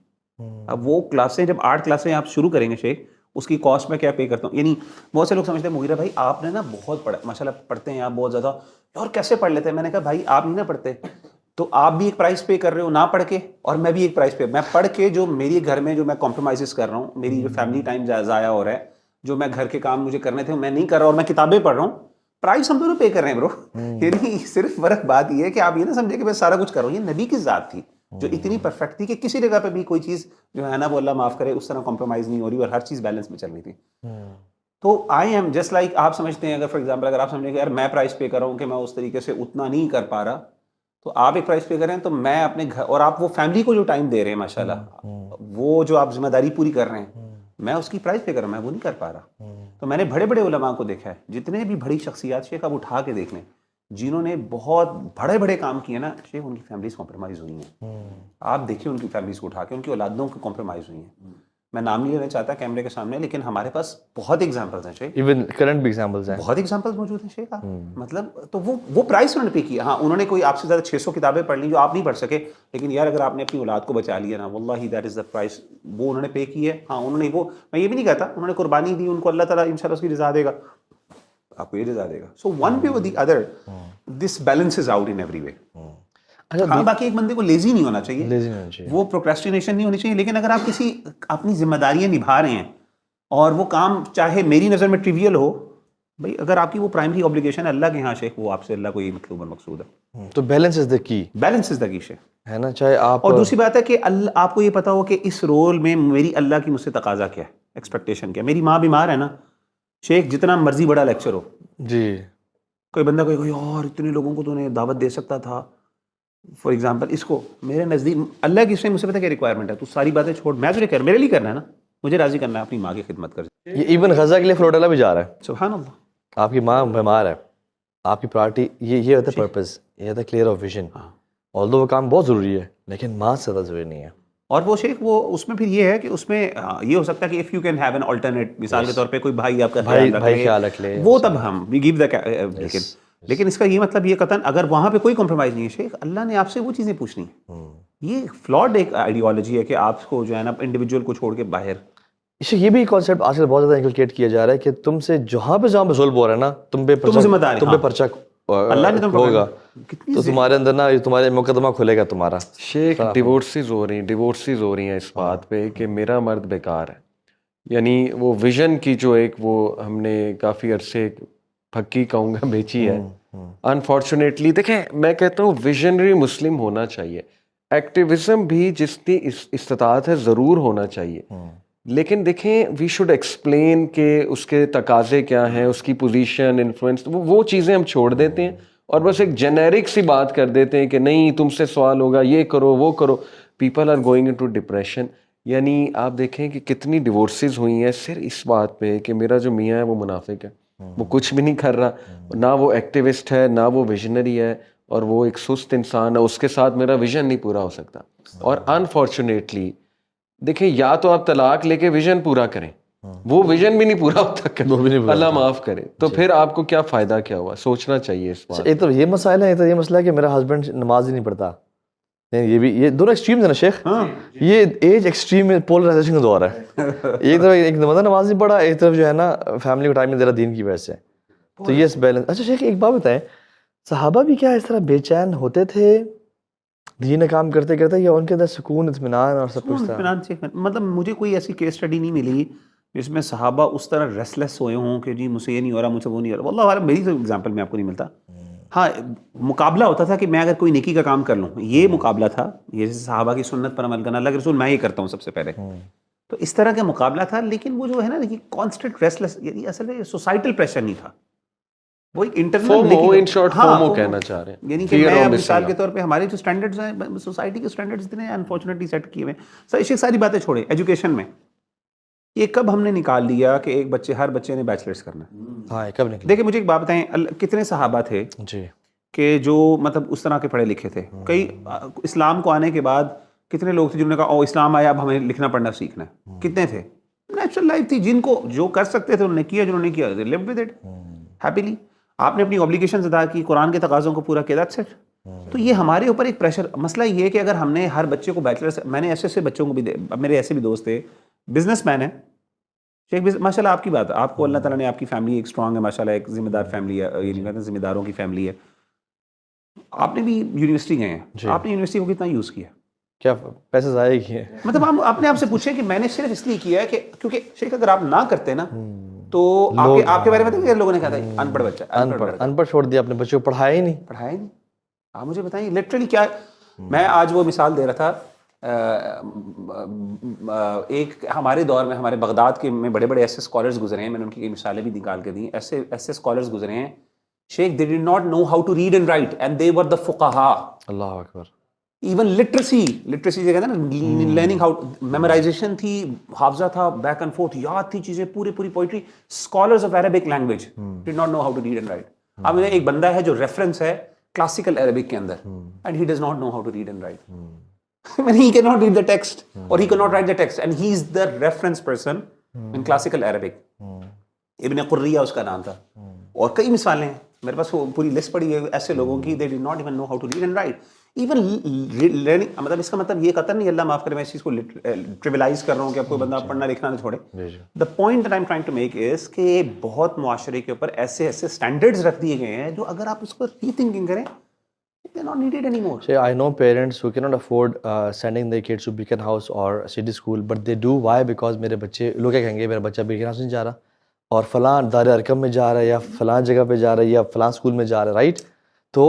اب وہ کلاسیں, جب 8 کلاسیں آپ شروع کریں گے شیخ, اس کی کاسٹ میں کیا پے کرتا ہوں. یعنی بہت سے لوگ سمجھتے ہیں مغیرہ بھائی آپ نے نا بہت پڑھا, ماشاء اللہ پڑھتے ہیں آپ بہت زیادہ, اور کیسے پڑھ لیتے ہیں. میں نے کہا بھائی آپ نہیں نہ پڑھتے, تو آپ بھی ایک پرائز پے کر رہے ہو نہ پڑھ کے, اور میں بھی ایک پرائز پے. میں پڑھ کے جو میری گھر میں جو میں کمپرومائزز کر رہا ہوں, میری جو فیملی ٹائم ضائع ہو رہا ہے, جو میں گھر کے کام مجھے کرنے تھے میں نہیں کر رہا, اور میں کتابیں پڑھ رہا ہوں, پرائز ہم دونوں پے کر رہے ہیں برو. یعنی صرف فرق بات یہ ہے کہ آپ یہ نہ سمجھے کہ میں سارا کچھ کر رہا ہوں. یہ نبی کی ذات تھی جو اتنی پرفیکٹ تھی کہ کسی جگہ پہ بھی کوئی چیز جو ہے نا وہ اللہ معاف کرے اس طرح کمپرومائز نہیں ہو رہی, اور ہر چیز بیلنس میں چل رہی تھی. تو آئی ایم جسٹ لائک, آپ سمجھتے ہیں اگر فار ایگزامپل اگر آپ سمجھیں کہ یار میں پرائز پے کر رہا ہوں کہ میں اس طریقے سے اتنا نہیں کر پا رہا, تو آپ ایک پرائز پے کر رہے ہیں, تو میں اپنے گھر, اور آپ وہ فیملی کو جو ٹائم دے رہے ہیں ماشاء اللہ, وہ جو آپ ذمہ داری پوری کر رہے ہیں, میں اس کی پرائز پے کر رہا ہوں, میں وہ نہیں کر پا رہا. تو میں نے بڑے بڑے علماء کو دیکھا ہے, جتنے بھی بڑی شخصیات شیخ آپ اٹھا کے دیکھ لیں, جنہوں نے بہت بڑے بڑے کام کیے نا شیخ, ان کی فیملیز کمپرومائز ہوئی ہیں. آپ دیکھیں ان کی فیملیز کو اٹھا کے, ان کی اولادوں کو کمپرومائز ہوئی ہیں. میں نام نہیں لینا چاہتا کیمرے کے سامنے, لیکن ہمارے پاس بہت ایگزامپلز ہیں شیخ, ایون کرنٹ بھی ایگزامپلز ہیں, بہت ایگزامپلز موجود ہیں شیخ. مطلب تو وہ پرائز انہوں نے پے کیا. ہاں انہوں نے کوئی آپ سے زیادہ 600 کتابیں پڑھ لی جو آپ نہیں پڑھ سکے, لیکن یار اگر آپ نے اپنی اولاد کو بچا لیا نا, واللہ دیٹ از دا پرائز, وہ انہوں نے پے کی ہے. ہاں انہوں نے, وہ میں یہ بھی نہیں کہتا, انہوں نے قربانی دی, ان کو اللہ تعالیٰ انشاءاللہ اس کی رضا دے گا, آپ کو یہ رضا دے گا. سو ون وے اور the other this balances out in every way. ہاں باقی ایک بندے کو لیزی نہیں ہونا چاہیے, وہ پروکریسٹینیشن نہیں ہونی چاہیے, لیکن اگر آپ کسی اپنی ذمہ داریاں نبھا رہے ہیں اور وہ کام چاہے میری نظر میں ٹریویل ہو, بھائی اگر آپ کی وہ پرائمری اوبلیگیشن ہے اللہ کے یہاں شیخ, وہ آپ سے اللہ کو یہ مطلوب اور مقصود ہے. تو بیلنس از دا کی, بیلنس از دا کی شیخ. ہے نا, چاہے آپ, اور دوسری بات ہے کہ آپ کو یہ پتا ہو کہ اس رول میں میری اللہ کی مجھ سے تقاضا کیا ہے, ایکسپیکٹیشن کیا ہے. میری ماں بیمار ہے نا شیخ, جتنا مرضی بڑا لیکچر ہو, جی, کوئی بندہ کوئی اور اتنے لوگوں کو تو نے دعوت دے سکتا تھا, فار ایگزامپل اس کو, میرے نزدیک اللہ کی اس نے مجھ سے پتا کیا ریکوائرمنٹ ہے, تو ساری باتیں چھوڑ, میں تجھے کر میرے لیے کرنا ہے نا, مجھے راضی کرنا ہے, اپنی ماں کی خدمت کر. یہ ایون غزہ کے لیے فلوٹیلا بھی جا رہا ہے. سبحان اللہ. آپ کی ماں بیمار ہے, آپ کی پرائرٹی یہ ہوتا ہے پرپز, یہ ہوتا ہے کلیئر آف ویژن. آلدو وہ کام بہت ضروری ہے لیکن ماں سے زیادہ ضروری نہیں ہے. اور وہ شیخ وہ اس میں پھر یہ ہے کہ اس میں یہ ہو سکتا ہے کہ if you can have an alternate, مثال کے طور پہ کوئی بھائی آپ کا خیال رکھ لے, وہ تب ہم وی گیو دا, لیکن اس کا یہ مطلب یہ قطعاً اگر وہاں پہ کوئی کمپرومائز نہیں ہے شیخ, اللہ نے آپ سے وہ چیزیں پوچھنی ہیں. یہ فلاڈ ایک آئیڈیالوجی ہے کہ آپ کو جو ہے نا انڈیویجول کو چھوڑ کے باہر. یہ بھی کانسیپٹ آج کل بہت زیادہ انکلکیٹ کیا جا رہا ہے کہ تم سے جہاں پہ ظلم ہو رہا ہے نا, تم پہ ذمہ دار, تم پہ پرچہ اللہ نے ہوگا, تو تمہارے اندر نا تمہارے مقدمہ کھلے گا تمہارا. شیخ ڈیورسز ہو رہی ہیں اس بات پہ کہ میرا مرد بیکار ہے, یعنی وہ ویژن کی جو ایک وہ ہم نے کافی عرصے پھکی کہوں گا بیچی ہے. انفارچونیٹلی دیکھیں, میں کہتا ہوں ویژنری مسلم ہونا چاہیے, ایکٹیویزم بھی جس کی استطاعت ہے ضرور ہونا چاہیے, لیکن دیکھیں وی شوڈ ایکسپلین کہ اس کے تقاضے کیا ہیں, اس کی پوزیشن, انفلوئنس, وہ چیزیں ہم چھوڑ دیتے ہیں اور بس ایک جنیرک سی بات کر دیتے ہیں کہ نہیں تم سے سوال ہوگا, یہ کرو وہ کرو. People are going into depression. یعنی آپ دیکھیں کہ کتنی ڈیورسز ہوئی ہیں صرف اس بات پہ کہ میرا جو میاں ہے وہ منافق ہے, وہ کچھ بھی نہیں کر رہا, نہ وہ ایکٹیوسٹ ہے نہ وہ ویژنری ہے, اور وہ ایک سست انسان ہے, اس کے ساتھ میرا ویژن نہیں پورا ہو سکتا. اور انفارچونیٹلی دیکھیں یا تو آپ طلاق لے کے ویژن پورا کریں, وہ ویژن بھی نہیں پورا ہوتا, اللہ معاف کرے, تو پھر آپ کو کیا فائدہ, کیا ہوا, سوچنا چاہیے اس بات. ایک تو یہ مسائل ہے, ایک تو یہ مسئلہ ہے کہ میرا ہسبینڈ نماز ہی نہیں پڑتا. یہ بھی, یہ دونوں ایکسٹریمز ہیں نا شیخ, یہ ایج ایکسٹریم پولرائزیشن کا دور ہے. ایک طرف ایک بندہ نماز نہیں پڑھا, ایک طرف جو ہے نا فیملی کو ٹائم نہیں دے رہا دین کی وجہ سے, تو یہ بیلنس. اچھا شیخ ایک بات بتائیں, صحابہ بھی کیا اس طرح بے چین ہوتے تھے دین کام کرتے کرتے, یا ان کے اندر سکون, اطمینان اور سب کچھ تھا؟ مطلب مجھے کوئی ایسی کیس اسٹڈی نہیں ملی جس میں صحابہ اس طرح ریسٹلیس ہوئے ہوں کہ جی مجھ سے یہ نہیں ہو رہا, مجھ سے وہ نہیں ہو رہا. واللہ عالم, میری تو ایگزامپل میں آپ کو نہیں ملتا. ہاں مقابلہ ہوتا تھا کہ میں اگر کوئی نیکی کا کام کر لوں, یہ مقابلہ تھا, یہ جیسے صحابہ کی سنت پر عمل کرنا, اللہ کے رسول میں یہ کرتا ہوں سب سے پہلے, تو اس طرح کا مقابلہ تھا. لیکن وہ جو ہے نا یہ کانسٹنٹ ریسٹلیس, یعنی اصل میں سوسائٹل پریشر نہیں تھا, وہ ایک انٹرنل کہنا چاہ رہے ہیں. یعنی کہ میں مثال کے طور پہ ہمارے جو سٹینڈرڈز ہیں سوسائٹی کے سٹینڈرڈز اتنے انفارچونیٹلی سیٹ کیے ہوئے ہیں. یہ ساری باتیں چھوڑے, ایجوکیشن میں یہ کب ہم نے نکال لیا کہ ایک بچے, ہر بچے نے بیچلرز کرنا ہے. ہاں کب نکلا؟ دیکھیں مجھے ایک بات بتائیں, کتنے صحابہ تھے جی کہ جو مطلب اس طرح کے پڑھے لکھے تھے. کئی اسلام کو آنے کے بعد کتنے لوگ تھے جنہوں نے کہا او اسلام آیا اب ہمیں لکھنا پڑھنا سیکھنا ہے, کتنے تھے؟ نیچرل لائف تھی, جن کو جو کر سکتے تھے انہوں نے کیا, جنہوں نے کیا they lived with it happily. آپ نے اپنی اوبلیگیشنز ادا کی, قرآن کے تقاضوں کو پورا کیا, that's it. تو یہ ہمارے اوپر ایک پریشر. مسئلہ یہ ہے کہ اگر ہم نے ہر بچے کو بیچلر, میں نے ایسے بچوں کو بھی, میرے ایسے بھی دوست تھے بزنس مین ہیں شیخ, ماشاء اللہ آپ کی بات, آپ کو اللہ تعالیٰ نے, آپ کی فیملی ایک اسٹرانگ ہے ماشاء اللہ, ایک ذمہ دار فیملی ہے, یہ نہیں کہتے ذمہ داروں کی فیملی ہے. آپ نے بھی یونیورسٹی گئے ہیں, آپ نے یونیورسٹی کو کتنا یوز کیا, کیا پیسے ضائع کیے؟ مطلب ہم اپنے آپ سے پوچھیں کہ میں نے صرف اس لیے کیا ہے کہ کیونکہ شیخ اگر آپ نہ کرتے نا تو آپ کے بارے میں لوگوں نے کہا تھا ان پڑھ بچہ, ان پڑھ چھوڑ دیا, اپنے بچوں کو پڑھایا ہی نہیں. آپ مجھے بتائیں لٹرلی کیا. میں آج وہ مثال دے رہا تھا, ایک ہمارے دور میں ہمارے بغداد کے میں بڑے بڑے ایسے اسکالرز گزرے ہیں, میں نے ان کی کئی مثالیں بھی نکال کے دیں, ایسے اسکالرز گزرے ہیں شیخ, they did not know how to read and write and they were the fuqaha. Allah Akbar. Even literacy جو کہتے ہیں نا, لرننگ ہاؤ, میمورائزیشن تھی, حافظہ تھا, بیک اینڈ فورتھ یاد تھی چیزیں, پوری poetry. Scholars of Arabic language did not know how to read and write. اب ایک بندہ ہے جو ریفرنس ہے کلاسیکل عربک کے اندر, and he does not know how to read and write. When he cannot read the text or he cannot write the text and he is the reference person in classical Arabic. ابن قریہ اس کا نام تھا, اور کئی مثالیں ہیں میرے پاس, وہ پوری لسٹ پڑی ہے ایسے لوگوں کی, they did not even know how to read and write. Even learning, مطلب اس کا مطلب یہ قطعاً نہیں, اللہ معاف کرے میں اس چیز کو ٹریولائز کر رہا ہوں کہ اب کوئی بندہ پڑھنا لکھنا نہ چھوڑے. The point that I'm trying to make is کہ بہت معاشرے کے اوپر ایسے اسٹینڈرڈز رکھ دیے گئے ہیں جو اگر آپ اس کو ری تھنکنگ کریں, they're not needed anymore. So I know parents who cannot afford sending their kids to Beacon House or city school, but they do. Why? Because میرے بچے, لوگ کیا کہیں گے, میرا بچہ بیکن ہاؤس نہیں جا رہا, اور فلاں دار ارکم میں جا رہا ہے, یا فلاں جگہ پہ جا رہا ہے, یا فلاں اسکول میں جا رہا ہے, رائٹ. تو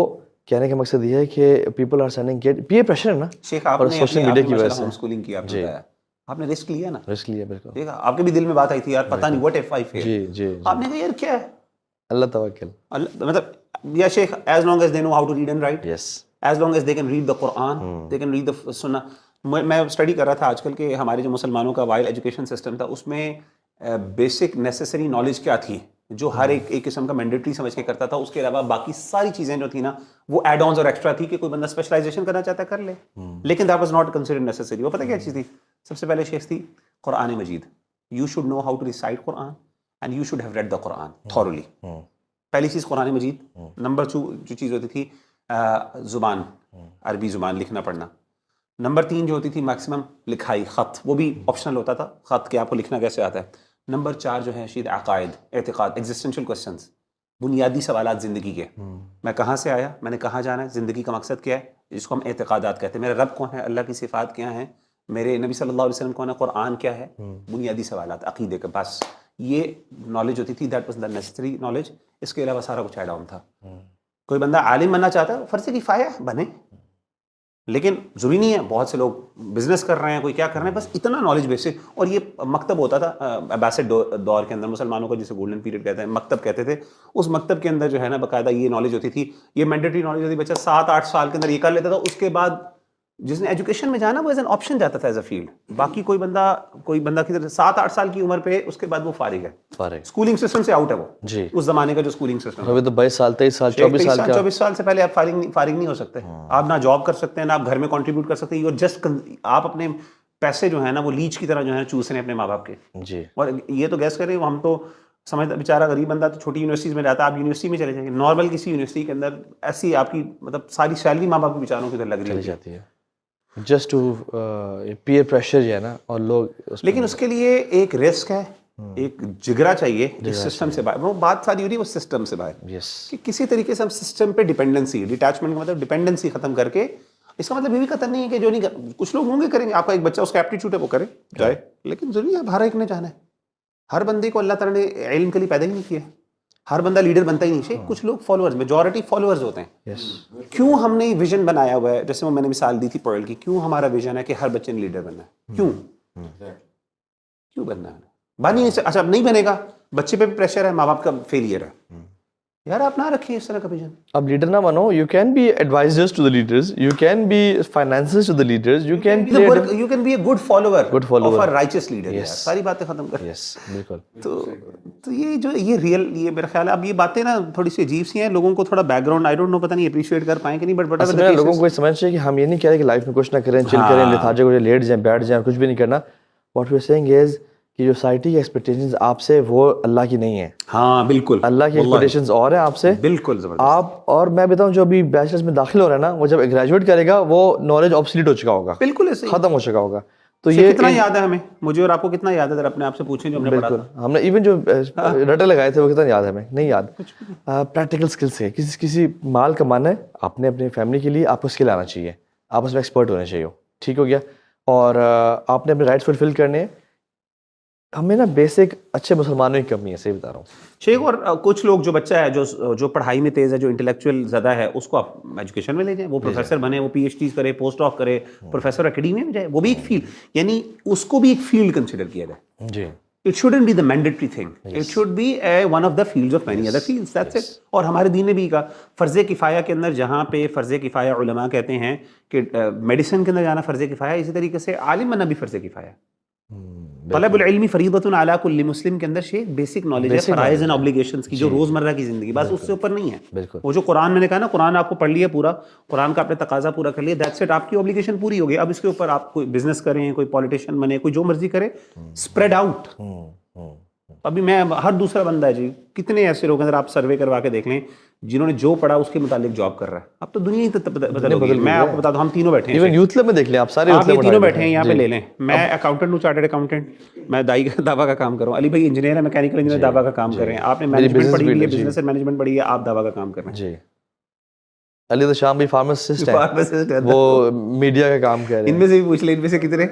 کہنے کا مقصد یہ ہے کہ people are sending peer pressure ہے نا شیخ آپ اور نے سوشل میڈیا کی وجہ سے ہوم اسکولنگ کی، آپ نے بتایا آپ نے رسک لیا نا، رسک لیا بالکل. ٹھیک ہے، آپ کے بھی دل میں بات آئی تھی یار پتہ نہیں واٹ اف آئی فیل، جی جی آپ نے کہا یار کیا ہے اللہ توکل. مطلب یا شیخ as long as they know how to read and write, yes as long as they can read the قرآن، دے کین ریڈ دا سنہ. میں اسٹڈی کر رہا تھا آج کل کہ ہمارے جو مسلمانوں کا وائل ایجوکیشن سسٹم تھا اس میں بیسک نیسیسری نالج کیا تھی جو ہر ایک قسم کا مینڈیٹری سمجھ کے کرتا تھا، اس کے علاوہ باقی ساری چیزیں جو تھی نا وہ ایڈ آنز اور ایکسٹرا تھی کہ کوئی بندہ اسپیشلائزیشن کرنا چاہتا ہے کر لے، لیکن that was not considered necessary. وہ پتہ کیا چیز تھی؟ سب سے پہلے شیخ تھی قرآن مجید. You should know how to recite قرآن and you should have read the قرآن تھورلی. پہلی چیز قرآن مجید. نمبر 2 جو چیز ہوتی تھی زبان، عربی زبان لکھنا پڑھنا. نمبر 3 جو ہوتی تھی میکسیمم لکھائی، خط، وہ بھی آپشنل ہوتا تھا خط کہ آپ کو لکھنا کیسے آتا ہے. نمبر 4 جو ہے شید عقائد، اعتقاد، ایگزسٹینشیل کوسچنس، بنیادی سوالات زندگی کے. میں کہاں سے آیا، میں نے کہاں جانا ہے، زندگی کا مقصد کیا ہے، جس کو ہم اعتقادات کہتے ہیں. میرا رب کون ہے، اللہ کی صفات کیا ہیں، میرے نبی صلی اللہ علیہ وسلم کون ہے، قرآن کیا ہے. بنیادی سوالات عقیدے کے، بس یہ نالج ہوتی تھی. That was the necessary knowledge. اس کے علاوہ سارا کچھ ایڈ آن تھا. کوئی بندہ عالم بننا چاہتا ہے فرض کفایہ بنے، لیکن ضروری نہیں ہے. بہت سے لوگ بزنس کر رہے ہیں، کوئی کیا کر رہے ہیں، بس اتنا نالج بیسک. اور یہ مکتب ہوتا تھا عباسڈ دور کے اندر مسلمانوں کو، جسے گولڈن پیریڈ کہتے ہیں، مکتب کہتے تھے. اس مکتب کے اندر جو ہے نا باقاعدہ یہ نالج ہوتی تھی، یہ مینڈیٹری نالج ہوتی. بچہ 7-8 سال کے اندر یہ کر لیتا تھا. اس کے بعد جس نے ایجوکیشن میں جانا وہ ایز این آپشن جاتا تھا ایز اے فیلڈ. باقی کوئی بندہ کی طرح 7-8 سال کی عمر پہ اس کے بعد وہ فارغ ہے، اسکولنگ سسٹم سے آؤٹ ہے وہ. جی اس زمانے کا جو اسکولنگ سسٹم ابھی تو 22 سال 23 سال 24 سال سے پہلے آپ فارغ نہیں ہو سکتے. آپ نہ جاب کر سکتے ہیں، نہ آپ گھر میں کنٹریبیوٹ کر سکتے ہیں. اور جسٹ آپ اپنے پیسے جو ہے نا وہ لیچ کی طرح جو ہے چوس رہے ہیں اپنے ماں باپ کے. جی اور یہ تو گیس کریں ہم تو سمجھتا بیچارہ غریب بندہ تو چھوٹی یونیورسٹیز میں جاتا ہے. آپ یونیورسٹی میں چلے جائیں گے، نارمل کسی یونیورسٹی کے اندر ایسی آپ کی مطلب ساری سیلری ماں باپ کے بیچاروں کی ادھر لگ رہی جاتی ہے جسٹ ٹو پیئر پریشر جو ہے نا. اور لوگ لیکن اس کے لیے ایک رسک ہے، ایک جگرا چاہیے اس سسٹم سے باہر. وہ بات ساری ہو رہی ہے وہ سسٹم سے باہر، کہ کسی طریقے سے ہم سسٹم پہ ڈیپینڈنسی، ڈیٹیچمنٹ کا مطلب ڈیپینڈنسی ختم کر کے. اس کا مطلب یہ بھی قطع نہیں ہے کہ جو نہیں، کچھ لوگ ہوں گے کریں گے. آپ کا ایک بچہ اس کا ایپٹیچیوڈ ہے وہ کرے جائے، لیکن ضروری ہے ہر ایک نے جانا ہے. ہر بندے کو اللہ تعالیٰ نے علم کے لیے پیدا ہی نہیں کیا. ہر بندہ لیڈر بنتا ہی نہیں. کچھ لوگ فالوورز، میجورٹی فالوورز ہوتے ہیں. کیوں ہم نے ویژن بنایا ہوا ہے، جیسے وہ میں نے مثال دی تھی پرل کی، کیوں ہمارا ویژن ہے کہ ہر بچے نے لیڈر بننا ہے. کیوں بننا ہے؟ بانی نہیں. اچھا اب نہیں بنے گا، بچے پہ بھی پریشر ہے، ماں باپ کا فیلئر ہے. یار آپ نہ رکھیں اس طرح کا ویژن. اب لیڈر نہ بنو. You can be advisors to the leaders, you can be financers to the leaders, you can be a good follower of a righteous leader. ساری باتیں ختم کر. یس بالکل. تو یہ جو یہ ریئل، یہ میرا خیال ہے اب یہ باتیں نا تھوڑی سی عجیب سی ہیں. لوگوں کو تھوڑا background I don't know, پتہ نہیں اپریشیٹ کر پائیں کہ نہیں. بٹ لوگوں کو سمجھ چاہیے کہ ہم یہ نہیں کہہ رہے کہ لائف میں کچھ نہ کریں، چل کریں، لتھارجک ہو جائیں، لیٹ جائیں، بیٹھ جائیں، کچھ بھی نہیں کرنا. واٹ وی آر سیئنگ از کہ جو سوسائٹی کی ایکسپیکٹیشنز آپ سے وہ اللہ کی نہیں ہے. ہاں بالکل، اللہ کی ایکسپیکٹیشنز اور ہیں آپ سے. بالکل زبردست. آپ اور میں بتاؤں جو ابھی بیچلرز میں داخل ہو رہا ہے نا، وہ جب گریجویٹ کرے گا وہ نالج آبسلیٹ ہو چکا ہوگا، بالکل ایسے ختم ہو چکا ہوگا. تو یہ کتنا یاد ہے ہمیں، مجھے اور آپ کو کتنا یاد ہے؟ اپنے آپ سے پوچھیں جو ہم نے پڑھا تھا. ہم نے ایون جو رٹے لگائے تھے وہ کتنا یاد ہے ہمیں؟ نہیں یاد. پریکٹیکل اسکلس ہے، کسی مال کمانا ہے اپنے فیملی کے لیے، آپ کو اسکل آنا چاہیے، آپ اس میں ایکسپرٹ ہونے چاہیے. ٹھیک ہو گیا. اور آپ نے اپنے رائٹس فلفل کرنے ہیں. ہمیں نا بیسک اچھے مسلمانوں کی کمی ہے، صحیح بتا رہا ہوں شیخ. اور کچھ لوگ جو بچہ ہے جو پڑھائی میں تیز ہے، جو انٹلیکچوئل زیادہ ہے، اس کو آپ ایجوکیشن میں لے جائیں. وہ پروفیسر بنے، وہ پی ایچ ڈیز کرے، پوسٹ ڈاک کرے، پروفیسر اکیڈیمیا میں جائے. وہ بھی ایک فیلڈ، یعنی اس کو بھی ایک فیلڈ کنسیڈر کیا جائے. جی. It shouldn't be the mandatory thing. It should be one of the fields of many other fields. That's it. اور ہمارے دین نے بھی کہا فرض کفایہ کے اندر، جہاں پہ فرض کفایہ علماء کہتے ہیں کہ میڈیسن کے اندر جانا فرض کفایہ، اسی طریقے سے عالم بننا بھی فرض کفایہ. طلب العلم فریضۃ علی کل مسلم کے اندر شیخ بیسک نالج ہے فرائض اینڈ اوبلیگیشنز کی، جو روزمرہ کی زندگی، بس اس سے اوپر نہیں ہے. وہ جو قرآن میں نے کہا نا، قرآن آپ کو پڑھ لیا پورا، قرآن کا آپ نے تقاضا پورا کر لیا، دیٹس اٹ، آپ کی اوبلیگیشن پوری ہو گئی. اب اس کے اوپر آپ کوئی بزنس کریں، کوئی پولیٹیشین بنے، کوئی جو مرضی کرے، اسپریڈ آؤٹ. ابھی میں ہر دوسرا بندہ ہے جی، کتنے ایسے لوگ اگر آپ سروے کروا کے دیکھ لیں جنہوں نے جو پڑھا اس کے متعلق جاب کر رہا ہے. اب تو دنیا ہی بدل گئی. میں آپ کو بتا دوں، ہم تینوں بیٹھے ہیں، ایون یوتھ کلب میں دیکھ لیں آپ سارے تینوں بیٹھے ہیں یہاں پہ، لے لیں. میں اکاؤنٹنٹ ہوں، چارٹرڈ اکاؤنٹنٹ. میں دعویٰ کا کام کر رہا ہوں. علی بھائی انجینئر ہے، میکینیکل انجینئر، دعویٰ کا کام کر رہے ہیں. آپ نے مینجمنٹ پڑھی ہوئی ہے، بزنس اینڈ مینجمنٹ پڑھی ہے، آپ دعویٰ کا کام کر رہے ہیں. جی. علی تو شام بھی فارماسسٹ ہے، وہ میڈیا کا کام کر رہے ہیں. ان میں سے بھی پوچھ لیں، ان میں سے کتنے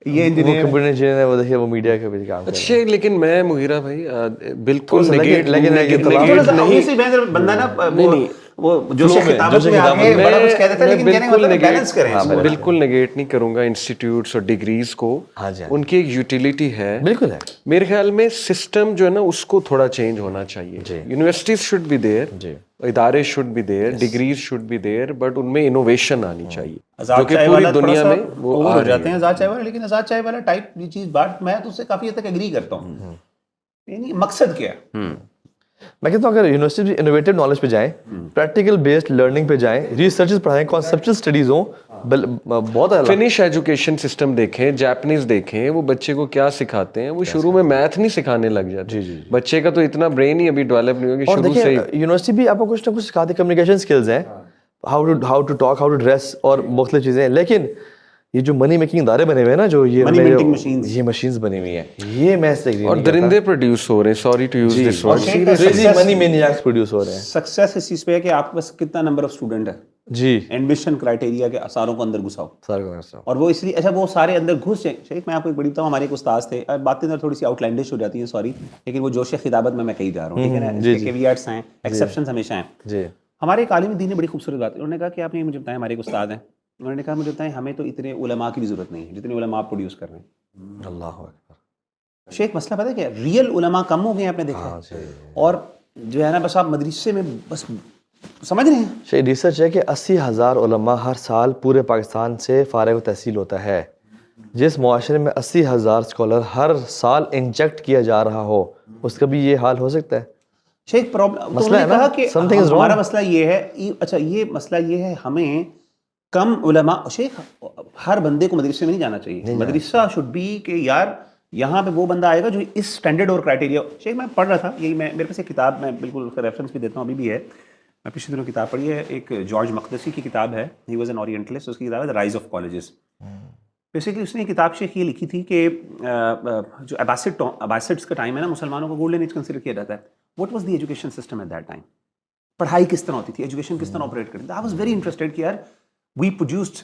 یہ انجینئر، کمپیوٹر انجینئر ہے، وہ دیکھیے وہ میڈیا کا بھی کام کر رہے ہیں. اچھا، لیکن میں مغیرہ بھائی بالکل بندہ نا وہ جو خطابت میں آگے بڑا کچھ کہہ دیتے ہیں، لیکن کہنے کا مطلب بیلنس کریں. بالکل نگیٹ نہیں کروں گا انسٹیٹیوٹس اور ڈگریز کو، ان کی ایک یوٹیلیٹی ہے. بالکل ہے. میرے خیال میں سسٹم جو ہے نا اس کو تھوڑا چینج ہونا چاہیے. یونیورسٹیز شوڈ بی دیئر، ادارے should be there, degrees should be there, but ان میں انوویشن آنی چاہیے جو کہ پوری دنیا میں وہ ہو جاتے ہیں. آزاد چائے والا، لیکن آزاد چائے والا ٹائپ یہ چیز بات میں تو اس سے کافی حد تک ایگری کرتا ہوں. یعنی مقصد کیا ہے؟ میں کہتا ہوں اگر یونیورسٹی انوویٹیو نالج پہ جائیں، پریکٹیکل بیسڈ لرننگ پہ جائیں، ریسرچز پڑھائیں، کانسیپچل اسٹڈیز ہوں، بہت اعلیٰ. فنش ایجوکیشن سسٹم دیکھیں، جاپنیز دیکھیں، وہ بچے کو کیا سکھاتے ہیں. وہ شروع میں میتھ نہیں سکھانے لگ جاتے. بچے کا تو اتنا برین ہی ابھی ڈیولپ نہیں ہوگا شروع سے. یونیورسٹی بھی آپ کو کچھ نہ کچھ سکھاتے، کمیونیکیشن اسکلز ہیں، how to talk, how to dress اور مختلف چیزیں ہیں. لیکن یہ جو منی میکنگ ادارے بنے ہوئے ہیں نا، جو یہ مشینز بنی ہوئی ہیں، یہ میں سے اور درندے پروڈیوس ہو رہے ہیں. Sorry to use this word, money maniacs produce ہو رہے ہیں. سکسیس اس چیز پہ ہے کہ آپ کے پاس کتنا نمبر آف اسٹوڈنٹ ہے. جی، ایڈمیشن کرائٹیریا کے ساروں کو اندر گھساؤ. اور وہ اس لیے اچھا وہ سارے اندر گھس جائیں. شیخ میں آپ کو ایک بڑی بتاؤں، ہمارے ایک استاد تھے، باتیں تھوڑی سی آؤٹ لینڈش ہو جاتی ہیں، سوری، لیکن وہ جوش خطابت میں کہی جا رہا ہوں، ٹھیک ہے نا. کیویٹس ہیں، ایکسیپشنز ہمیشہ ہیں. جی، ہمارے ایک عالم دین نے بڑی خوبصورت بات، انہوں نے کہا کہ آپ نے مجھے بتائیں، ہمارے ایک استاد ہیں، انہوں نے کہا مجھے بتائیں ہمیں تو اتنے علماء کی بھی ضرورت نہیں ہے جتنے علماء آپ پروڈیوس کر رہے ہیں. اللہ اکبر. شیخ مسئلہ پتہ ہے کیا، ریئل علماء کم ہو گئے ہیں، آپ نے دیکھا. اور جو ہے نا بس آپ مدرسے میں بس سمجھ رہے ہیں. شیخ ریسرچ ہے کہ 80,000 علماء ہر سال پورے پاکستان سے فارغ التحصیل ہوتا ہے. جس معاشرے میں 80,000 اسکالر ہر سال انجیکٹ کیا جا رہا ہو، اس کا بھی یہ حال ہو سکتا ہے. شیخ پرابلم مسئلہ ہے نا کہ ہمارا مسئلہ یہ ہے. اچھا یہ مسئلہ یہ ہے، ہمیں کم علماء. شیخ ہر بندے کو مدرسے میں نہیں جانا چاہیے. مدرسہ شوڈ بی کہ یار یہاں پہ وہ بندہ آئے گا جو اس اسٹینڈرڈ اور کرائٹیریا. شیخ میں پڑھ رہا تھا، یہی میرے پاس ایک کتاب، میں بالکل اس کا ریفرنس بھی دیتا ہوں، ابھی بھی ہے. میں پچھلے دنوں کتاب پڑھی ہے، ایک جارج مقدسی کی کتاب ہے، ہی واز این اورینٹلسٹ. اس کی کتاب ہے رائز آف کالجز. بیسیکلی اس نے کتاب شیخ یہ لکھی تھی کہ جو اباسڈس کا ٹائم ہے نا، مسلمانوں کو گولڈن ایج کنسیڈر کیا جاتا ہے. What was the education system at that time? پڑھائی کس طرح ہوتی تھی، ایجوکیشن کس طرح آپریٹ کرتی تھی. آئی واز ویری انٹرسٹیڈ کہ یار وی پروڈیوسڈ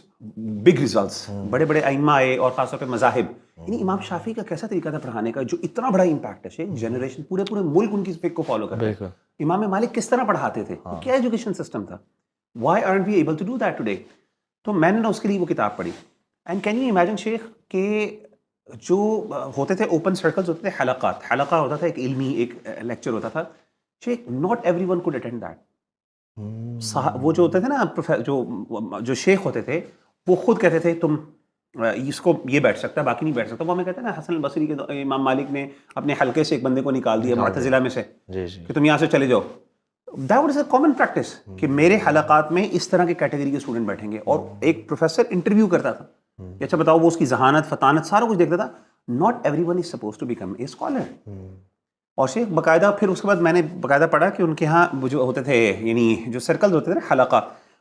بگ ریزلٹس. بڑے بڑے ائمہ آئے، اور خاص طور پہ مذاہب. یعنی امام شافعی کا کیسا طریقہ تھا پڑھانے کا جو اتنا بڑا امپیکٹ ہے. شیخ جنریشن پورے ملک ان کی فکر کو فالو کر رہے ہیں. امام مالک کس طرح پڑھاتے تھے، کیا ایجوکیشن سسٹم تھا. Why aren't we able to do that today? تو میں نے اس کے لیے وہ کتاب پڑھی. اینڈ کین یو امیجن شیخ کہ جو ہوتے تھے اوپن سرکلز ہوتے تھے، حلقہ ہوتا تھا، ایک علمی ایک لیکچر ہوتا تھا. شیخ not everyone could attend that. وہ جو ہوتے تھے نا، جو شیخ ہوتے تھے، وہ خود کہتے تھے تم اس کو یہ بیٹھ سکتا ہے، باقی نہیں بیٹھ سکتا. وہ ہمیں کہتے ہیں نا، حسن البصری کے امام مالک نے اپنے حلقے سے ایک بندے کو نکال دیا معتزلہ میں سے کہ تم یہاں سے چلے جاؤ. That was a common practice کہ میرے حلقات میں اس طرح کے کیٹیگری کے اسٹوڈنٹ بیٹھیں گے. اور ایک پروفیسر انٹرویو کرتا تھا کہ اچھا بتاؤ، وہ اس کی ذہانت، فطانت، سارا کچھ دیکھتا تھا. Not everyone is suppose to become a scholar. اور شیخ باقاعدہ پھر اس کے بعد میں نے باقاعدہ پڑھا کہ ان کے ہاں وہ جو ہوتے تھے، یعنی جو سرکلز ہوتے تھے نا، حلقہ،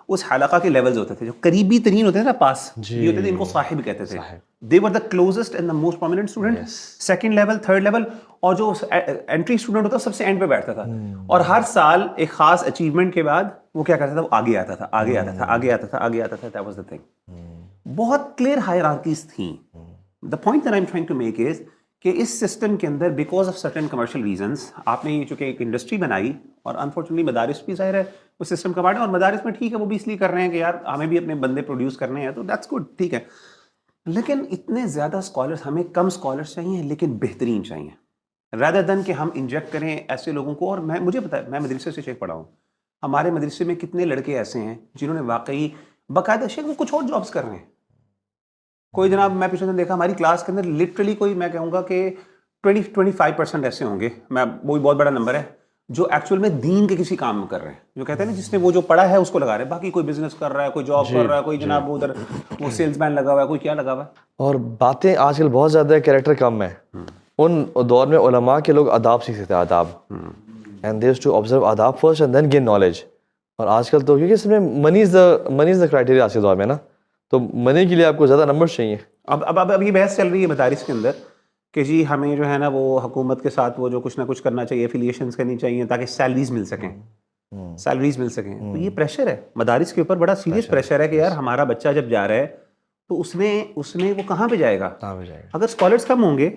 اس حلقہ کے لیولز ہوتے تھے. جو قریبی ترین ہوتے تھے نا، پاس یہ ہوتے تھے، ان کو صاحب کہتے تھے. They were the closest and the most prominent student. Second level, third level, اور جو انٹری اسٹوڈنٹ ہوتا سب سے اینڈ پہ بیٹھتا تھا. اور ہر سال ایک خاص اچیومنٹ کے بعد وہ کیا کرتا تھا، وہ آگے آتا تھا، آگے آتا تھا، آگے آتا تھا، آگے آتا تھا. That was the thing. بہت کلیئر ہائرارکیز تھیں. The point that I am trying to make is کہ اس سسٹم کے اندر because of certain commercial reasons آپ نے یہ چونکہ ایک انڈسٹری بنائی، اور انفارچونیٹلی مدارس بھی ظاہر ہے اس سسٹم کا پارٹ ہے. اور مدارس میں ٹھیک ہے، وہ بھی اس لیے کر رہے ہیں کہ یار ہمیں بھی اپنے بندے پروڈیوس کرنے ہیں، تو دیٹس گڈ، ٹھیک ہے. لیکن اتنے زیادہ اسکالرس، ہمیں کم اسکالرس چاہیے لیکن بہترین چاہیے، رادر دین کہ ہم انجیکٹ کریں ایسے لوگوں کو. اور مجھے پتا ہے، میں مدرسے سے شیخ پڑھا ہوں، ہمارے مدرسے میں کتنے لڑکے ایسے ہیں جنہوں نے واقعی باقاعدہ شیخ وہ کچھ اور جابس کر رہے ہیں. کوئی جناب میں پچھلے دن دیکھا ہماری کلاس کے اندر لٹرلی کوئی، میں کہوں گا کہ 20-25% ایسے ہوں گے، میں وہی بہت بڑا نمبر ہے، جو ایکچوئل میں دین کے کسی کام میں کر رہے ہیں. جو کہتے ہیں نا، جس نے وہ جو پڑھا ہے اس کو لگا رہے ہیں، باقی کوئی بزنس کر رہا ہے، کوئی جاب کر رہا ہے، کوئی جناب ادھر وہ سیلز مین لگا ہوا ہے، کوئی کیا لگا ہوا ہے. اور باتیں آج کل بہت زیادہ کیریکٹر کم ہے. ان دور میں علماء کے لوگ آداب سیکھتے تھے، آداب، and they used to observe آداب first and then gain knowledge. اور آج کل تو کیونکہ اس میں منی از دا کرائٹیریا آج کے دور میں نا، تو منی کے لیے آپ کو زیادہ نمبرز چاہیے. اب یہ بحث چل رہی ہے مدارس کے اندر کہ جی ہمیں جو ہے نا وہ حکومت کے ساتھ وہ جو کچھ نہ کچھ کرنا چاہیے، افیلیشنز کرنی چاہیے تاکہ سیلریز مل سکیں. تو یہ پریشر ہے مدارس کے اوپر، بڑا سیریس پریشر ہے کہ یار ہمارا بچہ جب جا رہا ہے تو اس میں وہ کہاں پہ جائے گا. اگر اسکالرس کم ہوں گے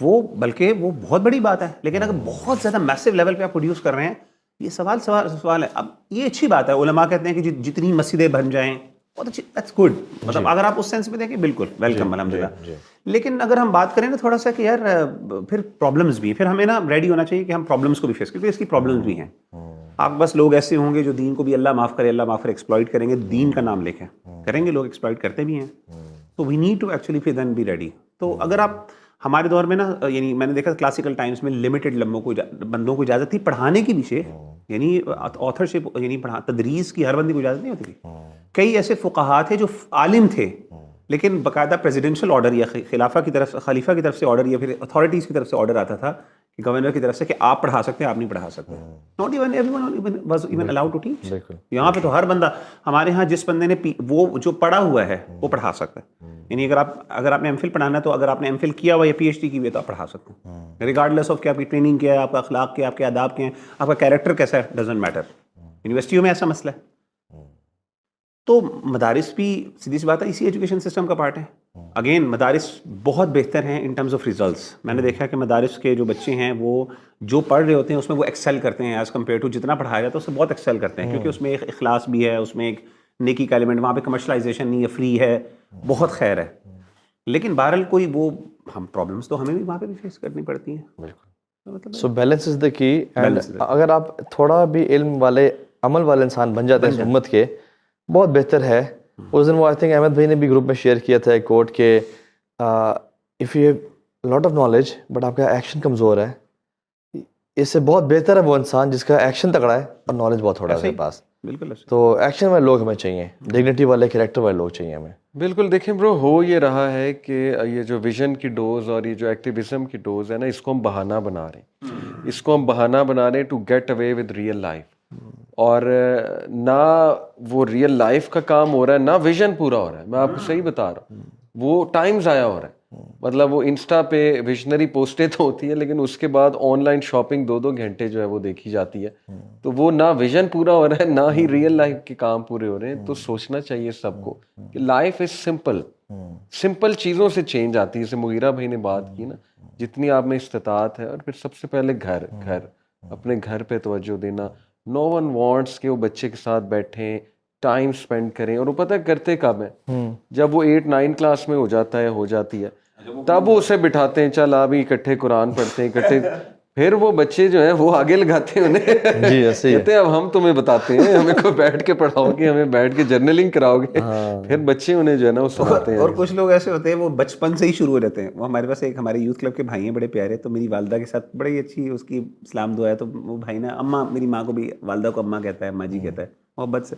وہ، بلکہ وہ بہت بڑی بات ہے، لیکن اگر بہت زیادہ میسو لیول پہ آپ پروڈیوس کر رہے ہیں، یہ سوال ہے. اب یہ اچھی بات ہے, علماء کہتے ہیں کہ جتنی مسجدیں بن جائیں بہت اچھی, دیٹس گڈ, مطلب اگر آپ اس سینس میں دیکھیں بالکل ویلکم الحمدللہ. لیکن اگر ہم بات کریں نا تھوڑا سا کہ یار پھر پرابلمس بھی ہیں, پھر ہمیں نا ریڈی ہونا چاہیے کہ ہم پرابلمس کو بھی فیس کریں, کیونکہ اس کی پرابلمس بھی ہیں. آپ بس لوگ ایسے ہوں گے جو دین کو بھی اللہ معاف کرے ایکسپلائٹ کریں گے, دین کا نام لے کے کریں گے, لوگ ایکسپلائٹ کرتے بھی ہیں. تو وی نیڈ ٹو ایکچولی پھر دین بی ریڈی. تو اگر آپ ہمارے دور میں نا, یعنی میں نے دیکھا کلاسیکل ٹائمس میں لمیٹڈ بندوں کو اجازت تھی پڑھانے کی پیچھے, یعنی آتھرشپ, یعنی تدریس کی ہر بندے کو اجازت نہیں ہوتی تھی. کئی ایسے فقہا تھے جو عالم تھے لیکن باقاعدہ پریزیڈنشل آرڈر یا خلیفہ کی طرف سے آرڈر یا پھر اتھارٹیز کی طرف سے آرڈر آتا تھا کہ گورنر کی طرف سے کہ آپ پڑھا سکتے ہیں, آپ نہیں پڑھا سکتے. Not even everyone was even allowed to teach. یہاں پہ تو ہر بندہ, ہمارے ہاں جس بندے نے وہ جو پڑھا ہوا ہے وہ پڑھا سکتا ہے. یعنی اگر آپ نے ایم فل پڑھانا ہے تو اگر آپ نے ایم فل کیا ہوا یا پی ایچ ڈی کی ہوئی ہے تو آپ پڑھا سکتے ہیں, ریگارڈلیس آف کہ آپ کی ٹریننگ کیا ہے, آپ کا اخلاق کیا ہے, آپ کے آداب کیا ہیں, آپ کا کیریکٹر کیسا ہے, ڈزنٹ میٹر. یونیورسٹیوں میں ایسا مسئلہ ہے. تو مدارس بھی سیدھی سی بات ہے اسی ایجوکیشن سسٹم کا پارٹ ہے. اگین مدارس بہت بہتر ہیں ان ٹرمز آف ریزلٹس. میں نے دیکھا کہ مدارس کے جو بچے ہیں وہ جو پڑھ رہے ہوتے ہیں اس میں وہ ایکسیل کرتے ہیں ایز کمپیئر ٹو جتنا پڑھایا جاتا ہے اس سے بہت ایکسیل کرتے ہیں, کیونکہ اس میں ایک اخلاص بھی ہے, اس میں ایک نیکی کا ایلیمنٹ, وہاں پہ کمرشلائزیشن نہیں ہے, فری ہے, بہت خیر ہے. لیکن بہرحال کوئی وہ ہم پرابلمس تو ہمیں بھی وہاں پہ بھی فیس کرنی پڑتی ہیں. بالکل. سو بیلنس از دا کی. اینڈ اگر آپ تھوڑا بھی علم والے عمل والے انسان بن جاتے ہیں امت کے, بہت بہتر ہے. اس دن وہ آئی تھنک احمد بھائی نے بھی گروپ میں شیئر کیا تھا ایک کوٹ کہ if you have lot of knowledge but آپ کا ایکشن کمزور ہے, اس سے بہت بہتر ہے وہ انسان جس کا ایکشن تگڑا ہے اور نالج بہت تھوڑا ہے اس کے پاس. بالکل. تو ایکشن والے لوگ ہمیں چاہیے, ڈگنیٹی والے کریکٹر والے لوگ چاہیے ہمیں. بالکل. دیکھیں برو, ہو یہ رہا ہے کہ یہ جو ویژن کی ڈوز اور یہ جو ایکٹیویزم کی ڈوز ہے نا, اس کو ہم بہانہ بنا رہے ہیں, اس کو ہم بہانہ بنا رہے ہیں to get away with real life. اور نہ وہ ریئل لائف کا کام ہو رہا ہے, نہ ویژن پورا ہو رہا ہے. میں آپ کو صحیح بتا رہا ہوں, وہ ٹائم ضائع ہو رہا ہے. مطلب وہ انسٹا پہ ویژنری پوسٹیں تو ہوتی ہیں لیکن اس کے بعد آن لائن شاپنگ 2 گھنٹے جو ہے وہ دیکھی جاتی ہے. تو وہ نہ ویژن پورا ہو رہا ہے, نہ ہی ریئل لائف کے کام پورے ہو رہے ہیں. تو سوچنا چاہیے سب کو کہ لائف از سمپل چیزوں سے چینج آتی ہے. جیسے مغیرہ بھائی نے بات کی نا, جتنی آپ میں استطاعت ہے, اور پھر سب سے پہلے گھر اپنے گھر پہ توجہ دینا. نو ون وانٹس کہ وہ بچے کے ساتھ بیٹھیں, ٹائم اسپینڈ کریں. اور وہ پتہ کرتے کب ہیں, جب وہ 8-9 کلاس میں ہو جاتا ہے, ہو جاتی ہے, تب وہ اسے بٹھاتے ہیں, چل آپ اکٹھے قرآن پڑھتے ہیں اکٹھے. پھر وہ بچے جو ہیں وہ آگے لگاتے ہیں انہیں, کہتے ہیں اب ہم تمہیں بتاتے ہیں, ہمیں کوئی بیٹھ کے پڑھاؤ گے, ہمیں بیٹھ کے جرنلنگ کراؤ گے. پھر بچے انہیں جو ہے نا وہ سناتے ہیں. اور کچھ لوگ ایسے ہوتے ہیں وہ بچپن سے ہی شروع ہو جاتے ہیں. وہ ہمارے پاس ایک ہمارے یوتھ کلب کے بھائی ہیں بڑے پیارے, تو میری والدہ کے ساتھ بڑی اچھی اس کی اسلام دعا ہے. تو وہ بھائی نا اماں, میری ماں کو بھی, والدہ کو اماں کہتا ہے, اماں جی کہتا ہے محبت سے.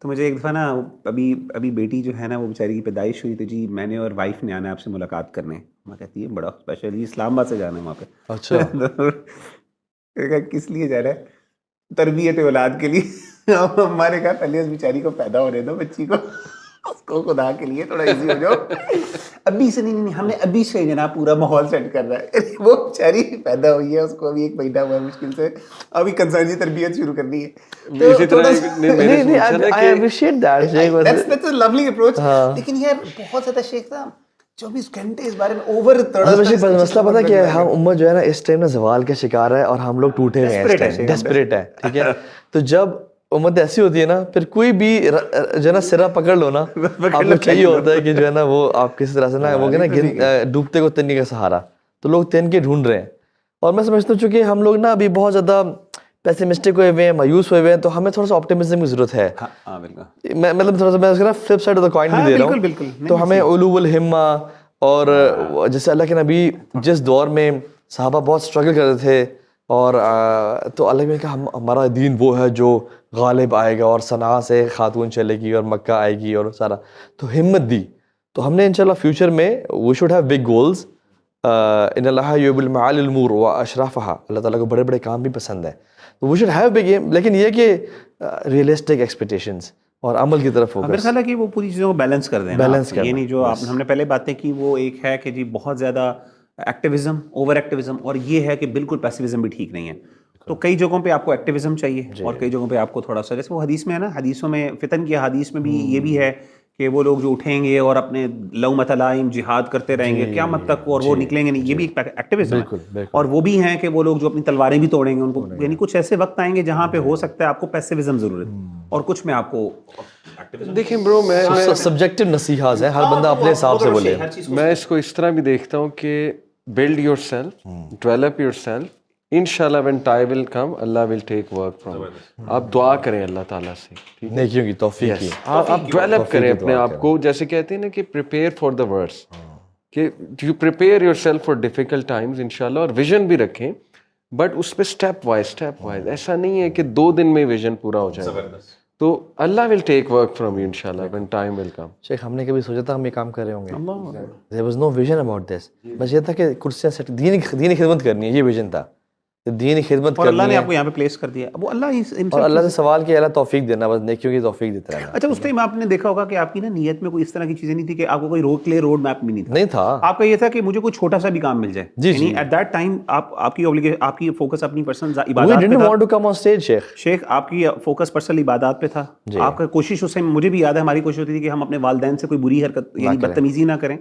تو مجھے ایک دفعہ نا ابھی بیٹی جو ہے نا وہ بیچاری کی پیدائش ہوئی, تو جی میں نے اور وائف نے آنا ہے آپ سے ملاقات کرنے. ماں کہتی ہے بڑا اسپیشل, جی اسلام آباد سے جانا ہے وہاں پہ. اچھا. کس لیے جا رہا ہے؟ تربیت اولاد کے لیے. ہمارے کہا پہلے اس بیچاری کو پیدا ہونے دو, بچی کو, اس کو خدا کے لیے تھوڑا ایزی ہو جاؤ. ابھی سے نہیں, ہم نے ابھی سے جناب پورا ماحول سیٹ کر رہا ہے. وہ بیچاری پیدا ہوئی ہے, اس کو ابھی 1 مہینہ ہوا ہے مشکل سے, ابھی کنسرن جی تربیت شروع کرنی ہے. لیکن یہ بہت زیادہ شیخ صاحب 24 گھنٹے اس بارے میں اوور. مسئلہ پتہ کیا ہے, ہم امت جو ہے نا اس ٹائم نا زوال کا شکار ہے اور ہم لوگ ٹوٹے ہوئے ہیں, ڈیسپریٹ ہے. ٹھیک ہے, تو جب امت ایسی ہوتی ہے نا, پھر کوئی بھی جو ہے نا سرا پکڑ لو نا, آپ کو چاہیے ہوتا ہے کہ جو ہے نا وہ آپ کسی طرح سے نا وہ نا ڈوبتے کو تنی کا سہارا. تو لوگ تین کے ڈھونڈ رہے ہیں. اور میں سمجھتا ہوں چونکہ ہم لوگ نا ابھی بہت زیادہ پیسمسٹک ہوئے ہوئے ہیں, مایوس ہوئے ہوئے ہیں, تو ہمیں تھوڑا سا آپٹیمزم کی ضرورت ہے. میں مطلب تھوڑا سا میں اس کا flip side of the coin بھی دے رہا ہوں. تو ہمیں علو الہمہ, اور جیسے اللہ کے نبی جس دور میں صحابہ بہت اسٹرگل کرتے تھے, اور تو اللہ نے کہا ہمارا دین وہ ہے جو غالب آئے گا, اور صنعاء سے خاتون چلے گی, اور مکہ آئے گی, اور سارا تو ہمت دی. تو ہم نے انشاءاللہ فیوچر میں we should have big goals. ان اللہ یحب المعالی الامور واشرافها, اللہ تعالیٰ کو بڑے بڑے کام بھی پسند ہے. تو we should have big aim, لیکن یہ کہ ریئلسٹک ایکسپیکٹیشنز اور عمل کی طرف میرے خیال ہے کہ وہ پوری چیزوں کو بیلنس کر دیں. یہ نہیں جو ہم نے پہلے باتیں کی, وہ ایک ہے کہ جی بہت زیادہ ایکٹیویزم, اوور ایکٹیویزم, اور یہ ہے کہ بالکل پیسیویزم بھی ٹھیک نہیں ہے. تو کئی جگہوں پہ آپ کو ایکٹیویزم چاہیے, اور کئی جگہوں پہ آپ کو تھوڑا سا, جیسے وہ حدیث میں ہے نا, حدیثوں میں فتن کی حدیث میں بھی یہ بھی ہے کہ وہ لوگ جو اٹھیں گے اور اپنے لومۃ لائم جہاد کرتے رہیں گے قیامت تک اور وہ نکلیں گے نہیں, یہ بھی ایک ایکٹیویزم ہے. اور وہ بھی ہیں کہ وہ لوگ جو اپنی تلواریں بھی توڑیں گے ان کو, یعنی کچھ ایسے وقت آئیں گے جہاں پہ ہو سکتا ہے آپ کو پیسیوزم ضرورت اور کچھ میں آپ کو دیکھیں برو میں سبجیکٹو نصیحات ہیں, ہر بندہ اپنے حساب سے بولے. میں اس کو اس طرح بھی دیکھتا ہوں کہ build yourself, develop yourself, انشاءاللہ when time will come Allah will take work from you. آپ دعا کریں اللہ تعالیٰ سے, نیکیوں کی توفیق کی, آپ ڈیولپ کریں اپنے آپ کو, جیسے کہتے ہیں نا کہ prepare for the worst, کہ you prepare yourself for difficult times انشاءاللہ, اور ویژن بھی رکھیں بٹ اس پہ اسٹیپ وائز, ایسا نہیں ہے کہ 2 دن میں ویژن پورا ہو جائے, تو اللہ will take work from you انشاءاللہ when time will come. شیخ ہم نے کبھی سوچا تھا ہم یہ کام کر رہے ہوں گے؟ there was no vision about this. بس یہ تھا کہ کرسیاں سیٹ, دینی خدمت کرنی ہے, یہ ویژن تھا, دینی خدمت اور اللہ کرنی نے ہے, آپ کو یہاں پہ پلیس کر دیا. اب اللہ اور اللہ سے سوال کیا اللہ توفیق دینا, بس نیکیوں کی توفیق دیتا رہنا. اچھا اس ٹائم آپ نے دیکھا ہوگا کہ آپ کی نا نیت میں کوئی اس طرح کی چیزیں نہیں تھی کہ آپ کو کوئی روڈ میپ بھی نہیں تھا. آپ کا یہ تھا کہ مجھے کوئی چھوٹا سا بھی کام مل جائے, یعنی ایٹ دیٹ ٹائم آپ کی فوکس اپنی پرسنل عبادات پہ تھا. want to come on stage شیخ آپ کی فوکس پرسنل عبادات پہ تھا. آپ کا کوشش اس ٹائم, مجھے بھی یاد ہے ہماری کوشش ہوتی تھی کہ ہم اپنے والدین سے کوئی بری حرکت یعنی بدتمیزی نہ کریں,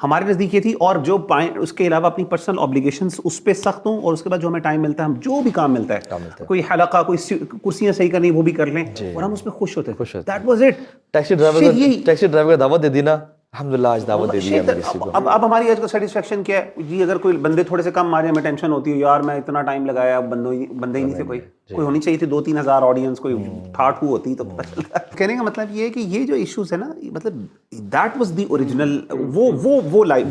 ہمارے نزدیک یہ تھی, اور جو اس کے علاوہ اپنی پرسنل اوبلیگیشنس اس پہ سخت ہوں, اور اس کے بعد جو ہمیں ٹائم ملتا ہے ہم جو بھی کام ملتا ہے, کوئی حلقہ, کوئی کرسیاں صحیح کرنی وہ بھی کر لیں, اور ہم اس میں خوش ہوتے ہیں. That was it. Taxi driver کو دعوت دے دی نا, الحمدللہ آج دعوت دے دی ہم. اب ہماری آج کا سیٹسفیکشن کیا ہے جی, اگر کوئی بندے تھوڑے سے کم مارے ہمیں ٹینشن ہوتی ہے, یار میں اتنا ٹائم لگایا, اب بندے ہی نہیں تھے, کوئی ہونی چاہیے تھی 2-3 ہزار آڈینس, کوئی ٹھاٹ ہو ہوتی تو پتہ چلتا. کہنے کا مطلب یہ ہے کہ یہ جو ایشوز ہے نا, مطلب دیٹ واز دی اوریجنل,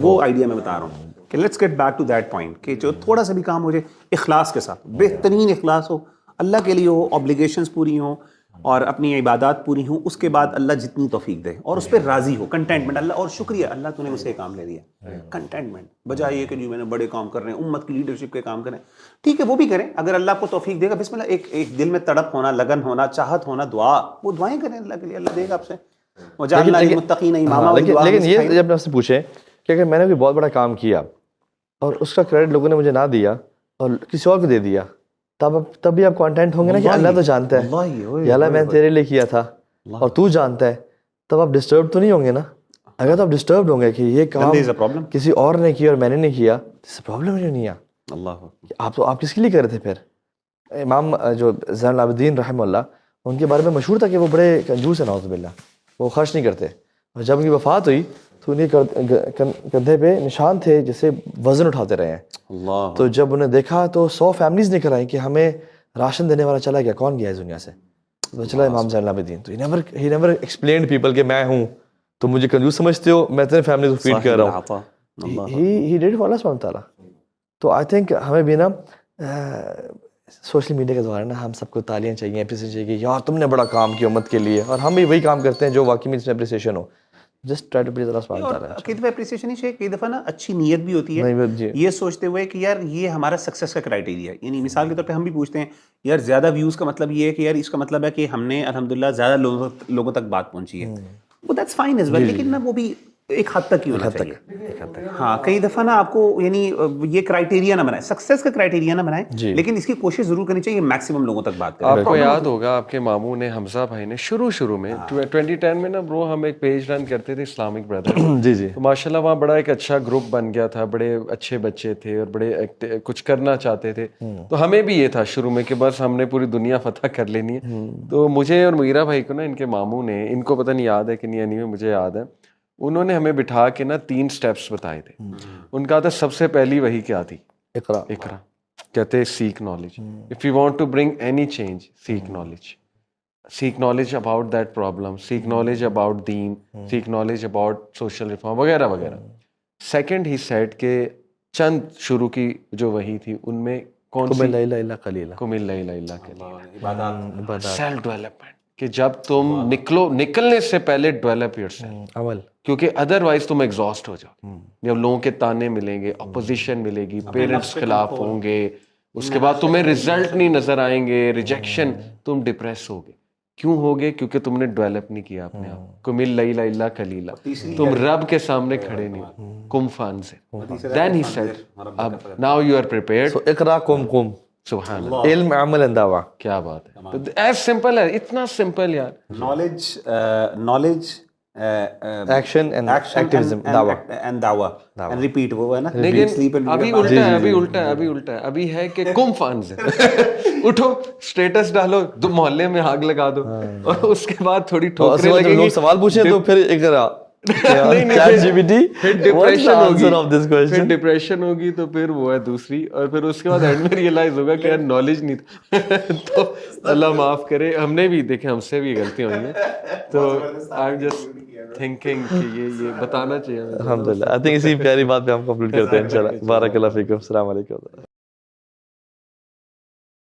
وہ آئیڈیا میں بتا رہا ہوں کہ let's get back to that point کہ جو تھوڑا سا بھی کام ہو جائے اخلاص کے ساتھ, بہترین اخلاص ہو, اللہ کے لیے ہو, اوبلیگیشنز پوری ہوں اور اپنی عبادات پوری ہوں, اس کے بعد اللہ جتنی توفیق دے اور اس پہ راضی ہو, کنٹینٹمنٹ. اللہ اور شکریہ اللہ تو نے مجھے کام لے لیا, کنٹینٹمنٹ, بجائے یہ کہ جی میں نے بڑے کام کر رہے ہیں, امت کی لیڈرشپ کے کام کریں, ٹھیک ہے وہ بھی کریں, اگر اللہ کو توفیق دے گا بسم اللہ. ایک دل میں تڑپ ہونا, لگن ہونا, چاہت ہونا, دعا, وہ دعائیں کریں اللہ کے لیے, اللہ دے گا آپ سے. وجعلنا للمتقین اماما. لیکن یہ جب آپ سے پوچھیں کہ اگر میں نے کوئی بہت بڑا کام کیا اور اس کا کریڈٹ لوگوں نے مجھے نہ دیا اور کسی اور کو دے دیا, تب بھی آپ کانٹینٹ ہوں گے نا کہ اللہ تو جانتا ہے, یا اللہ میں نے تیرے لیے کیا تھا اور تو جانتا ہے, تب آپ ڈسٹرب تو نہیں ہوں گے نا. اگر تو آپ ڈسٹربڈ ہوں گے کہ یہ کام کسی اور نے کیا اور میں نے نہیں کیا, پرابلم نہیں ہے. آپ کس کے لیے کر رہے تھے پھر؟ امام جو زین العابدین رحمہ اللہ, ان کے بارے میں مشہور تھا کہ وہ بڑے کنجوس ہیں, نعوذ باللہ, وہ خرچ نہیں کرتے. اور جب ان کی وفات ہوئی تو ان کے کندھے پہ نشان تھے جیسے وزن اٹھاتے رہے ہیں. تو جب انہیں دیکھا تو 100 فیملیز نکل آئیں کہ ہمیں راشن دینے والا چلا گیا, کون گیا اس دنیا سے؟ تو چلا امام زین العابدین. تو ہی نیور ایکسپلینڈ پیپل کہ میں ہوں تو مجھے کنجوس سمجھتے ہو, میں اتنے فیملیز کو فیڈ کر رہا ہوں. ہی ڈیڈ فار اللہ سبحانہ تعالیٰ. تو آئی تھنک ہمیں بھی نا سوشل میڈیا کے دوارا نا ہم سب کو تالیاں چاہیے, اپریسیشن چاہیے کہ یار تم نے بڑا کام کیا امت کے لیے, اور ہم بھی وہی کام کرتے ہیں جو واقعی میں اس میں اپریسیشن ہو. جسٹ ٹرائی ٹو پلیز اللہ سبحانہ تعالیٰ. کئی دفعہ اپریسیشن ہی کئی دفعہ نا اچھی نیت بھی ہوتی ہے, یہ سوچتے ہوئے کہ یار یہ ہمارا سکسیس کا کرائٹیریا ہے. یعنی مثال کے طور پہ ہم بھی پوچھتے ہیں یار زیادہ ویوز کا مطلب یہ ہے کہ یار اس کا مطلب ہے کہ ہم نے الحمدللہ زیادہ لوگوں تک بات پہنچی ہے, وہ دیٹس فائن ایز ویل, لیکن نا وہ بھی ایک حد تک ہی ہونا چاہیے. ہاں کئی دفعہ نا آپ کو یعنی یہ کرائٹیریا نہ بنائیں, سکسیس کا کرائٹیریا نہ بنائیں, لیکن اس کی کوشش ضرور کرنی چاہیے میکسیمم لوگوں تک بات کریں. آپ کو یاد ہوگا آپ کے ماموں نے, حمزہ بھائی نے, شروع میں 2010 میں نا برو ہم ایک پیج رن کرتے تھے اسلامک بردر. جی جی. تو ماشاءاللہ وہاں بڑا ایک اچھا گروپ بن گیا تھا, بڑے اچھے بچے تھے اور بڑے کچھ کرنا چاہتے تھے. تو ہمیں بھی یہ تھا شروع میں کہ بس ہم نے پوری دنیا فتح کر لینی ہے. تو مجھے اور مغیرہ بھائی کو نا ان کے ماموں نے, ان کو پتہ نہیں یاد ہے کہ نہیں, نہیں مجھے یاد ہے, انہوں نے ہمیں بٹھا کے نا 3 سٹیپس بتائے تھے. ان کا تھا سب سے پہلی وہی کیا تھی, اقرا. کہتے seek knowledge. If you want to bring any change, seek knowledge. Seek knowledge about that problem, seek knowledge about then, seek knowledge about social reform وغیرہ وغیرہ. سیکنڈ ہی سیٹ کہ چند شروع کی جو وہی تھی ان میں کون سی, سیلف ڈیولپمنٹ, کہ جب تم نکلنے سے پہلے ڈیولپ یور سیلف, عمل, کیونکہ ادروائز تم ایگزاسٹ ہو جاؤ. جب لوگوں کے تانے ملیں گے, اپوزیشن ملے گی, پیرنٹس خلاف ہوں گے, اس کے بعد تمہیں رزلٹ نہیں نظر آئیں گے, ریجیکشن, تم ڈپریس ہوگے. کیوں ہوگے؟ کیونکہ تم نے ڈیولپ نہیں کیا اپنے آپ کو. قُمِ اللَّيْلَ إِلَّا قَلِيلًا, تم رب کے سامنے کھڑے نہیں. کم فانزل. Then he said, اب now you are prepared. So اقرا قم. سبحان اللہ. علم عمل دعویٰ. کیا بات ہے. ایز سمپل ہے, اتنا سمپل یار. نالج ایکشن اینڈ ایکٹیویزم، دعویٰ اینڈ دعویٰ اینڈ ریپیٹ، وہ ہے نا. لیکن ابھی الٹا ہے، ابھی ہے کہ کم فانز ہے. اٹھو اسٹیٹس ڈالو، محلے میں آگ لگا دو، اور اس کے بعد تھوڑی ٹھوکریں لگیں گی. لوگ سوال پوچھیں تو پھر ایک ڈپریشن ہوگی تو پھر وہ ہے دوسری، اور پھر اس کے بعد اینڈ میں ریئلائز ہوگا کہ یار نالج نہیں تھا. تو اللہ معاف کرے، ہم نے بھی دیکھیں، ہم سے بھی غلطیاں ہوئی ہیں. تو آئی ایم جسٹ تھنکنگ کہ یہ بتانا چاہیے. الحمد للہ. آئی تھنک اسی پیاری بات پہ ہم کمپلیٹ کرتے ہیں انشاءاللہ. بارک اللہ فیکم. السلام علیکم.